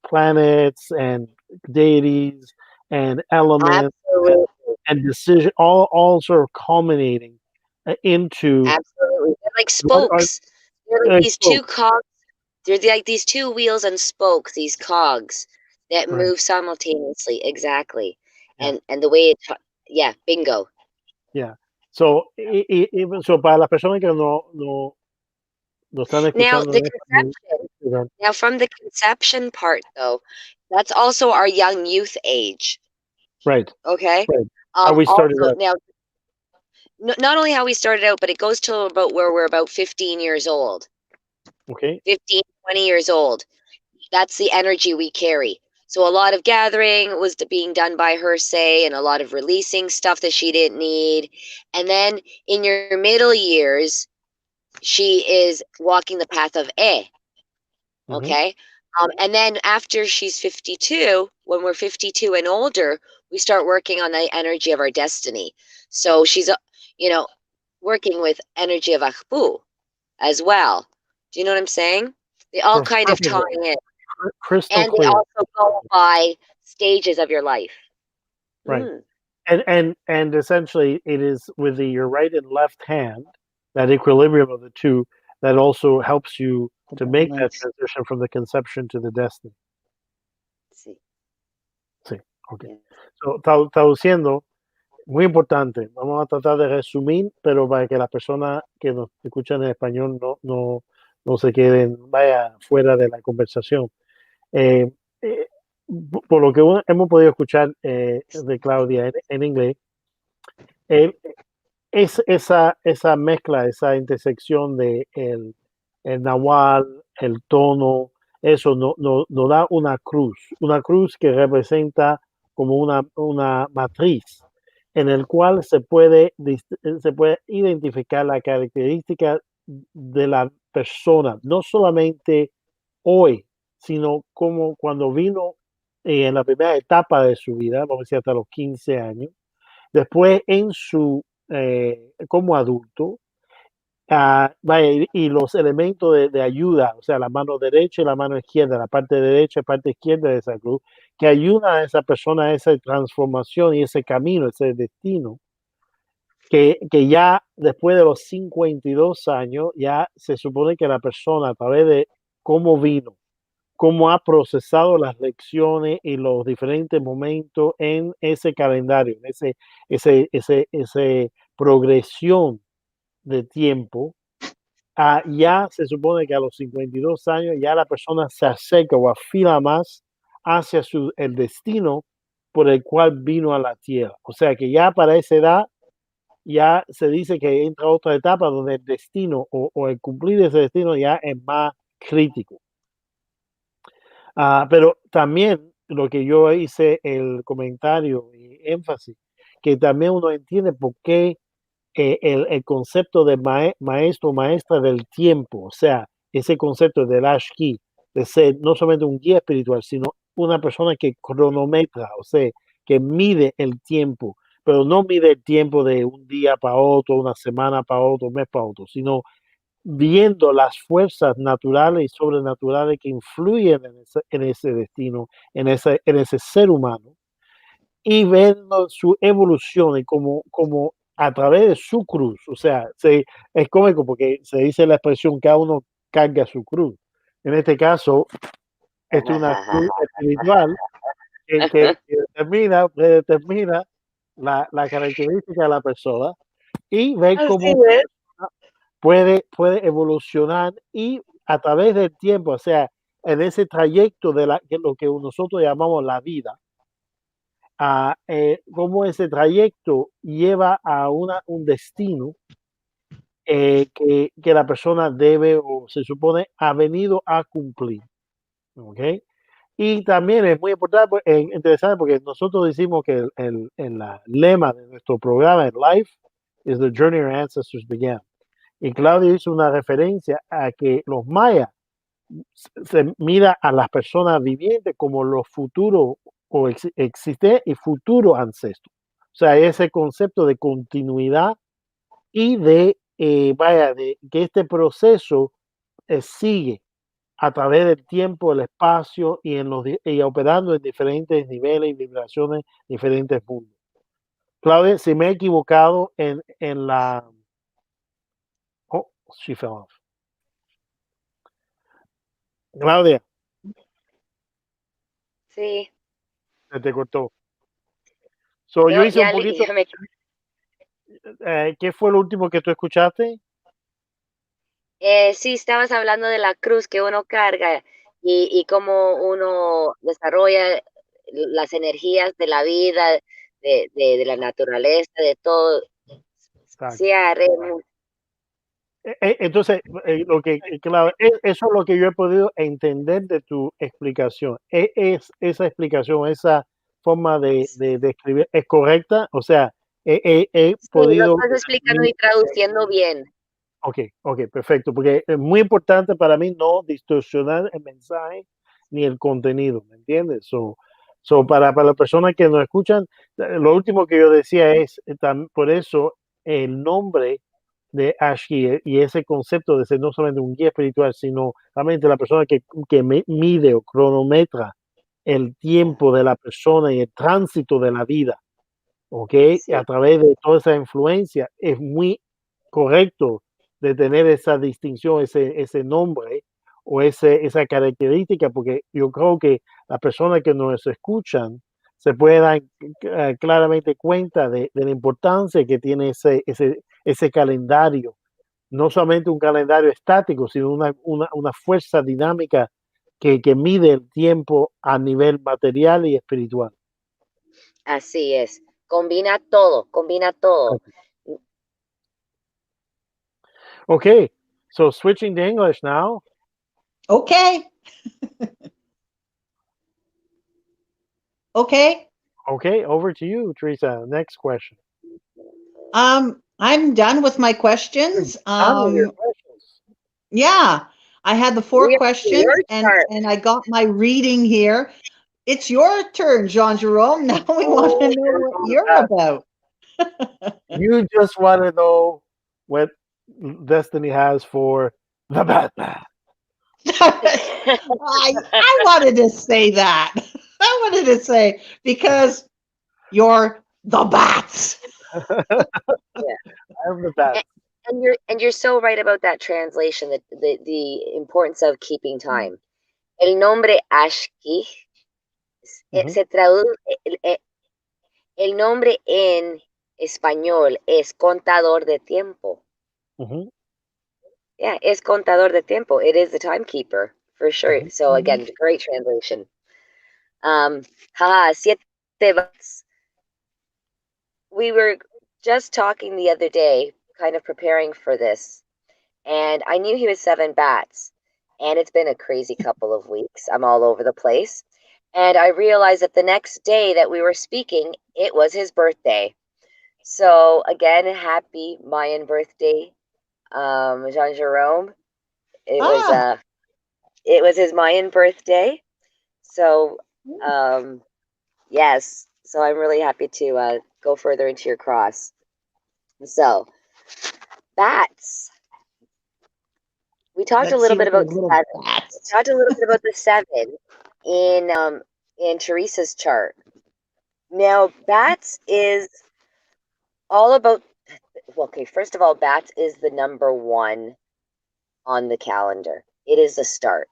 planets and deities and elements Absolutely. and decision, all sort of culminating into Absolutely. They're like what are spokes. They're like these two folks, cogs. They're like these two wheels and spokes, these cogs that right? move simultaneously. Exactly. Yeah. And the way yeah, bingo. Yeah. So, so para las personas que no están Now, escuchando the en español, conception. Now, from the conception part, though, that's also our young youth age. right, Okay. right. How we started Also, out. now, not only how we started out, but it goes to about where we're about 15 years old, Okay. 15, 20 years old. That's the energy we carry. So a lot of gathering was being done by her, say, and a lot of releasing stuff that she didn't need. And then in your middle years, she is walking the path of E. Mm-hmm. Okay. And then after she's 52, when we're 52 and older, we start working on the energy of our destiny. So she's, you know, working with energy of Ahbu as well. Do you know what I'm saying? They all kind of tie Perfectly. in. Crystal And they clear. also go by stages of your life. Right. Mm. And essentially it is with your right and left hand, that equilibrium of the two, that also helps you The to make that balance. transition from the conception to the destiny. Sí. Sí. Okay. Yes. So, traduciendo, Muy importante. Vamos a tratar de resumir, pero para que las personas que nos escuchan en español no se queden, vaya, fuera de la conversación. Eh, eh, por lo que hemos podido escuchar de Claudia en inglés, eh, es esa mezcla, esa intersección de el nahual, el tono, eso nos da una cruz que representa como una matriz en el cual se puede identificar la característica de la persona, no solamente hoy, sino como cuando vino en la primera etapa de su vida, vamos a decir hasta los 15 años, después como adulto, vaya, y los elementos de ayuda, o sea, la mano derecha y la mano izquierda, la parte derecha y parte izquierda de esa cruz, que ayuda a esa persona a esa transformación y ese camino, ese destino, que ya después de los 52 años, ya se supone que la persona, a través de cómo vino, cómo ha procesado las lecciones y los diferentes momentos en ese calendario, en ese progresión de tiempo, ya se supone que a los 52 años ya la persona se acerca o afila más hacia el destino por el cual vino a la tierra. O sea que ya para esa edad ya se dice que entra otra etapa donde el destino o el cumplir ese destino ya es más crítico. Pero también lo que yo hice el comentario y énfasis, que también uno entiende por qué el concepto de maestro o maestra del tiempo, o sea, ese concepto del Ajq'ij, de ser no solamente un guía espiritual, sino una persona que cronometra, o sea, que mide el tiempo, pero no mide el tiempo de un día para otro, una semana para otro, un mes para otro, sino viendo las fuerzas naturales y sobrenaturales que influyen en ese destino, en ese ser humano, y viendo su evolución y como a través de su cruz, o sea, es cómico porque se dice la expresión cada uno carga su cruz. En este caso, es una cruz espiritual que predetermina la característica de la persona y ver Así cómo es. puede evolucionar y a través del tiempo, o sea, en ese trayecto de lo que nosotros llamamos la vida, cómo ese trayecto lleva a un destino que la persona debe o se supone ha venido a cumplir. ¿Okay? Y también es muy importante, interesante porque nosotros decimos que el lema de nuestro programa en Life is the journey our ancestors began. Y Claudio hizo una referencia a que los mayas se mira a las personas vivientes como los futuros o existe y futuro ancestros. O sea, ese concepto de continuidad y de que este proceso sigue a través del tiempo, el espacio y operando en diferentes niveles y vibraciones, diferentes mundos. Claudia, si me he equivocado en la... Oh, she fell off. Claudia, Sí. se te cortó. So, yo No, hice un poquito... ya me ¿Qué fue lo último que tú escuchaste? sí, estabas hablando de la cruz que uno carga y cómo uno desarrolla las energías de la vida, de la naturaleza, de todo. Exacto. Sí, Entonces, claro, eso es lo que yo he podido entender de tu explicación. Esa explicación, esa forma de escribir, ¿es correcta? O sea, he sí, lo podido... estás explicando y traduciendo bien. Ok, perfecto, porque es muy importante para mí no distorsionar el mensaje ni el contenido, ¿me entiendes? Para las personas que nos escuchan, lo último que yo decía es, por eso el nombre de Ashki y ese concepto de ser no solamente un guía espiritual, sino realmente la persona que mide o cronometra el tiempo de la persona y el tránsito de la vida, ¿ok? A Sí, través de toda esa influencia, es muy correcto de tener esa distinción, ese nombre o esa característica, porque yo creo que las personas que nos escuchan se puede dar claramente cuenta de la importancia que tiene ese calendario. No solamente un calendario estático, sino una fuerza dinámica que mide el tiempo a nivel material y espiritual. Así es. Combina todo, combina todo. Okay, so switching to English now. Okay. Okay. Okay, over to you, Teresa. Next question. I'm done with my questions. Done with your questions. Yeah, I had the 4 questions your and turn. I got my reading here. It's your turn, Jean-Jerome. Now we want to know what you're about. You just want to know what Destiny has for the Batman. I wanted to say that. I wanted to say because you're the bats. I'm the Bat. And you're so right about that translation, that the importance of keeping time. El nombre Ajq'ij se traduce, el nombre en español es contador de tiempo. Yeah, es contador de tiempo. It is the timekeeper for sure. So again, great translation. Siete bats. We were just talking the other day, kind of preparing for this, and I knew he was 7 bats, and it's been a crazy couple of weeks. I'm all over the place, and I realized that the next day that we were speaking, it was his birthday. So again, happy Mayan birthday, Jean-Jerome. It was his Mayan birthday. So yes, so I'm really happy to go further into your cross. So bats. We talked a little bit about the 7. We talked a little bit about the 7 in Teresa's chart. Now, bats is all about. Okay, first of all, bats is the number 1 on the calendar. It is the start.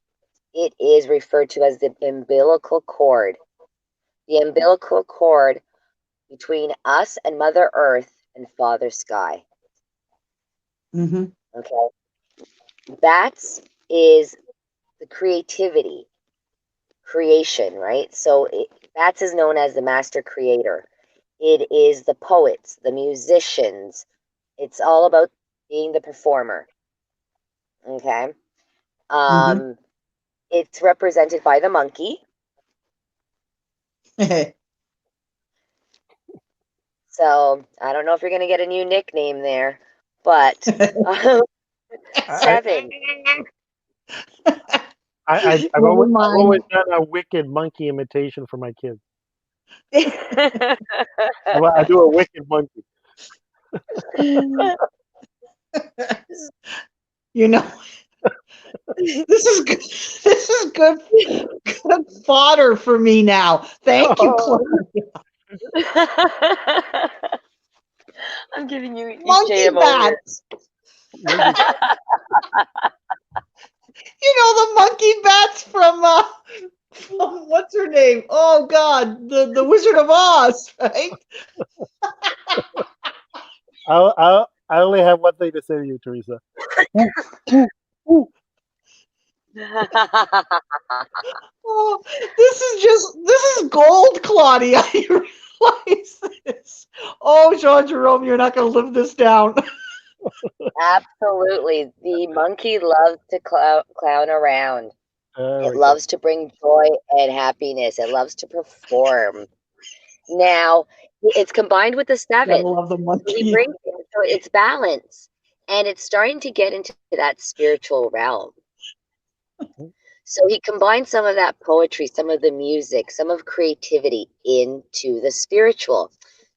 It is referred to as the umbilical cord. The umbilical cord between us and Mother Earth and Father Sky. Okay. Bats is the creativity, creation, right? So bats is known as the master creator. It is the poets, the musicians. It's all about being the performer. Okay. It's represented by the monkey. So I don't know if you're going to get a new nickname there, but 7. I've always done a wicked monkey imitation for my kids. Well, I do a wicked monkey. You know, this is good fodder for me now. Thank you, Claudia. I'm giving you monkey bats. You know the monkey bats from what's her name? Oh God, the Wizard of Oz, right? I only have one thing to say to you, Teresa. Oh, this is gold, Claudia. You realize this? Oh, Jean-Jerome, you're not going to live this down. Absolutely. The monkey loves to clown around. It loves to bring joy and happiness. It loves to perform. Now, it's combined with the 7. I love the monkey. So it's balance. And it's starting to get into that spiritual realm. So he combines some of that poetry, some of the music, some of creativity into the spiritual.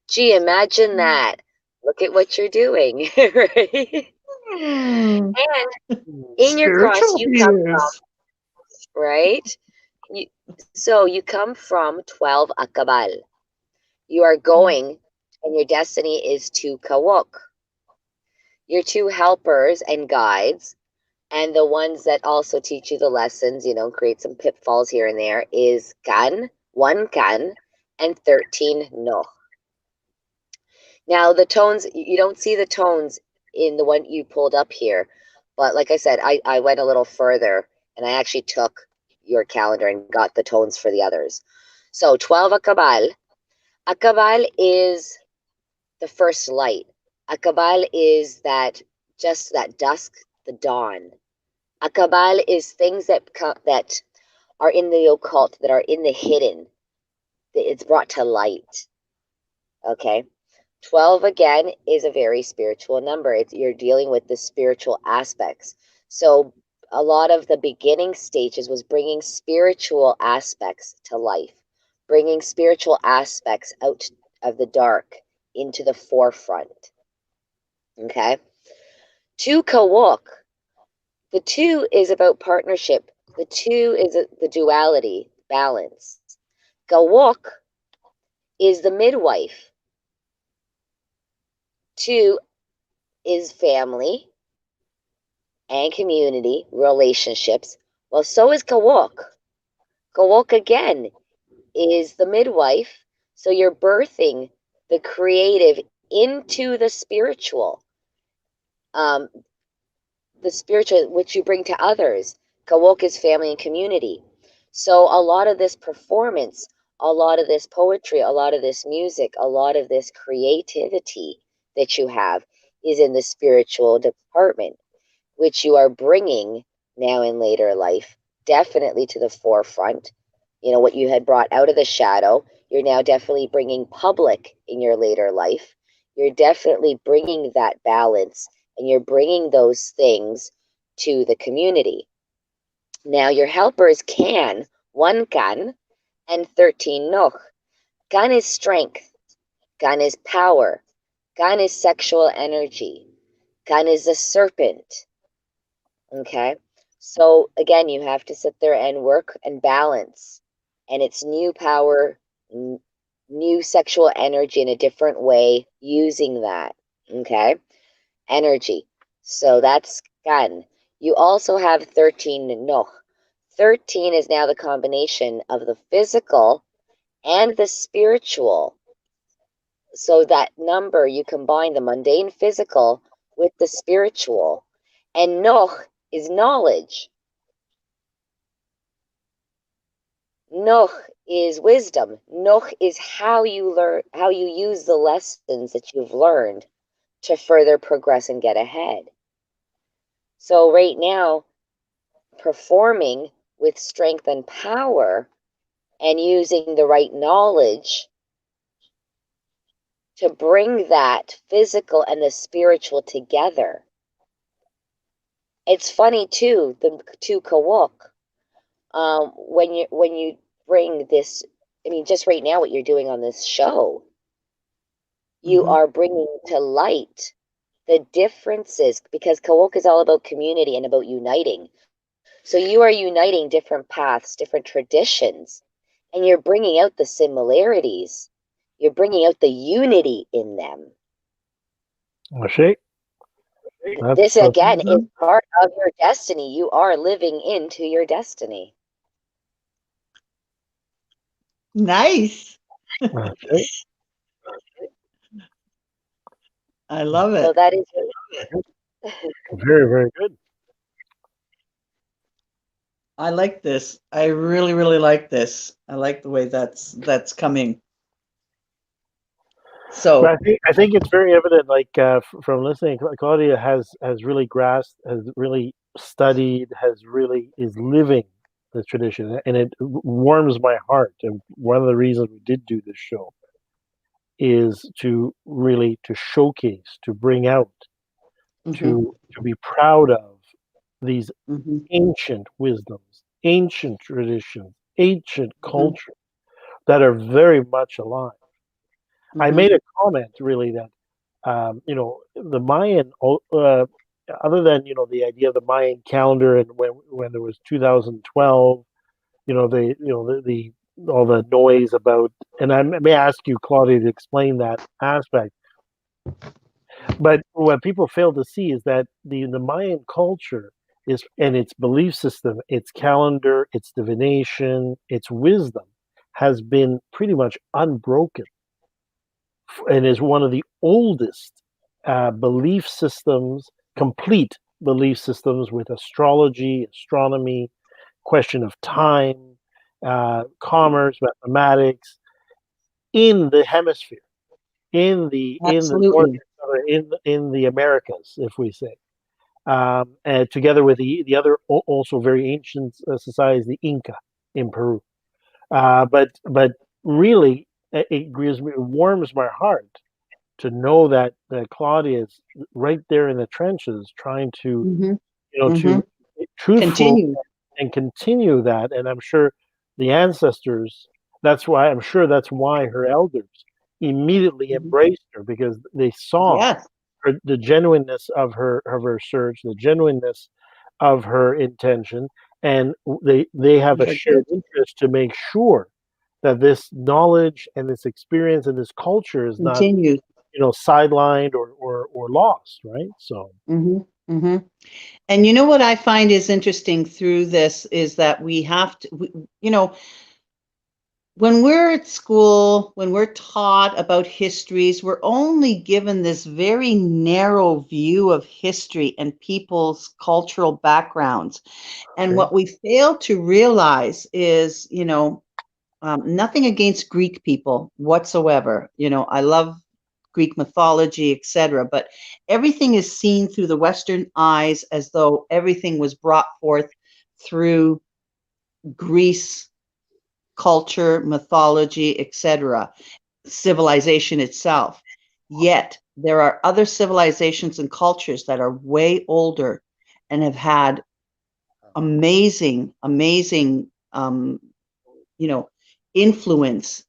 Gee, imagine that. Look at what you're doing, right? And in your cross, you come from, right? So you come from 12 Akabal. You are going, and your destiny is to Kawok. Your 2 helpers and guides, and the ones that also teach you the lessons, create some pitfalls here and there, is Kan, 1 Kan, and 13 no. Now the tones, you don't see the tones in the one you pulled up here, but like I said, I went a little further and I actually took your calendar and got the tones for the others. So 12 Akabal. Akabal is the first light. Akabal is that just that dusk, the dawn. Akabal is things that are in the occult, that are in the hidden. It's brought to light. Okay. 12 again is a very spiritual number. You're dealing with the spiritual aspects. So a lot of the beginning stages was bringing spiritual aspects to life, bringing spiritual aspects out of the dark into the forefront. Okay. 2 Kawok. The 2 is about partnership. The 2 is the duality, balance. Kawok is the midwife. 2 is family and community, relationships. Well, so is Kawok. Kawok again is the midwife. So you're birthing the creative into the spiritual which you bring to others. Kawok is family and community. So a lot of this performance, a lot of this poetry, a lot of this music, a lot of this creativity that you have is in the spiritual department, which you are bringing now in later life definitely to the forefront. You know, what you had brought out of the shadow, you're now definitely bringing public in your later life. You're definitely bringing that balance, and you're bringing those things to the community. Now, your helpers can, 1 kan and 13 noch. Kan is strength. Kan is power. Kan is sexual energy. Kan is the serpent. Okay? So, again, you have to sit there and work and balance. And it's new power, new sexual energy in a different way, using that. Okay? Energy. So that's kan. You also have 13 noch. 13 is now the combination of the physical and the spiritual. So that number, you combine the mundane physical with the spiritual. And noch is knowledge. Noch is wisdom. Noch is how you learn, how you use the lessons that you've learned to further progress and get ahead. So right now, performing with strength and power and using the right knowledge to bring that physical and the spiritual together. It's funny too, the 2 Kawok. When you bring this, I mean, just right now what you're doing on this show, you are bringing to light the differences, because Kawok is all about community and about uniting. So you are uniting different paths, different traditions, and you're bringing out the similarities. You're bringing out the unity in them. Okay. This, again, is part of your destiny. You are living into your destiny. Nice. Okay. I love it. So that is Very, very good. I like this. I really, really like this. I like the way that's coming. So But I think it's very evident, like from listening, Claudia has really grasped, has really studied, is living this tradition, and it warms my heart. And one of the reasons we did do this show is to really to showcase, to bring out, to be proud of these ancient wisdoms, ancient traditions, ancient culture that are very much alive. I made a comment really that you know, the Mayan, other than, you know, the idea of the Mayan calendar, and when there was 2012, you know, the all the noise about, and I may ask you, Claudia, to explain that aspect. But what people fail to see is that the Mayan culture is, and its belief system, its calendar, its divination, its wisdom, has been pretty much unbroken and is one of the oldest belief systems, complete belief systems with astrology, astronomy, question of time, commerce, mathematics in the hemisphere, in the Absolutely. in the Americas, if we say, and together with the other also very ancient societies, the Inca in Peru. But really, it warms my heart to know that Claudia is right there in the trenches, trying to to be truthful Continue. and continue that. And I'm sure the ancestors. That's why her elders immediately embraced her, because they saw Yes. the genuineness of her search, the genuineness of her intention, and they have a Her shared gift. interest to make sure that this knowledge and this experience and this culture is not Continue. sidelined or lost, right? So And you know what I find is interesting through this is that we have to, when we're at school, when we're taught about histories, we're only given this very narrow view of history and people's cultural backgrounds. And okay. what we fail to realize is, nothing against Greek people whatsoever. I love Greek mythology, etc. But everything is seen through the Western eyes as though everything was brought forth through Greece culture, mythology, etc., civilization itself. Yet there are other civilizations and cultures that are way older and have had amazing, amazing, influence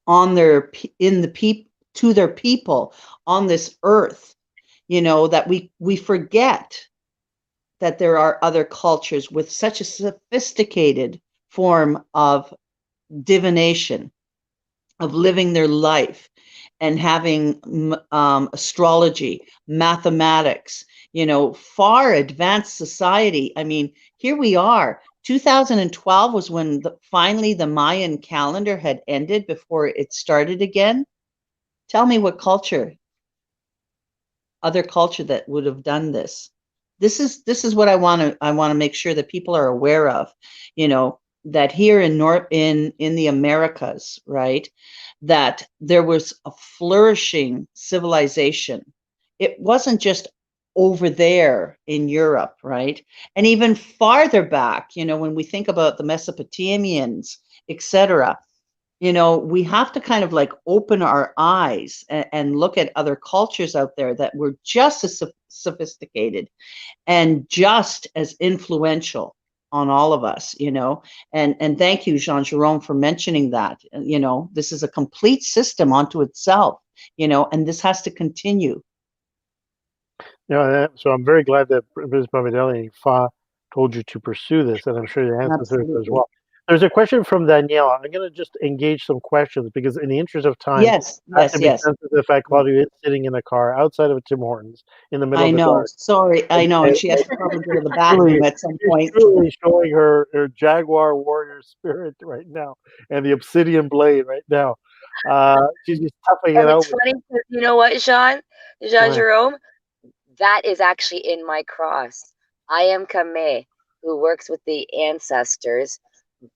on to their people on this earth. That we forget that there are other cultures with such a sophisticated form of divination, of living their life and having astrology, mathematics, far advanced society. I mean, here we are. 2012 was when finally the Mayan calendar had ended before it started again. Tell me what other culture that would have done this. This is what I want to make sure that people are aware of, that here in the Americas, right, that there was a flourishing civilization. It wasn't just over there in Europe, right? And even farther back, when we think about the Mesopotamians, etc., we have to kind of like open our eyes and look at other cultures out there that were just as sophisticated and just as influential on all of us, and thank you, Jean-Jerome, for mentioning that. This is a complete system unto itself, and this has to continue. So I'm very glad that Ms. Bavidelli Fa told you to pursue this, and I'm sure the ancestors as well. There's a question from Danielle. I'm going to just engage some questions because, in the interest of time, yes, I have to be sensitive to the fact Claudia is sitting in a car outside of Tim Hortons in the middle of the dark. Sorry, I know, and she has to probably go to the bathroom at some point. She's truly showing her Jaguar warrior spirit right now, and the obsidian blade right now. She's just toughing it out. It's funny because you know what, Jean-Jerome? That is actually in my cross. I am Kame, who works with the ancestors,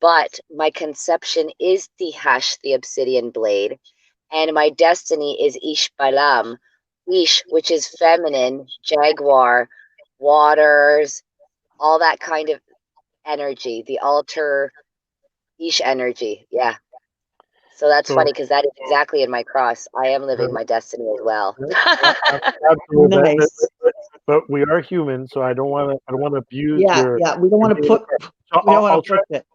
but my conception is Tihash, the obsidian blade, and my destiny is Ishbalam, Ish, which is feminine, Jaguar, waters, all that kind of energy, the altar, Ish energy. Yeah. So that's funny because that is exactly in my cross. I am living my destiny as well. Absolutely. Nice. But we are human, so I don't want to abuse your. Yeah. We don't want to put. So we don't want to put it.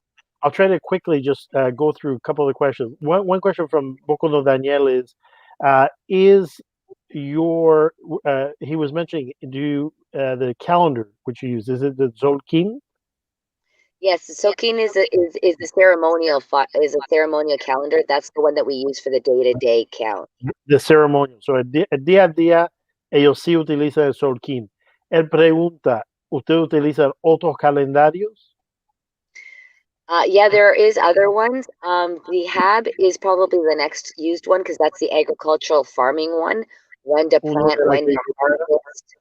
I'll try to quickly just go through a couple of questions. One question from Bocono Daniel is your he was mentioning the calendar which you use, is it the Zolkin? Yes, the Zolkin is the ceremonial calendar. That's the one that we use for the day-to-day count. The ceremonial. So el día a día ellos sí utilizan el Zolkin. Él pregunta, ¿usted utiliza otros calendarios? Yeah, there is other ones. The HAB is probably the next used one because that's the agricultural farming one. When to Uno plant, de la when to agricultura. harvest.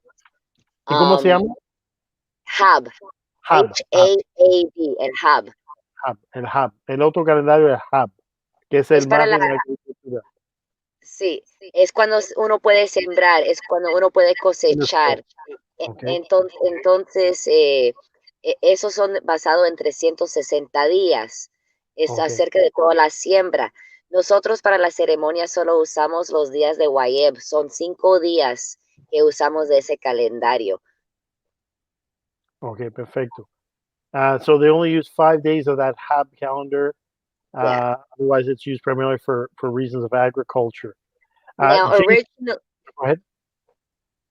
¿Y cómo se llama? HAB. Hub. HAAB, el HAB. Hub. El Hub. El otro calendario es Hub, que es Es el para más la, de la agricultura. sí, es cuando uno puede sembrar, es cuando uno puede cosechar. Okay. Entonces, esos son basados en 360 días. Es Okay. acerca de toda la siembra. Nosotros para la ceremonia solo usamos los días de Wayeb. Son 5 días que usamos de ese calendario. Okay, perfecto. So they only use 5 days of that Hab calendar. Yeah. Otherwise, it's used primarily for reasons of agriculture. Now, Jane, original. go ahead.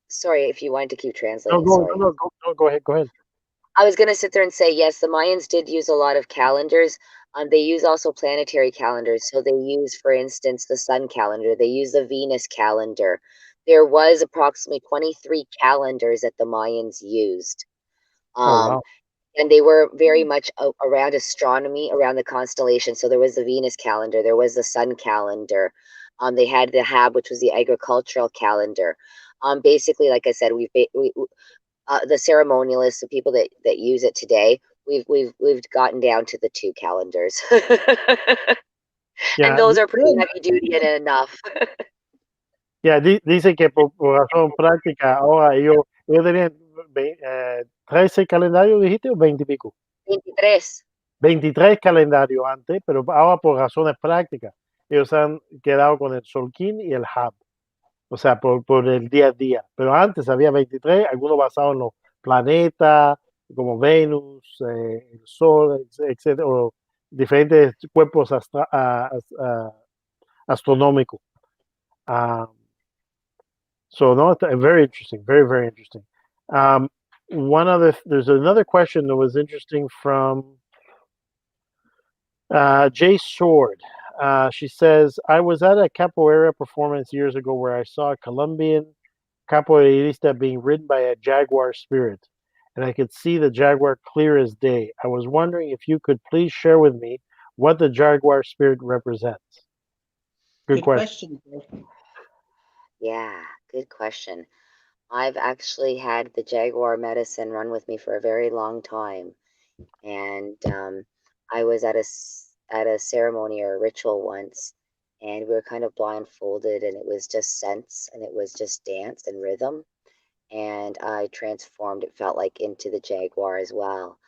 Sorry if you wanted to keep No, translating. go ahead. Go ahead. I was going to sit there and say, yes, the Mayans did use a lot of calendars. They use also planetary calendars. So they use, for instance, the sun calendar. They use the Venus calendar. There was approximately 23 calendars that the Mayans used. Oh, wow. And they were very much around astronomy, around the constellation. So there was the Venus calendar. There was the sun calendar. They had the HAB, which was the agricultural calendar. Basically, like I said, the ceremonialists, the people that use it today, we've gotten down to the 2 calendars. Yeah, and those are pretty heavy duty and enough. Yeah, dice que por razón práctica, ahora ellos tenían 13 calendarios, dijiste, o 20 y pico. 23. 23 calendarios antes, pero ahora por razones prácticas, ellos han quedado con el Solkin y el Hab. O sea, por el día a día. Pero antes había 23, algunos basados en los planetas, como Venus, el Sol, etcétera, o diferentes cuerpos astronómicos. So no, very interesting, very, very interesting. There's another question that was interesting from Jay Sword. She says, I was at a capoeira performance years ago where I saw a Colombian capoeirista being ridden by a jaguar spirit, and I could see the jaguar clear as day. I was wondering if you could please share with me what the jaguar spirit represents. Good question. Yeah, good question. I've actually had the jaguar medicine run with me for a very long time. And I was at a ceremony or a ritual once, and we were kind of blindfolded, and it was just sense, and it was just dance and rhythm, and I transformed, it felt like, into the jaguar as well.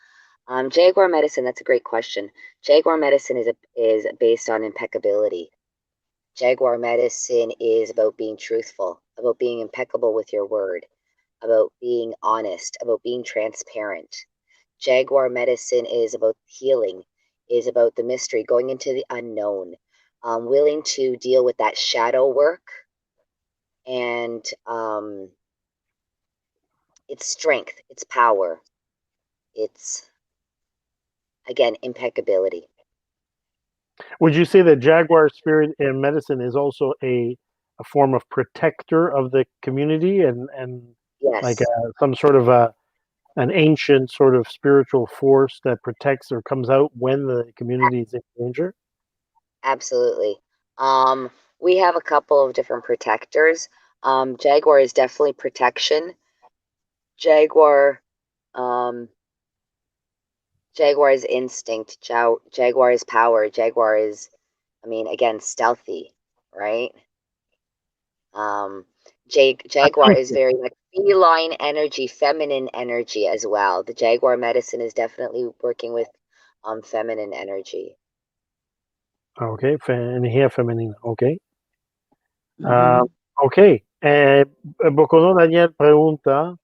Jaguar medicine, that's a great question. Jaguar medicine is based on impeccability. Jaguar medicine is about being truthful, about being impeccable with your word, about being honest, about being transparent. Jaguar medicine is about healing, is about the mystery, going into the unknown, willing to deal with that shadow work, and it's strength, it's power, it's, again, impeccability. Would you say that jaguar spirit in medicine is also a form of protector of the community and Yes. like some sort of an ancient sort of spiritual force that protects or comes out when the community is in danger? Absolutely. We have a couple of different protectors. Jaguar is definitely protection. Jaguar is instinct. Jaguar is power. Jaguar is, again, stealthy, right? Jaguar is very much feline energy, feminine energy as well. The jaguar medicine is definitely working with feminine energy. Okay, energía femenina, okay. Okay, Bocono Daniel pregunta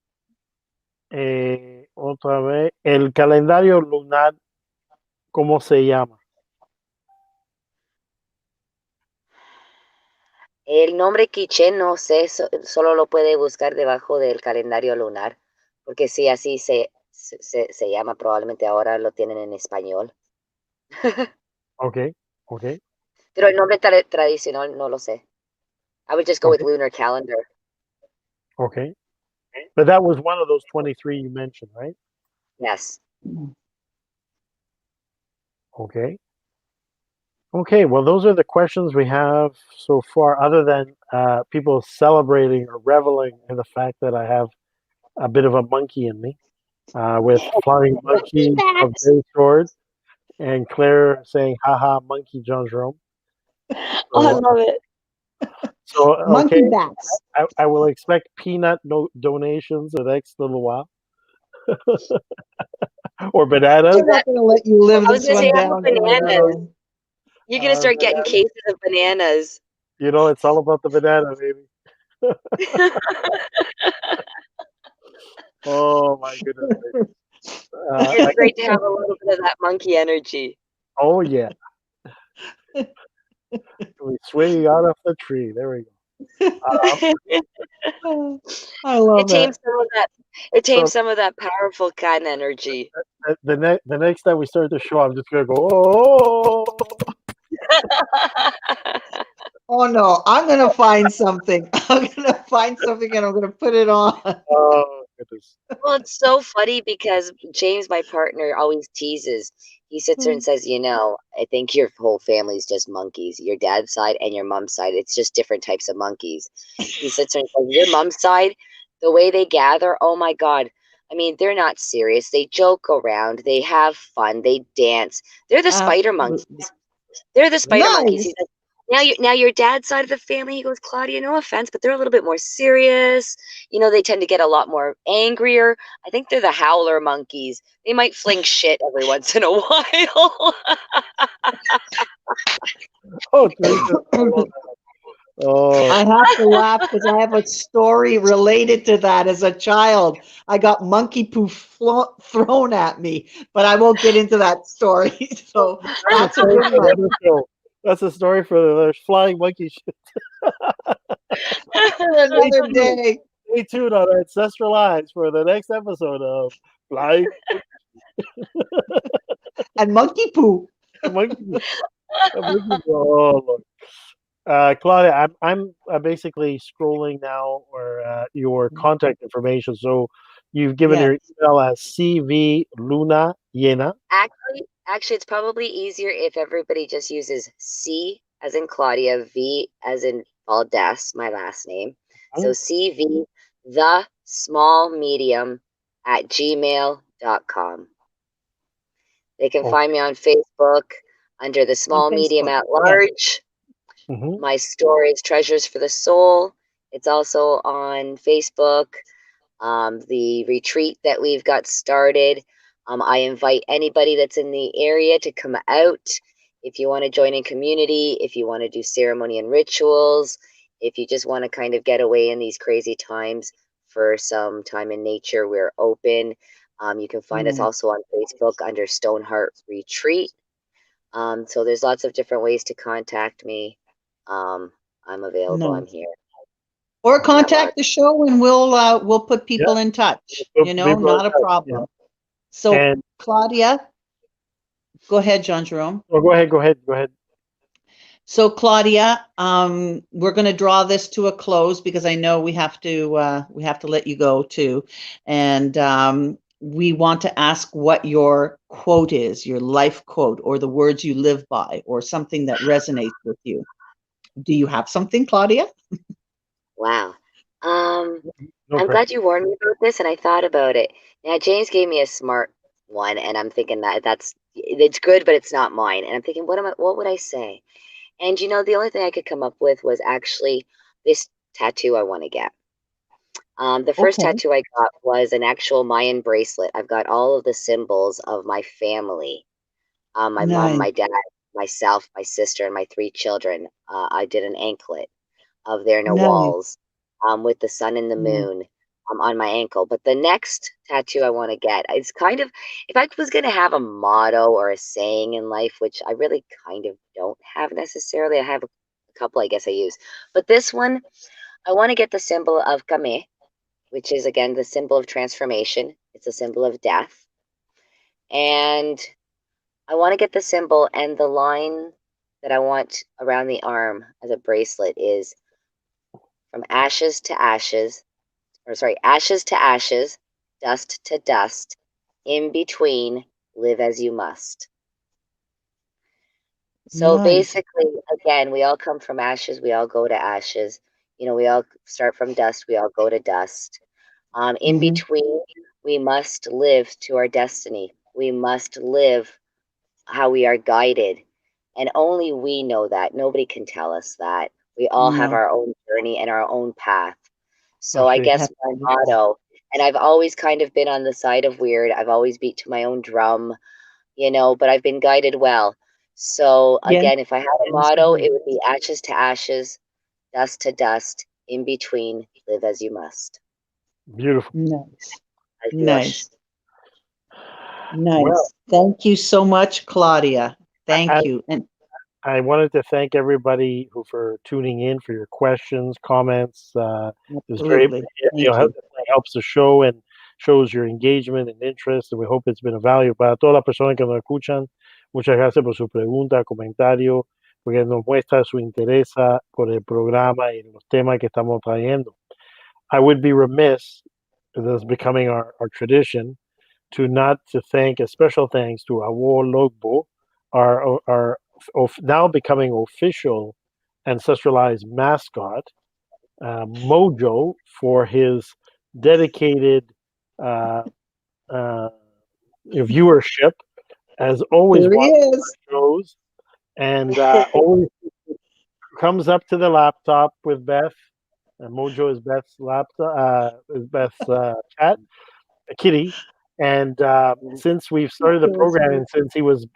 otra vez, ¿el calendario lunar cómo se llama? El nombre quiché no sé, solo lo puede buscar debajo del calendario lunar, porque sí, así se llama, probablemente ahora lo tienen en español. Okay. Pero el nombre tradicional no lo sé. I would just go with lunar calendar. Okay. But that was one of those 23 you mentioned, right? Yes. Okay. Okay, well, those are the questions we have so far, other than people celebrating or reveling in the fact that I have a bit of a monkey in me, with flying monkey of Bay Sword, and Claire saying, haha, monkey Jean-Jerome. Oh, I So, love it. so okay, Monkey bats. I will expect peanut donations the next little while, or bananas. I'm not going to let you live I was this going to say, one how about down, bananas? Jean-Jerome. You're going to start getting Bananas. cases of bananas. You know, it's all about the banana, baby. Oh my goodness. It's great to have a little bit of that monkey energy. Oh yeah, we swinging out of the tree. There we go. I love It it. tames some of that. It tames So some of that powerful cat energy. the next time we start the show, I'm just gonna go. Oh, Oh no, I'm going to find something. I'm going to find something and I'm going to put it on. oh goodness. Well, it's so funny because James, my partner, always teases. He sits there and says, I think your whole family's just monkeys. Your dad's side and your mom's side, it's just different types of monkeys. He sits there and says, your mom's side, the way they gather, oh my God. I mean, they're not serious. They joke around. They have fun. They dance. They're the spider monkeys. Absolutely. They're the spider monkeys. He Nice. says, now your dad's side of the family, he goes, Claudia, no offense, but they're a little bit more serious. They tend to get a lot more angrier. I think they're the howler monkeys. They might fling shit every once in a while. Oh, Teresa. Oh, I have to laugh because I have a story related to that as a child. I got monkey poo thrown at me, but I won't get into that story. So that's that's a a story good for one. another show. That's a story for the flying monkey. For another day. Stay tuned on Ancestral Eyes for the next episode of Flying And monkey poo. Monkey. Oh, Lord. Claudia, I'm basically scrolling now, or your contact information. So you've given Yes. your email as CV Luna Yena. Actually, it's probably easier if everybody just uses C as in Claudia, V as in Valdes, my last name. So CV, the small medium at gmail.com. They can find me on Facebook under the On small medium Facebook. at Yes. large. Mm-hmm. My story is Treasures for the Soul. It's also on Facebook. The retreat that we've got started. I invite anybody that's in the area to come out. If you want to join in community, if you want to do ceremony and rituals, if you just want to kind of get away in these crazy times for some time in nature, we're open. You can find us also on Facebook under Stoneheart Retreat. So there's lots of different ways to contact me. I'm available. I'm No. here. Or contact the show and we'll put people in touch. Not a problem. So And Claudia, go ahead, Jean-Jerome. oh, go ahead. So Claudia, we're going to draw this to a close because I know we have to let you go too, and we want to ask what your quote is, your life quote, or the words you live by, or something that resonates with you. Do you have something, Claudia? Wow. No I'm pressure. glad you warned me about this, and I thought about it. Now, James gave me a smart one, and I'm thinking it's good, but it's not mine. And I'm thinking, what would I say? And the only thing I could come up with was actually this tattoo I want to get. The first Okay. tattoo I got was an actual Mayan bracelet. I've got all of the symbols of my family. My mom, Nice. my dad, myself, my sister, and my 3 children. I did an anklet of their Nice. nawals with the sun and the Yeah. moon on my ankle. But the next tattoo I want to get, it's kind of, if I was going to have a motto or a saying in life, which I really kind of don't have necessarily, I have a couple I guess I use. But this one, I want to get the symbol of Kame, which is again the symbol of transformation. It's a symbol of death. And I want to get the symbol, and the line that I want around the arm as a bracelet is from ashes to ashes, ashes to ashes, dust to dust, in between, live as you must. So Nice. basically, again, we all come from ashes. We all go to ashes. We all start from dust. We all go to dust. In Mm-hmm. between, we must live to our destiny. We must live how we are guided. And only we know that. Nobody can tell us that. We all have No, our own journey and our own path. So I Ashe. guess my absolutely. motto, and I've always kind of been on the side of weird. I've always beat to my own drum, but I've been guided well. So Yeah. again, if I had a motto, it would be ashes to ashes, dust to dust, in between, live as you must. Beautiful. Nice. I feel Nice. Well, Nice. Thank you so much, Claudia. I, Thank you. And I wanted to thank everybody for tuning in, for your questions, comments. It's very, absolutely. Thank you. it helps the show and shows your engagement and interest. And we hope it's been a value para todas las personas que nos escuchan. Muchas gracias por su pregunta, comentario, porque nos muestra su interés por el programa y los temas que estamos trayendo. I would be remiss, this is becoming our tradition, to thank a special thanks to Awo Logbo, our now becoming official Ancestral Eyes mascot, Mojo, for his dedicated uh, uh, viewership, as always Here he watching is. our shows, and always comes up to the laptop with Beth. Mojo is Beth's laptop, is Beth's cat, kitty. And since we've started the program, and since he was,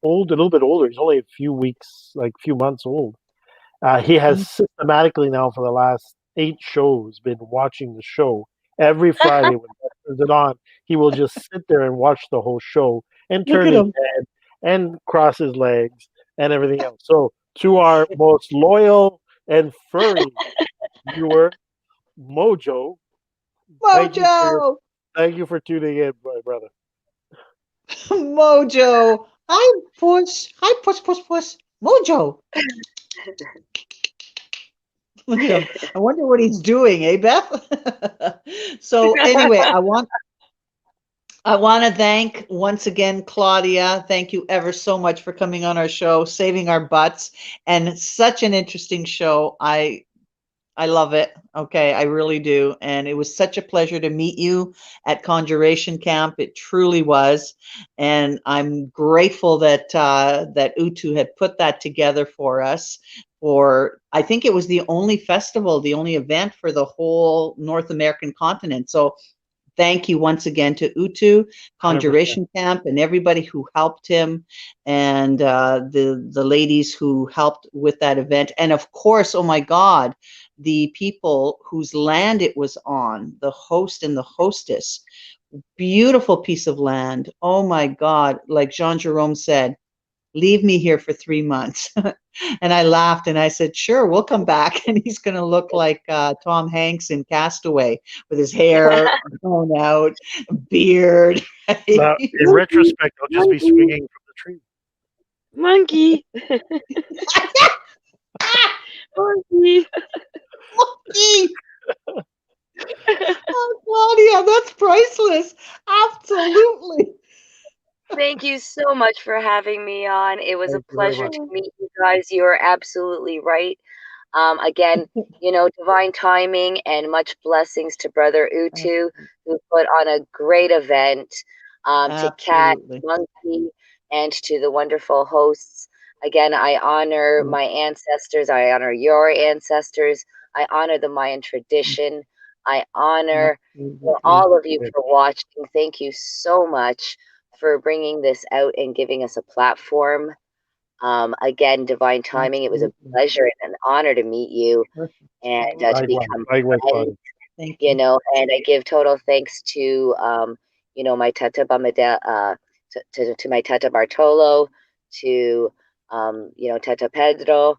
old, a little bit older, he's only a few weeks, like a few months old. He has systematically now for the last 8 shows been watching the show every Friday when Beth turns it on. He will just sit there and watch the whole show and Look turn at his him. head and cross his legs and everything else. So to our most loyal and furry viewer, Mojo, thank you for your Mojo. thank you for tuning in, my brother. Mojo. Hi, push. Hi, push, push, push. Mojo. Look at him. I wonder what he's doing, eh, Beth? So anyway, I want to thank once again Claudia. Thank you ever so much for coming on our show, saving our butts, and such an interesting show. I love it. Okay, I really do. And it was such a pleasure to meet you at Conjuration Camp. It truly was. And I'm grateful that that Utu had put that together for us. For I think it was the only festival, the only event for the whole North American continent. So thank you once again to Utu, 100%. Conjuration Camp, and everybody who helped him, and the ladies who helped with that event, and of course, oh my God, the people whose land it was on, the host and the hostess. Beautiful piece of land. Oh my God, like Jean-Jerome said, leave me here for 3 months. And I laughed and I said, sure, we'll come back. And he's going to look like Tom Hanks in Castaway with his hair blown out, beard. Now, in retrospect, I'll just be swinging from the tree. Monkey. Monkey. Monkey. Oh, Claudia, that's priceless. Absolutely. Thank you so much for having me on. It was Thank a you very pleasure much. to meet you guys. You are absolutely right. Again, divine timing and much blessings to Brother Utu, who put on a great event, to Cat, Absolutely. Monkey, and to the wonderful hosts. Again, I honor my ancestors. I honor your ancestors. I honor the Mayan tradition. I honor all of you for watching. Thank you so much for bringing this out and giving us a platform. Again, divine timing. It was a pleasure and an honor to meet you and to Likewise, become likewise, friends, Claudia. Thank you. and I give total thanks to, my Tata to my Tata Bartolo, to, Tata Pedro,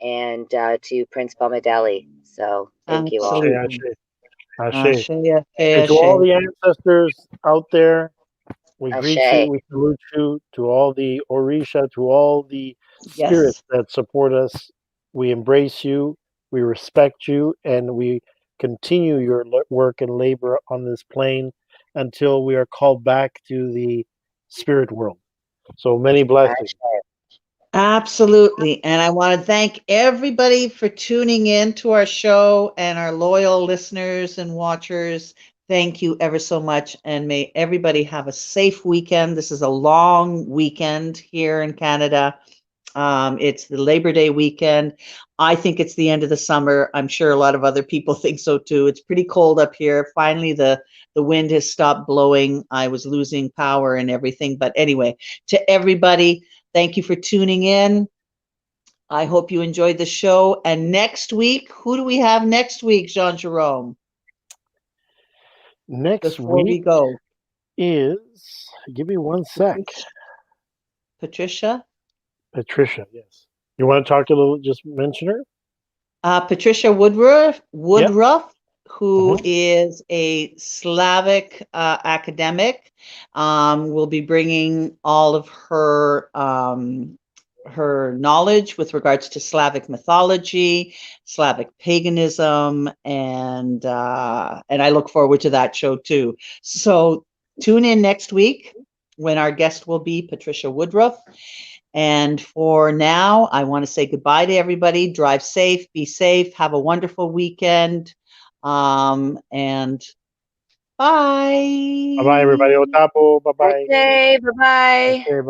and to Prince Bamadeli. So thank you all. Absolutely. Ashe. Ashe, ashe, And to all ashe. the ancestors out there, we greet Ashe. you, we salute you. To all the Orisha, to all the spirits Yes. that support us, we embrace you, we respect you, and we continue your work and labor on this plane until we are called back to the spirit world. So many blessings. Ashe. Absolutely. And I want to thank everybody for tuning in to our show and our loyal listeners and watchers. Thank you ever so much. And may everybody have a safe weekend. This is a long weekend here in Canada. It's the Labor Day weekend. I think it's the end of the summer. I'm sure a lot of other people think so too. It's pretty cold up here. Finally, the wind has stopped blowing. I was losing power and everything. But anyway, to everybody, thank you for tuning in. I hope you enjoyed the show. And next week, who do we have next week, Jean-Jerome? Next Before we week go, is, give me one sec. Patricia? Patricia, yes. You want to talk a little, just mention her? Patricia Woodruff, who Mhm. is a Slavic academic, will be bringing all of her knowledge with regards to Slavic mythology, Slavic paganism, and I look forward to that show too. So tune in next week when our guest will be Patricia Woodruff. And for now, I want to say goodbye to everybody. Drive safe, be safe, have a wonderful weekend. And bye. Bye-bye, everybody. Otabo, bye-bye. Okay, bye-bye. Okay, bye-bye.